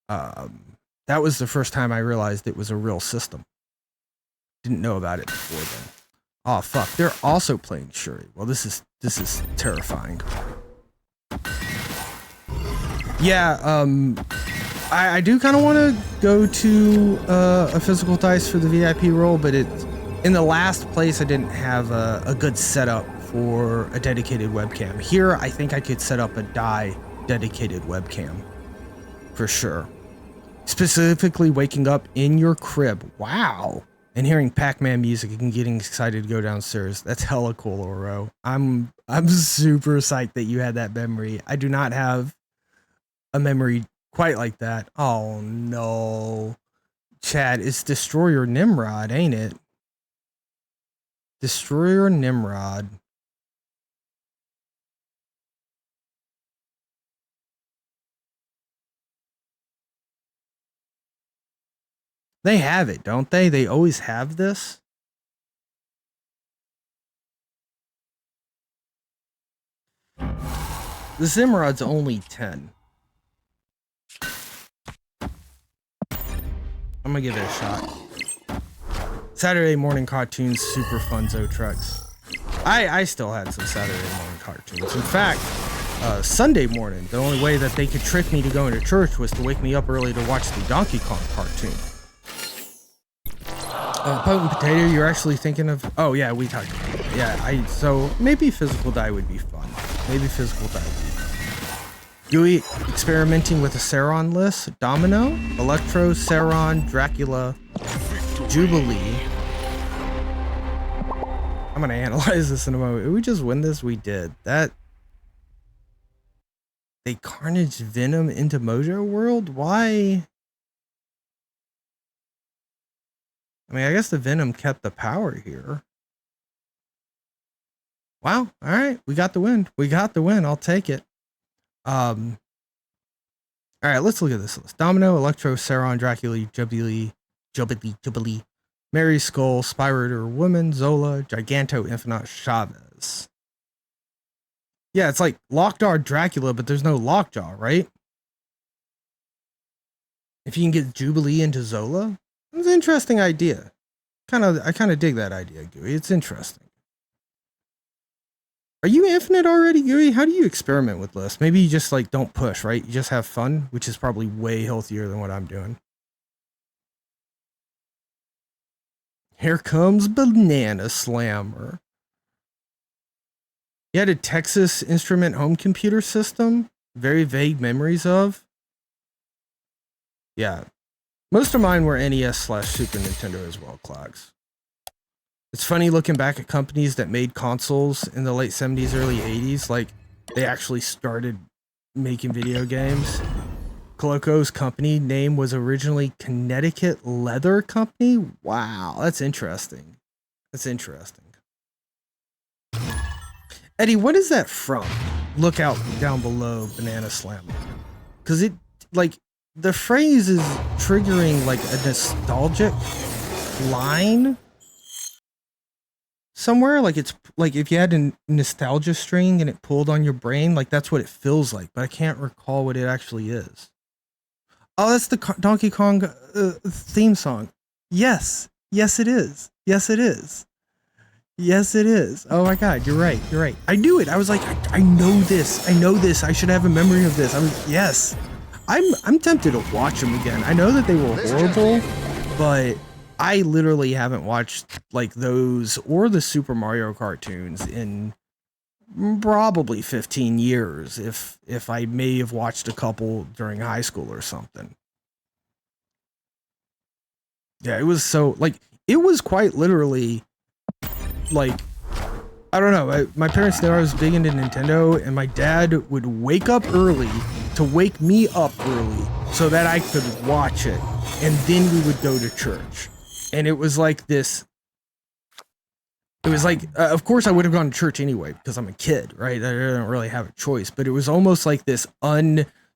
S3: That was the first time I realized it was a real system. Didn't know about it before then. Oh fuck, they're also playing Shuri. Well, this is terrifying. Yeah, I do kind of want to go to a physical dice for the VIP role, but in the last place I didn't have a good setup for a dedicated webcam. Here, I think I could set up a die dedicated webcam for sure. Specifically waking up in your crib. Wow. And hearing Pac-Man music and getting excited to go downstairs. That's hella cool, Oro. I'm super psyched that you had that memory. I do not have a memory quite like that. Oh no. Chad, it's Destroyer Nimrod, ain't it? Destroyer Nimrod. They have it, don't they? They always have this. The Zimrod's only 10. I'm gonna give it a shot. Saturday morning cartoons, super fun Zotrex. I still had some Saturday morning cartoons. In fact, Sunday morning, the only way that they could trick me to go into church was to wake me up early to watch the Donkey Kong cartoon. Potent Potato, you're actually thinking of... Oh, yeah, we talked about it. Yeah, so maybe Physical Die would be fun. Maybe Physical Die would be fun. Gooey experimenting with a Saron list. Domino, Electro, Saron, Dracula, Jubilee. I'm going to analyze this in a moment. Did we just win this? We did. That... They Carnage Venom into Mojo World? Why... I mean, I guess the Venom kept the power here. Wow. All right. We got the win. We got the win. I'll take it. All right. Let's look at this list. Domino, Electro, Saron, Dracula, Jubilee, Mary Skull, Spyrider, Woman, Zola, Giganto, Infinite, Chavez. Yeah, it's like Lockjaw Dracula, but there's no Lockjaw, right? If you can get Jubilee into Zola. It's an interesting idea. I kind of dig that idea, Gooey. It's interesting. Are you infinite already, Gooey? How do you experiment with lists? Maybe you just like don't push, right? You just have fun, which is probably way healthier than what I'm doing. Here comes Banana Slammer. You had a Texas Instrument home computer system? Very vague memories of. Yeah. Most of mine were NES/Super Nintendo as well, Clogs. It's funny looking back at companies that made consoles in the late 70s, early 80s. Like, they actually started making video games. Coleco's company name was originally Connecticut Leather Company. Wow, that's interesting. That's interesting. Eddie, what is that from? Look out down below, Banana Slammer. Because it, like... The phrase is triggering like a nostalgic line somewhere. Like it's like if you had a nostalgia string and it pulled on your brain, like that's what it feels like. But I can't recall what it actually is. Oh, that's the Donkey Kong theme song. Yes. Yes, it is. Yes, it is. Yes, it is. Oh my God, you're right. You're right. I knew it. I was like, I know this. I know this. I should have a memory of this. Yes. I'm tempted to watch them again. I know that they were horrible, but I literally haven't watched like those or the Super Mario cartoons in probably 15 years. If I may have watched a couple during high school or something. Yeah, it was so like it was quite literally like I don't know. My parents knew I was big into Nintendo, and my dad would wake up early to wake me up early so that I could watch it. And then we would go to church. And it was like this. It was like, of course I would have gone to church anyway because I'm a kid, right? I don't really have a choice. But it was almost like this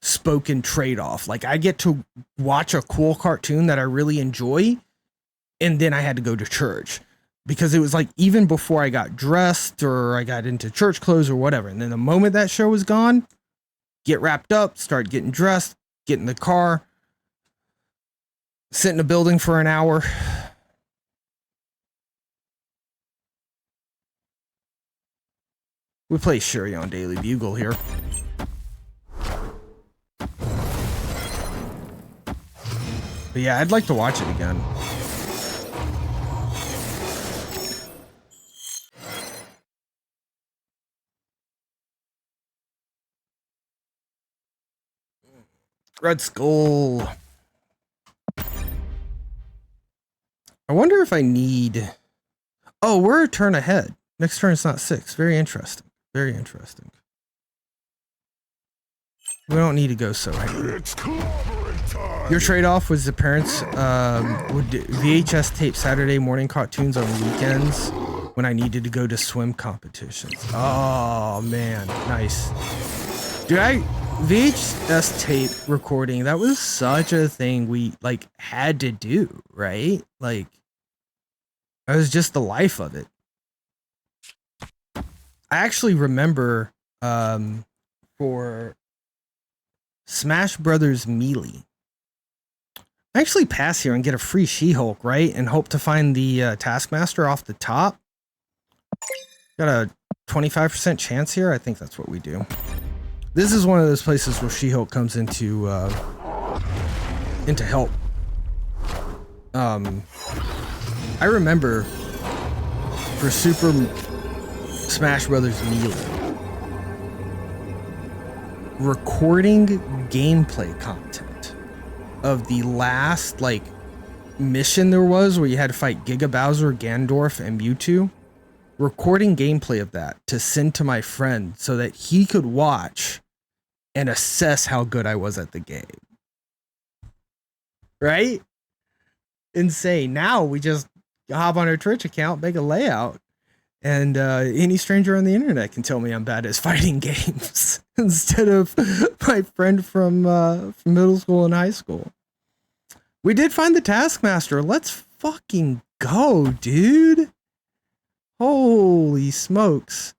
S3: spoken trade-off. Like I get to watch a cool cartoon that I really enjoy, and then I had to go to church because it was like even before I got dressed or I got into church clothes or whatever. And then the moment that show was gone, get wrapped up, start getting dressed, get in the car, sit in a building for an hour. We play Shuri on Daily Bugle here. But yeah, I'd like to watch it again. Red Skull. I wonder if I need... Oh, we're a turn ahead. Next turn is not 6. Very interesting. Very interesting. We don't need to go so angry.
S4: It's clobbering time.
S3: Your trade-off was the parents would VHS tape Saturday morning cartoons on weekends when I needed to go to swim competitions. Oh, man. Nice. Dude, VHS tape recording, that was such a thing we, like, had to do, right? Like, that was just the life of it. I actually remember for Smash Brothers Melee, I actually pass here and get a free She-Hulk, right? And hope to find the Taskmaster off the top. Got a 25% chance here. I think that's what we do. This is one of those places where She-Hulk comes into help. I remember for Super Smash Brothers Melee, recording gameplay content of the last like mission there was where you had to fight Giga Bowser, Gandorf, and Mewtwo. Recording gameplay of that to send to my friend so that he could watch and assess how good I was at the game. Right? Insane. Now we just hop on our Twitch account, make a layout, and any stranger on the internet can tell me I'm bad at fighting games instead of my friend from middle school and high school. We did find the Taskmaster. Let's fucking go, dude. Holy smokes.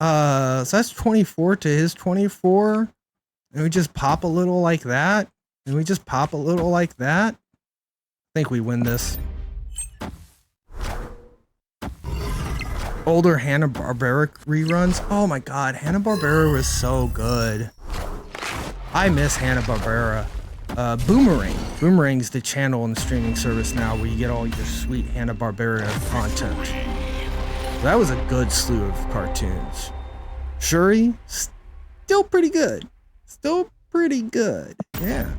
S3: So that's 24 to his 24. And we just pop a little like that. And we just pop a little like that. I think we win this. Older Hanna-Barbera reruns. Oh my god, Hanna-Barbera was so good. I miss Hanna-Barbera. Boomerang. Boomerang's the channel on the streaming service now where you get all your sweet Hanna-Barbera content. That was a good slew of cartoons. Shuri, still pretty good. Still pretty good. Yeah.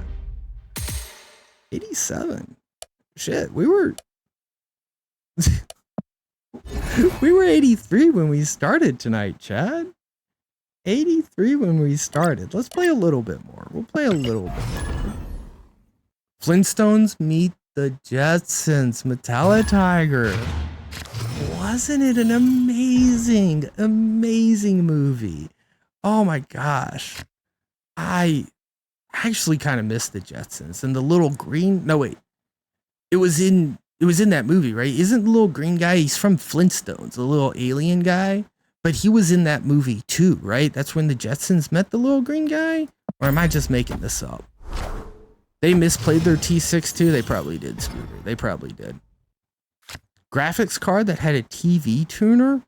S3: 87. Shit, we were 83 when we started tonight, Chad. 83 when we started. Let's play a little bit more. We'll play a little bit more. Flintstones meet the Jetsons. Metallic Tiger. Wasn't it an amazing, amazing movie? Oh my gosh. I actually kind of missed the Jetsons and the little green. No, wait. It was in that movie, right? Isn't the little green guy? He's from Flintstones, the little alien guy. But he was in that movie too, right? That's when the Jetsons met the little green guy? Or am I just making this up? They misplayed their T6 too? They probably did, Scooter. They probably did. Graphics card that had a TV tuner?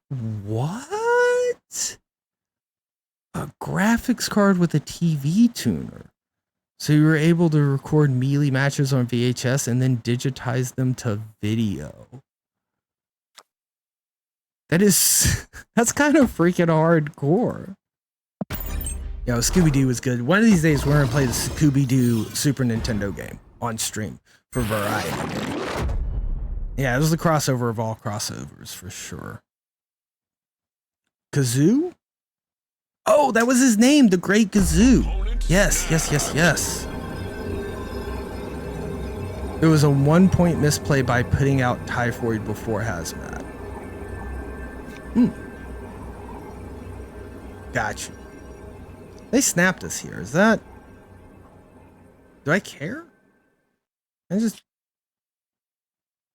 S3: What? A graphics card with a TV tuner. So you were able to record Melee matches on VHS and then digitize them to video. That's kind of freaking hardcore. Yo, Scooby-Doo was good. One of these days we're gonna play the Scooby-Doo Super Nintendo game on stream for Variety Day. Yeah, it was the crossover of all crossovers for sure. Kazoo? Oh, that was his name, the Great Kazoo. Yes. It was a 1 point misplay by putting out Typhoid before Hazmat. Gotcha. They snapped us here. Is that Do I care? I just...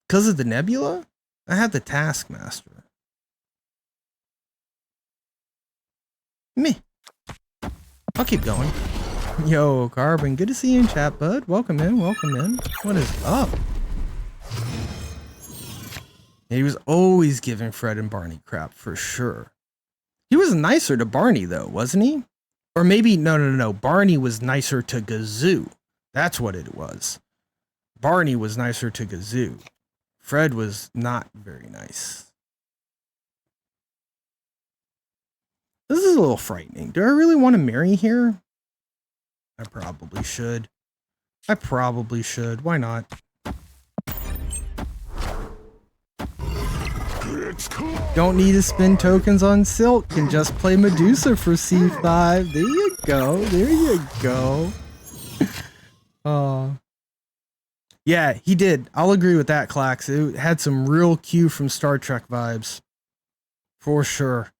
S3: Because of the nebula? I have the Taskmaster. Me. I'll keep going. Yo, Carbon, good to see you in chat, bud. Welcome in, welcome in. What is up? He was always giving Fred and Barney crap, for sure. He was nicer to Barney, though, wasn't he? Or maybe, no. Barney was nicer to Gazoo. That's what it was. Barney was nicer to Gazoo. Fred was not very nice. This is a little frightening. Do I really want to marry here? I probably should. Why not? Don't need to spend tokens on Silk. Can just play Medusa for C5. There you go. Oh. Yeah, he did. I'll agree with that, Clax. It had some real Q from Star Trek vibes. For sure.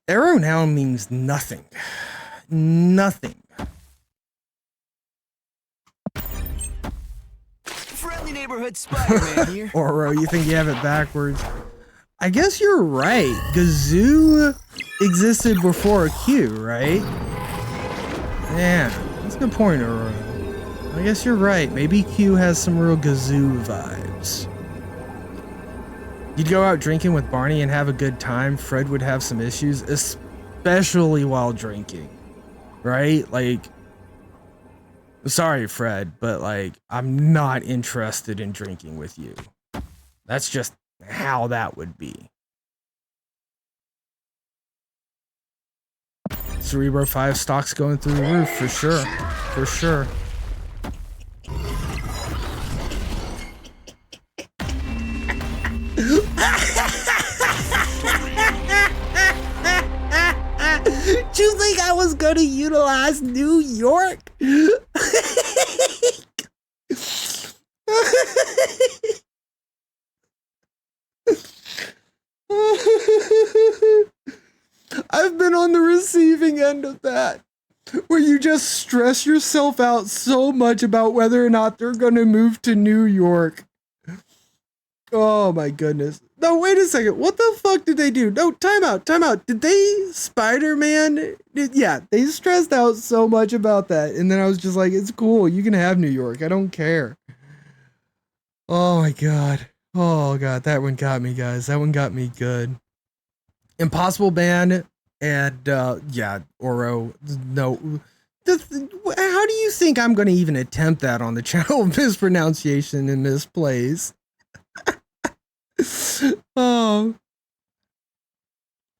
S3: Arrow now means nothing. Nothing.
S6: Friendly neighborhood Spider-Man here.
S3: Oro, you think you have it backwards? I guess you're right. Gazoo existed before Q, right? Yeah, that's a good point, Oro. I guess you're right. Maybe Q has some real Gazoo vibes. You'd go out drinking with Barney and have a good time. Fred would have some issues, especially while drinking, right? Like, sorry, Fred, but like, I'm not interested in drinking with you. That's just how that would be. Cerebro 5 stocks going through the roof, for sure. For sure. Do you think I was gonna utilize New York? I've been on the receiving end of that, where you just stress yourself out so much about whether or not they're gonna move to New York. Oh my goodness. No, wait a second. What the fuck did they do? No, time out. Did they Spider-Man? Yeah, they stressed out so much about that. And then I was just like, it's cool. You can have New York. I don't care. Oh my God. Oh God. That one got me, guys. That one got me good. Impossible Band and, yeah, Oro. No. How do you think I'm going to even attempt that on the channel of mispronunciation and misplays? Oh,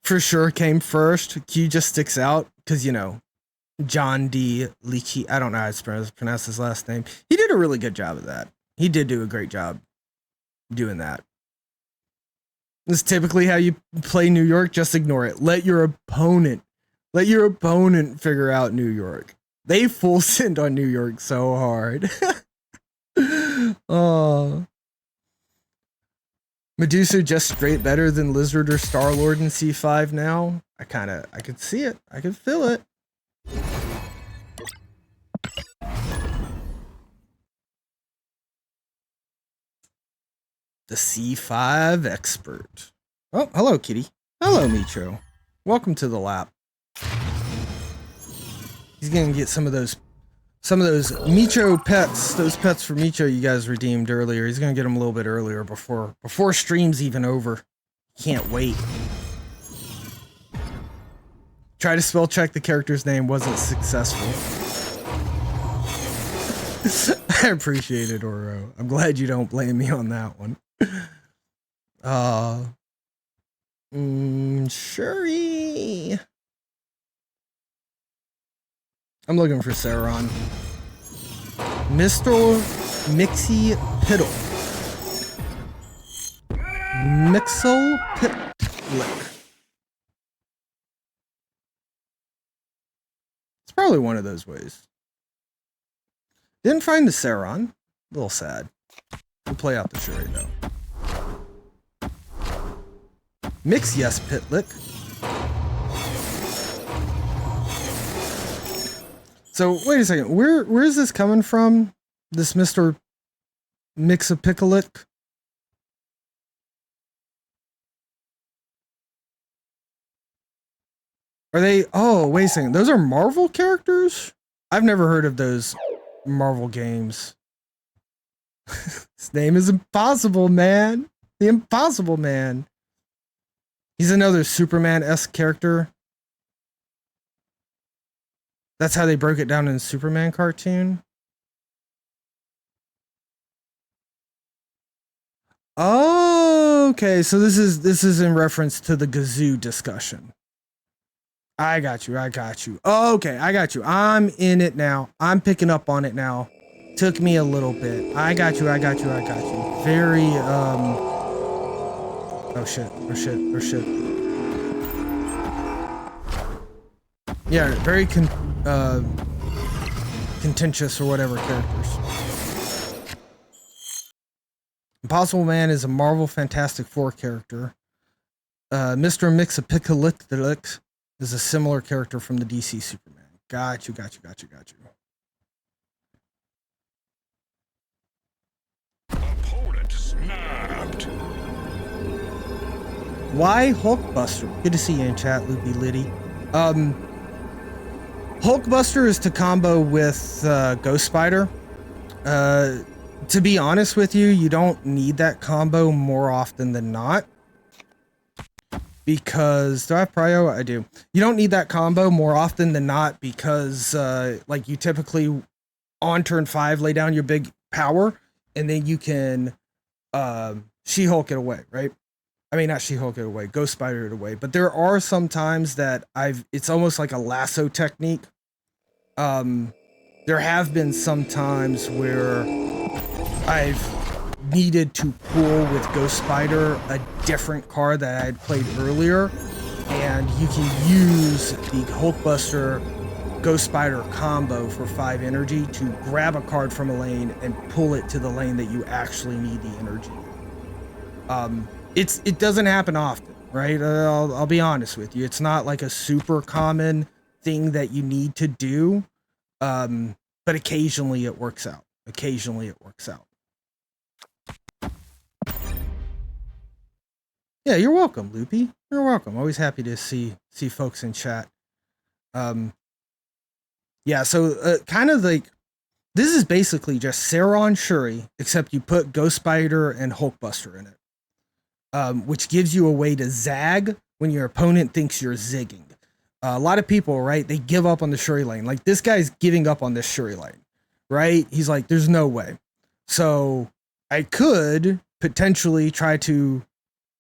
S3: for sure came first. Q just sticks out because, you know, John D. Leachy, I don't know how to pronounce his last name. He did a really good job of that. He did do a great job doing that. This is typically how you play New York. Just ignore it. Let your opponent figure out New York. They full send on New York so hard. Oh. Medusa just straight better than Lizard or Star-Lord in C5 now. I could see it. I could feel it. The C5 expert. Oh, hello, kitty. Hello, Micho. Welcome to the lap. He's gonna get some of those Micho pets, those pets for Micho you guys redeemed earlier. He's gonna get them a little bit earlier before stream's even over. Can't wait. Try to spell check the character's name, wasn't successful. I appreciate it, Oro. I'm glad you don't blame me on that one. Shuri. I'm looking for Sauron. Mr. Mixie Piddle. Mixel Pitlick. It's probably one of those ways. Didn't find the Sauron. A little sad. We'll play out the Shuri though. Mix yes, Pitlick. So wait a second. Where is this coming from? This Mr. Mix-a-Pickalick? Are they? Oh, wait a second. Those are Marvel characters? I've never heard of those Marvel games. His name is Impossible Man. The Impossible Man. He's another Superman-esque character. That's how they broke it down in the Superman cartoon. Oh, okay. So this is in reference to the Gazoo discussion. I got you. Oh, okay, I got you. I'm in it now. I'm picking up on it now. Took me a little bit. I got you. Very oh shit. Yeah, very contentious or whatever characters. Impossible Man is a Marvel Fantastic Four character. Mr. Mix-a-Pickalick is a similar character from the DC Superman. Got you.
S4: Opponent snapped.
S3: Why Hulkbuster? Good to see you in chat, Loopy Liddy. Hulkbuster is to combo with Ghost Spider. To be honest with you, you don't need that combo more often than not. Because, do I have prio? I do. You don't need that combo more often than not because, like, you typically, on turn 5, lay down your big power, and then you can She-Hulk it away, right? I mean, not She-Hulk it away, Ghost Spider it away. But there are some times that it's almost like a lasso technique. There have been some times where I've needed to pull with Ghost Spider a different card that I had played earlier, and you can use the Hulkbuster Ghost Spider combo for 5 energy to grab a card from a lane and pull it to the lane that you actually need the energy in. It doesn't happen often, right? I'll be honest with you. It's not like a super common thing that you need to do, but occasionally it works out. Yeah, you're welcome, Loopy. You're welcome. Always happy to see folks in chat. Yeah, so kind of like this is basically just Saron Shuri, except you put Ghost Spider and Hulkbuster in it, which gives you a way to zag when your opponent thinks you're zigging. A lot of people, right? They give up on the Shuri lane. Like this guy's giving up on this Shuri lane, right? He's like, "There's no way." So I could potentially try to.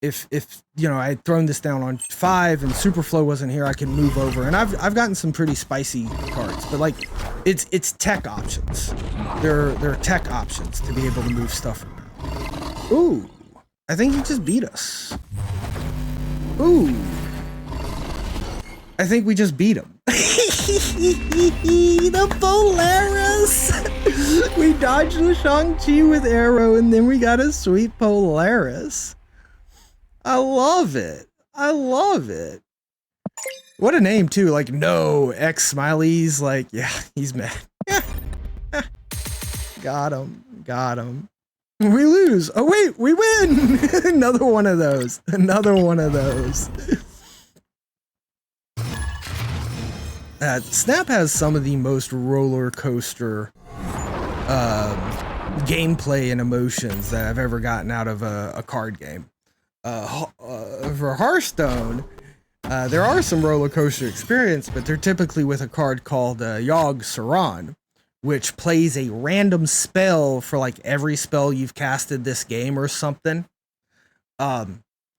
S3: If you know I had thrown this down on 5 and Superflow wasn't here, I can move over, and I've gotten some pretty spicy cards. But like, it's tech options. There are tech options to be able to move stuff around. Ooh, I think he just beat us. Ooh, I think we just beat him. The Polaris. We dodged the Shang-Chi with Arrow, and then we got a sweet Polaris. I love it. What a name too. Like, no, X Smileys. Like, yeah, he's mad. Got him. We lose. Oh wait, we win. Another one of those. Snap has some of the most roller coaster gameplay and emotions that I've ever gotten out of a card game. For Hearthstone, there are some roller coaster experience, but they're typically with a card called Yogg Saron, which plays a random spell for like every spell you've casted this game or something.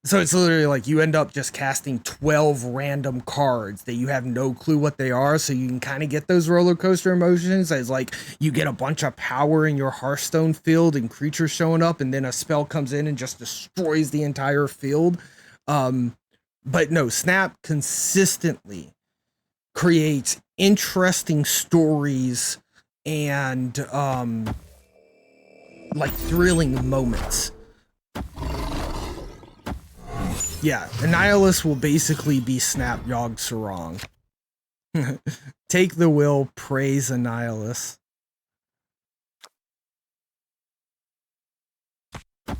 S3: So it's literally like you end up just casting 12 random cards that you have no clue what they are, so you can kind of get those roller coaster emotions as like you get a bunch of power in your Hearthstone field and creatures showing up, and then a spell comes in and just destroys the entire field. But no, Snap consistently creates interesting stories and like thrilling moments. Yeah, Annihilus will basically be Snapyog Sarong. Take the will, praise Annihilus. I'm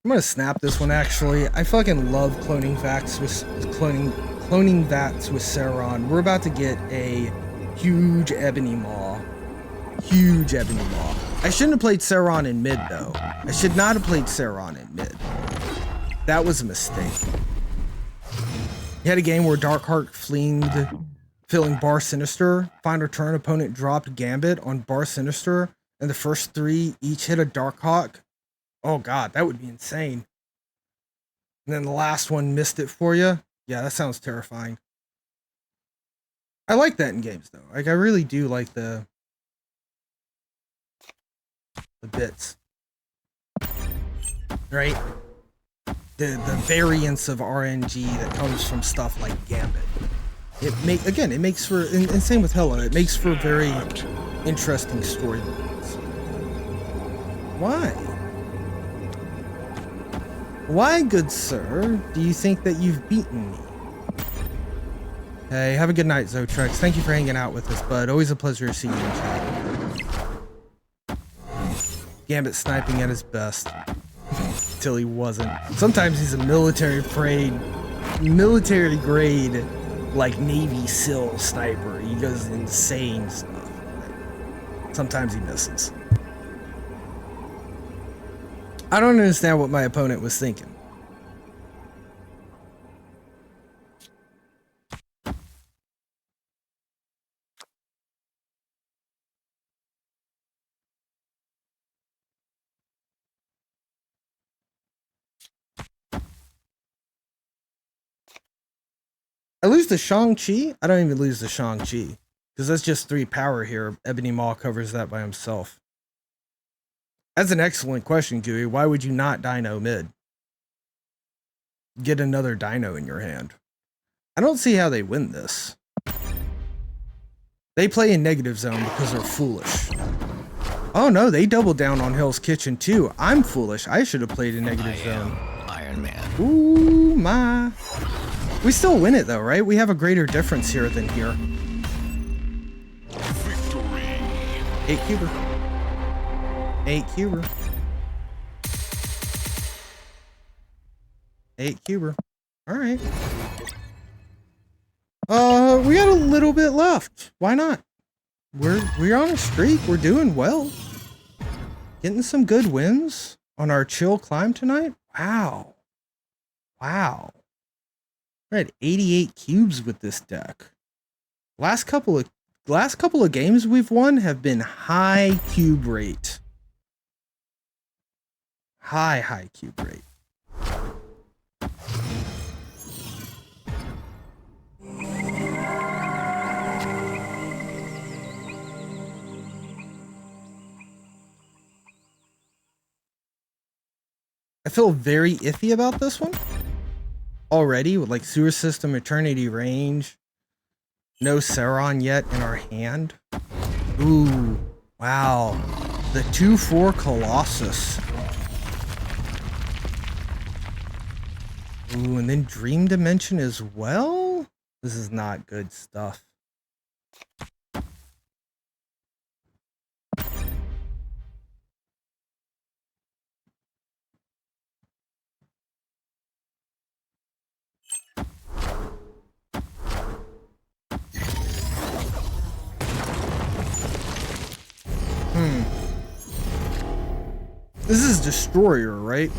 S3: gonna snap this one actually. I fucking love cloning Vax with cloning Vax with Sauron. We're about to get a huge Ebony Maw. Huge Ebony Maw. I shouldn't have played Sauron in mid though. I should not have played Sauron in mid. That was a mistake. He had a game where Darkheart filling Bar Sinister. Final turn, opponent dropped Gambit on Bar Sinister, and the first 3 each hit a Darkhawk. Oh god, that would be insane. And then the last one missed it for you. Yeah, that sounds terrifying. I like that in games though. Like I really do like the bits. Right? The variance of RNG that comes from stuff like Gambit. It makes for and same with Hela, it makes for very interesting storylines. Why? Why, good sir, do you think that you've beaten me? Hey, have a good night, Zotrex. Thank you for hanging out with us, bud. Always a pleasure to see you in chat. Gambit sniping at his best. Till he wasn't. Sometimes he's a military grade, like Navy SEAL sniper. He does insane stuff. Sometimes he misses. I don't understand what my opponent was thinking. I lose the Shang-Chi? I don't even lose the Shang-Chi. Because that's just 3 power here. Ebony Maw covers that by himself. That's an excellent question, Gooey. Why would you not Dino mid? Get another Dino in your hand. I don't see how they win this. They play in negative zone because they're foolish. Oh no, they doubled down on Hell's Kitchen too. I'm foolish. I should have played in negative zone.
S6: Iron Man.
S3: Ooh, my. We still win it though, right? We have a greater difference here than here.
S4: Victory.
S3: 8 cuber. 8 cuber. 8 cuber. Alright. We got a little bit left. Why not? We're on a streak. We're doing well. Getting some good wins on our chill climb tonight. Wow. Wow. We're at 88 cubes with this deck. Last couple of games we've won have been high cube rate. High cube rate. I feel very iffy about this one already, with like Sewer System, Eternity Range, no Sauron yet in our hand. Ooh, wow. The 2/4 Colossus. Ooh, and then Dream Dimension as well? This is not good stuff. This is Destroyer, right?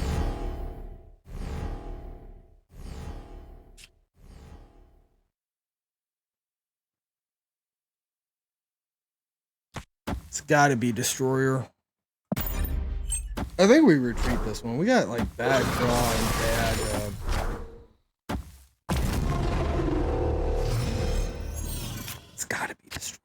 S3: It's gotta be Destroyer. I think we retreat this one. We got like bad draw and bad it's gotta be Destroyer.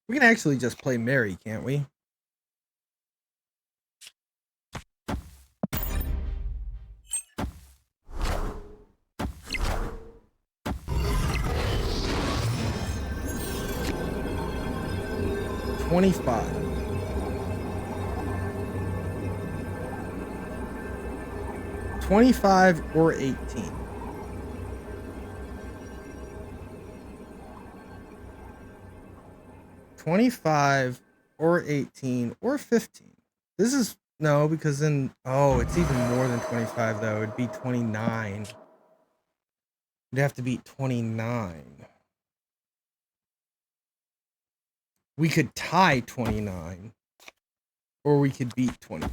S3: We can actually just play Mary, can't we? $25. $25 or 18. $25 or 18 or 15. This is no, because then it's even more than 25 though. It'd be 29. It'd have to beat 29. We could tie 29 or we could beat 29.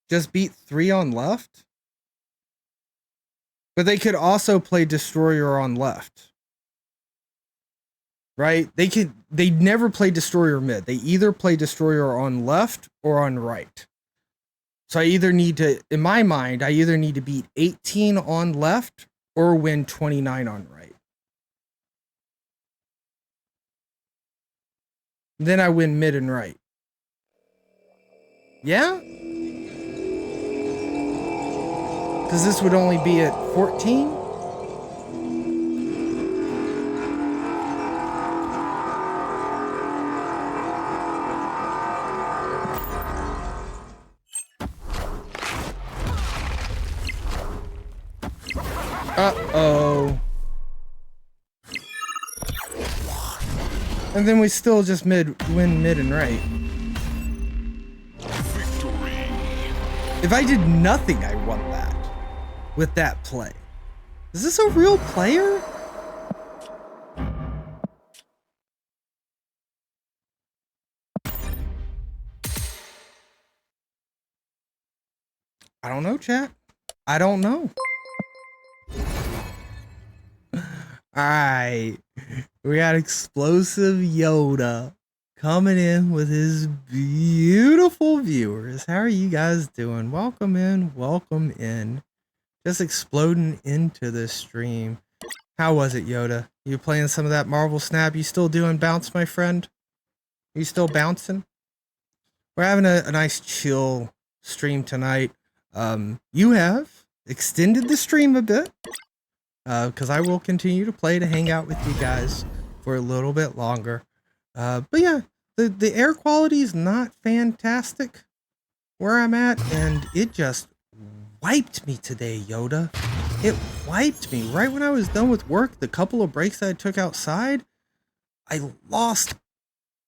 S3: Just beat 3 on left? But they could also play Destroyer on left. Right? They never play Destroyer mid. They either play Destroyer on left or on right. So I either need to, in my mind, I either need to beat 18 on left or win 29 on right. Then I win mid and right. Yeah? Because this would only be at 14? Uh-oh. And then we still just win mid and right.
S4: Victory.
S3: If I did nothing, I won that. With that play. Is this a real player? I don't know, chat. I don't know. Alright. We got Explosive Yoda coming in with his beautiful viewers. How are you guys doing? Welcome in. Welcome in. Just exploding into this stream. How was it, Yoda? You playing some of that Marvel Snap? You still doing bounce, my friend? You still bouncing? We're having a nice chill stream tonight. You have extended the stream a bit. Because I will continue to play to hang out with you guys for a little bit longer. But yeah, the air quality is not fantastic where I'm at, and it just wiped me today, Yoda. It wiped me right when I was done with work. The couple of breaks that I took outside, I lost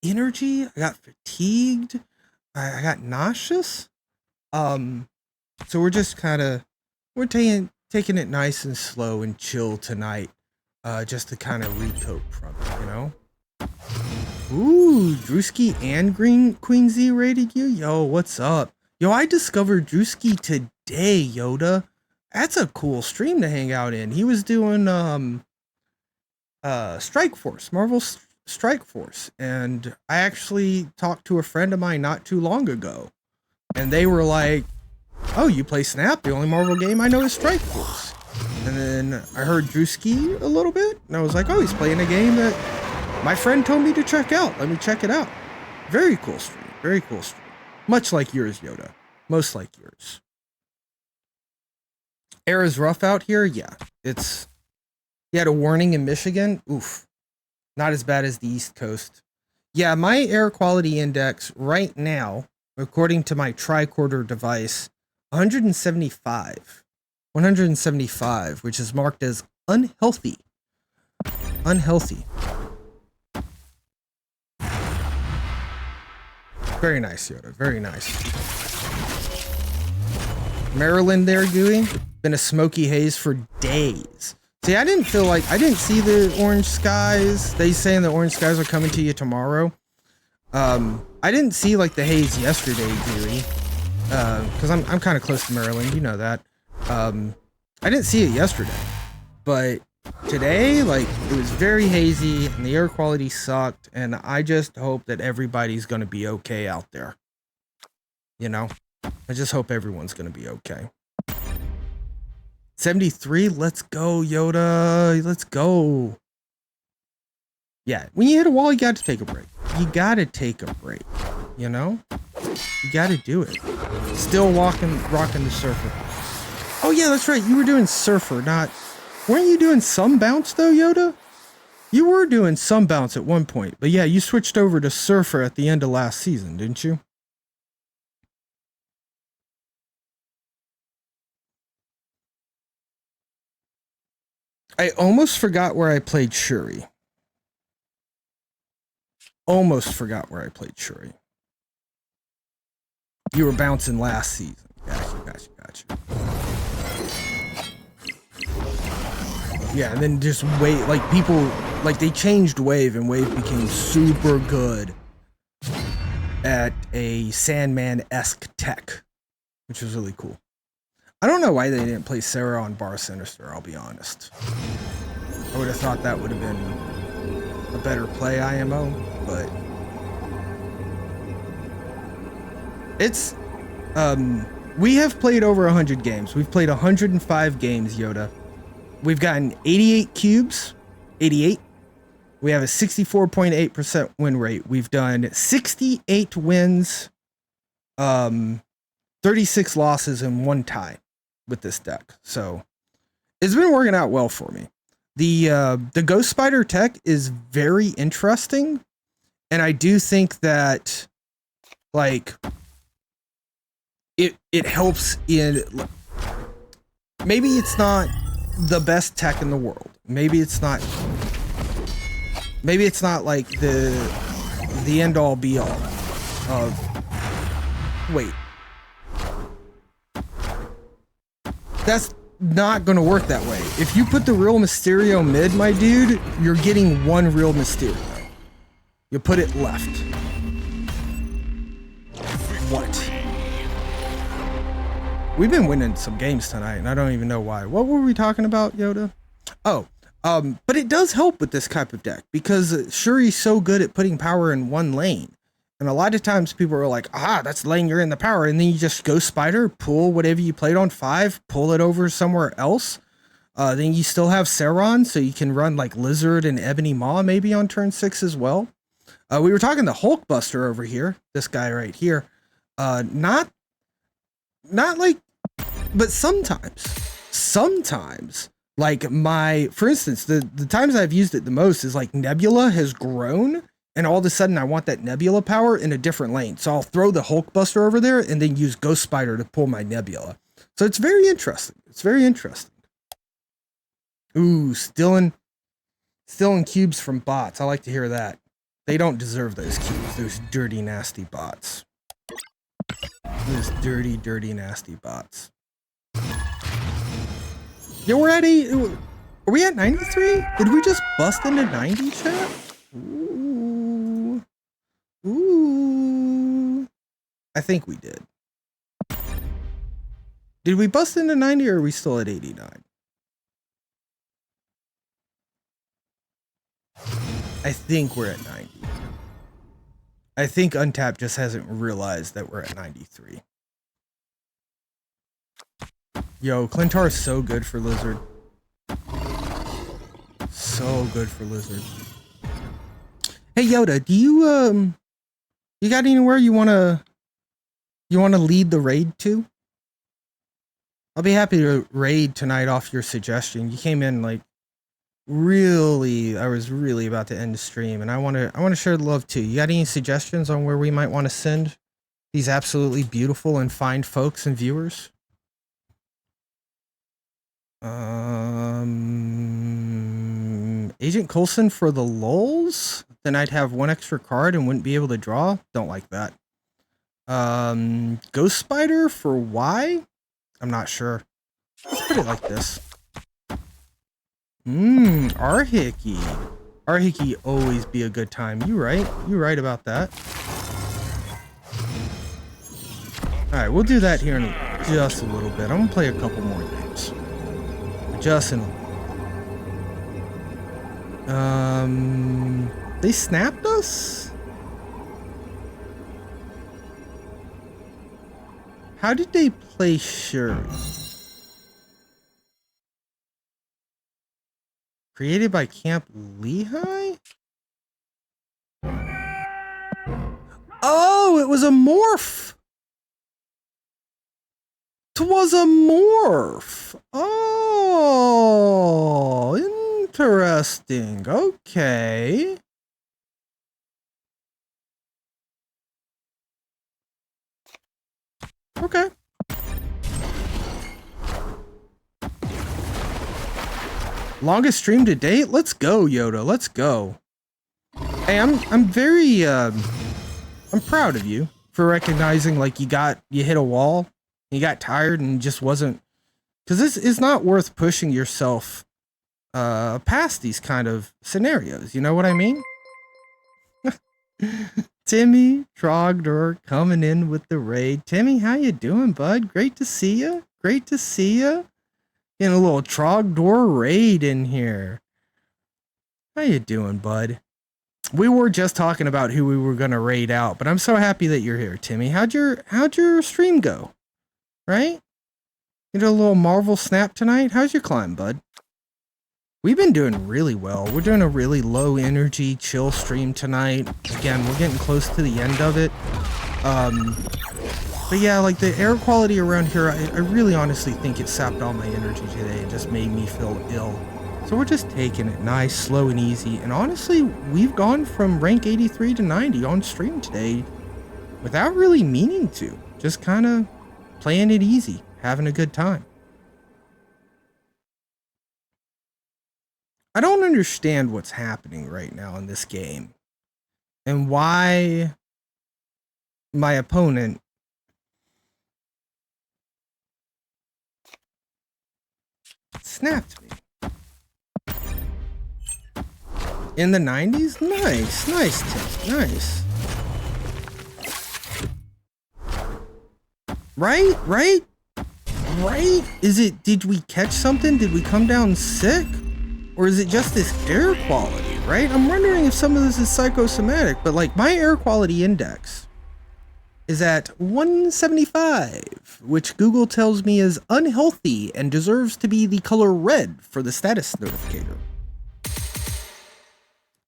S3: energy. I got fatigued. I got nauseous. So we're just we're taking it nice and slow and chill tonight, just to kind of recoup from it, you know? Ooh, Drewski and Queen Z rated you? Yo, what's up? Yo, I discovered Drewski today, Yoda. That's a cool stream to hang out in. He was doing Strike Force, Marvel Strike Force, and I actually talked to a friend of mine not too long ago, and they were like, "Oh, you play Snap? The only Marvel game I know is Strike Force." And then I heard Drewski a little bit, and I was like, "Oh, he's playing a game that my friend told me to check out. Let me check it out." Very cool stream. Very cool stream. Much like yours, Yoda. Most like yours. Air is rough out here? Yeah. You had a warning in Michigan? Oof. Not as bad as the East Coast. Yeah, my air quality index right now, according to my tricorder device, 175. 175, which is marked as unhealthy. Unhealthy. Very nice, Yoda. Very nice. Maryland there, Gooey. Been a smoky haze for days. See, I didn't see the orange skies. They saying the orange skies are coming to you tomorrow. I didn't see like the haze yesterday, Gooey. Because I'm kind of close to Maryland, you know that. I didn't see it yesterday. But today, like, it was very hazy and the air quality sucked, and I just hope that everybody's gonna be okay out there. You know? I just hope everyone's gonna be okay. 73. Let's go, Yoda. Let's go. Yeah, when you hit a wall, you got to take a break. You got to take a break. You know? You got to do it. Still rocking the surfer. Oh, yeah, that's right. You were doing surfer, not... Weren't you doing some bounce, though, Yoda? You were doing some bounce at one point. But yeah, you switched over to surfer at the end of last season, didn't you? I almost forgot where I played Shuri. Almost forgot where I played Shuri. You were bouncing last season. Gotcha. Yeah, and then just wave, like people, like they changed Wave and Wave became super good at a Sandman-esque tech, which was really cool. I don't know why they didn't play Sarah on Bar Sinister, I'll be honest. I would have thought that would have been a better play IMO, but it's, we have played over 100 games. We've played 105 games, Yoda. We've gotten 88 cubes, 88. We have a 64.8% win rate. We've done 68 wins, 36 losses, and 1 tie with this deck. So it's been working out well for me. The Ghost Spider tech is very interesting, and I do think that like it helps in, maybe it's not the best tech in the world. Maybe it's not like the end all be all of, wait, that's not gonna work that way. If you put the real Mysterio mid, my dude, you're getting one real Mysterio. You put it left. What? We've been winning some games tonight, and I don't even know why. What were we talking about, Yoda? Oh, but it does help with this type of deck, because Shuri's so good at putting power in one lane. And a lot of times people are like, that's the lane you're in the power, and then you just go Spider, pull whatever you played on 5, pull it over somewhere else. Then you still have Sauron, so you can run like Lizard and Ebony Maw maybe on turn 6 as well. We were talking the Hulkbuster over here, this guy right here. Not like, but sometimes, like for instance, the times I've used it the most is like Nebula has grown, and all of a sudden I want that Nebula power in a different lane. So I'll throw the Hulkbuster over there and then use Ghost Spider to pull my Nebula. So it's very interesting. It's very interesting. Ooh, stealing cubes from bots. I like to hear that. They don't deserve those cubes, those dirty, nasty bots. Those dirty, dirty, nasty bots. Yeah, we're at are we at 93? Did we just bust into 90, chat? Ooh. I think we did. Did we bust into 90, or are we still at 89? I think we're at 90. I think Untapped just hasn't realized that we're at 93. Yo, Clintar is so good for Lizard. So good for Lizard. Hey Yoda, do you you got anywhere you wanna lead the raid to? I'll be happy to raid tonight off your suggestion. You came in like really, I was really about to end the stream, and I wanna share the love too. You got any suggestions on where we might want to send these absolutely beautiful and fine folks and viewers? Agent Coulson for the lulz? Then I'd have one extra card and wouldn't be able to draw? Don't like that. Ghost Spider for why? I'm not sure. Let's put it like this. Arhicky. Arhicky always be a good time. You right. You right about that. Alright, we'll do that here in just a little bit. I'm gonna play a couple more games. Just in a little. They snapped us? How did they play Shuri? Created by Camp Lehigh? Oh, it was a morph. Twas a morph. Oh, interesting. Okay. Okay. Longest stream to date? Let's go, Yoda. Let's go. Hey, I'm very I'm proud of you for recognizing like you hit a wall, you got tired and just wasn't, because this is not worth pushing yourself past these kind of scenarios. You know what I mean? Timmy Trogdor coming in with the raid. Timmy, how you doing, bud? Great to see you. Great to see you. Getting a little Trogdor raid in here. How you doing, bud? We were just talking about who we were gonna raid out, but I'm so happy that you're here, Timmy. How'd your stream go? Right? You did a little Marvel Snap tonight? How's your climb, bud? We've been doing really well. We're doing a really low energy, chill stream tonight. Again, we're getting close to the end of it. But yeah, like the air quality around here, I really honestly think it sapped all my energy today. It just made me feel ill. So we're just taking it nice, slow and easy. And honestly, we've gone from rank 83 to 90 on stream today without really meaning to. Just kind of playing it easy, having a good time. I don't understand what's happening right now in this game and why my opponent snapped me. In the 90s? Nice, nice, Tim, nice. Right? Is it, did we catch something? Did we come down sick? Or is it just this air quality, right? I'm wondering if some of this is psychosomatic, but like my air quality index is at 175, which Google tells me is unhealthy and deserves to be the color red for the status notificator.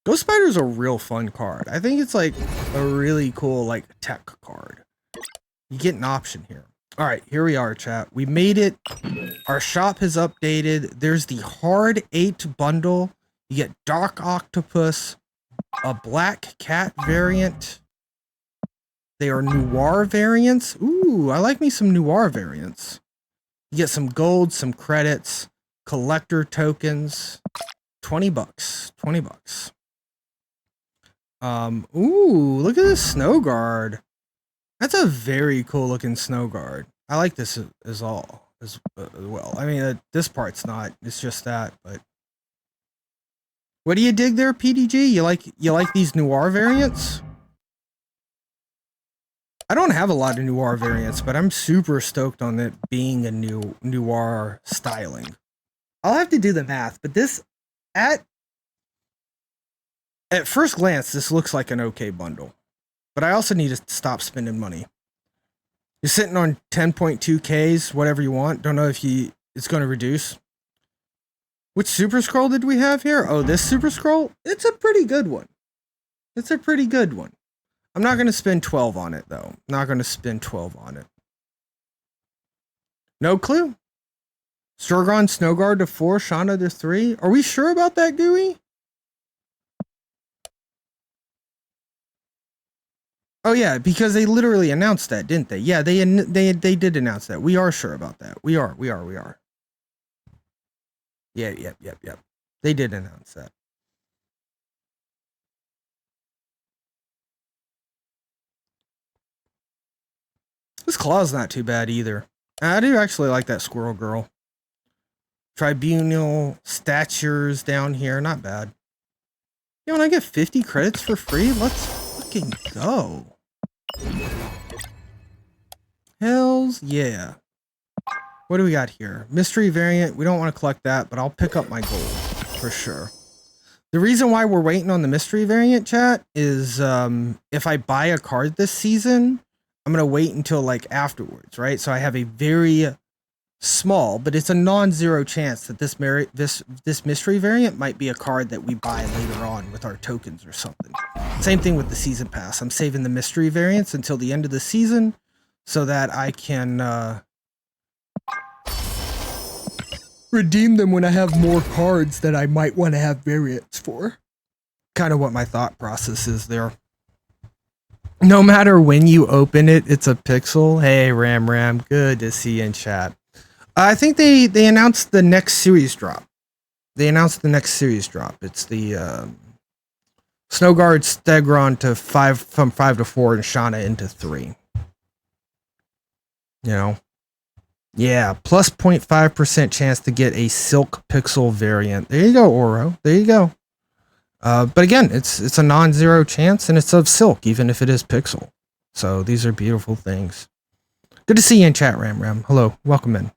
S3: Ghost Spider's a real fun card. I think it's like a really cool like tech card. You get an option here. All right, here we are, chat. We made it. Our shop has updated. There's the Hard 8 bundle. You get Dark Octopus, a Black Cat variant. They are Noir variants. Ooh, I like me some Noir variants. You get some gold, some credits, collector tokens. 20 bucks. 20 bucks. Ooh, look at this Snow Guard. That's a very cool looking Snow Guard. I like this as well. I mean, this part's not. It's just that. But what do you dig there, PDG? You like these Noir variants? I don't have a lot of Noir variants, but I'm super stoked on it being a new Noir styling. I'll have to do the math, but this at first glance, this looks like an okay bundle. But I also need to stop spending money. You're sitting on 10.2Ks, whatever you want. Don't know if it's going to reduce. Which Super Scroll did we have here? Oh, this Super Scroll? It's a pretty good one. It's a pretty good one. I'm not going to spend 12 on it, though. Not going to spend 12 on it. No clue. Sturgon Snowguard to 4, Shauna to 3. Are we sure about that, Gooey? Oh yeah, because they literally announced that, didn't they? Yeah, they did announce that. We are sure about that. We are. Yeah. They did announce that. This claw's not too bad either. I do actually like that Squirrel Girl. Tribunal statures down here, not bad. You want to get 50 credits for free? Let's fucking go. Hells yeah. What do we got here? Mystery variant. We don't want to collect that, but I'll pick up my gold for sure. The reason why we're waiting on the mystery variant, chat, is if I buy a card this season, I'm going to wait until like afterwards, right? So I have a very small, but it's a non-zero chance that this mystery variant might be a card that we buy later on with our tokens or something. Same thing with the season pass. I'm saving the mystery variants until the end of the season so that I can redeem them when I have more cards that I might want to have variants for. Kind of what my thought process is there. No matter when you open it, it's a pixel. Hey, Ram, good to see you in chat. I think they announced the next series drop. It's the Snowguard Stegron to 5 from 5 to 4 and Shauna into 3. You know. Yeah, plus 0.5% chance to get a Silk Pixel variant. There you go, Oro. There you go. But again, it's a non-zero chance, and it's of Silk, even if it is Pixel. So these are beautiful things. Good to see you in chat, Ram. Hello, welcome in.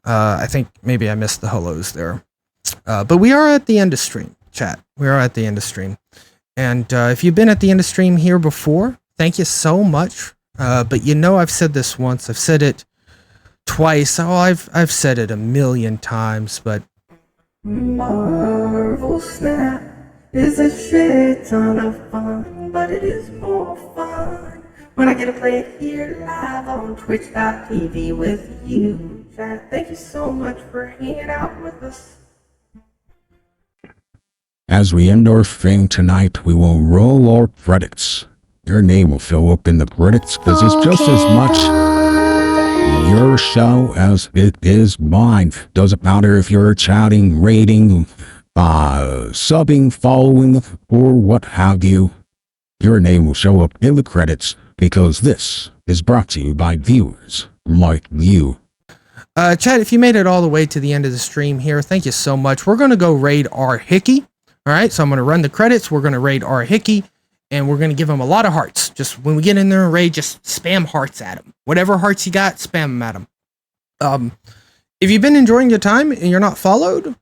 S3: I think maybe I missed the hellos there. But we are at the end of stream, chat. We are at the end of stream. And if you've been at the end of stream here before, thank you so much. But you know I've said this once. I've said it twice. Oh, I've said it a million times, but
S9: Marvel Snap is a shit ton of fun, but it is more fun when I get to play it here live on Twitch.tv with you, chat. Thank you so much for hanging out with us.
S7: As we end our stream tonight, we will roll our credits. Your name will fill up in the credits because it's just as much your show as it is mine. Doesn't matter if you're chatting, rating, subbing, following, or what have you. Your name will show up in the credits because this is brought to you by viewers like you.
S3: Chat, if you made it all the way to the end of the stream here, thank you so much. We're going to go raid our Hickey. All right, so I'm going to run the credits. We're going to raid our Hickey, and we're going to give him a lot of hearts. Just when we get in there and raid, just spam hearts at him. Whatever hearts you got, spam them at him. If you've been enjoying your time and you're not followed,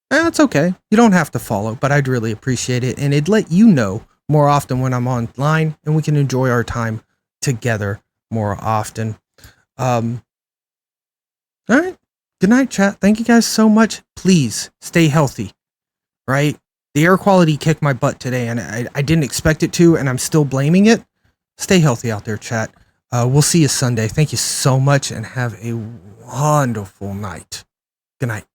S3: that's okay. You don't have to follow, but I'd really appreciate it. And it'd let you know more often when I'm online and we can enjoy our time together more often. All right. Good night, chat. Thank you guys so much. Please stay healthy, right? The air quality kicked my butt today and I didn't expect it to, and I'm still blaming it. Stay healthy out there, chat. We'll see you Sunday. Thank you so much and have a wonderful night. Good night.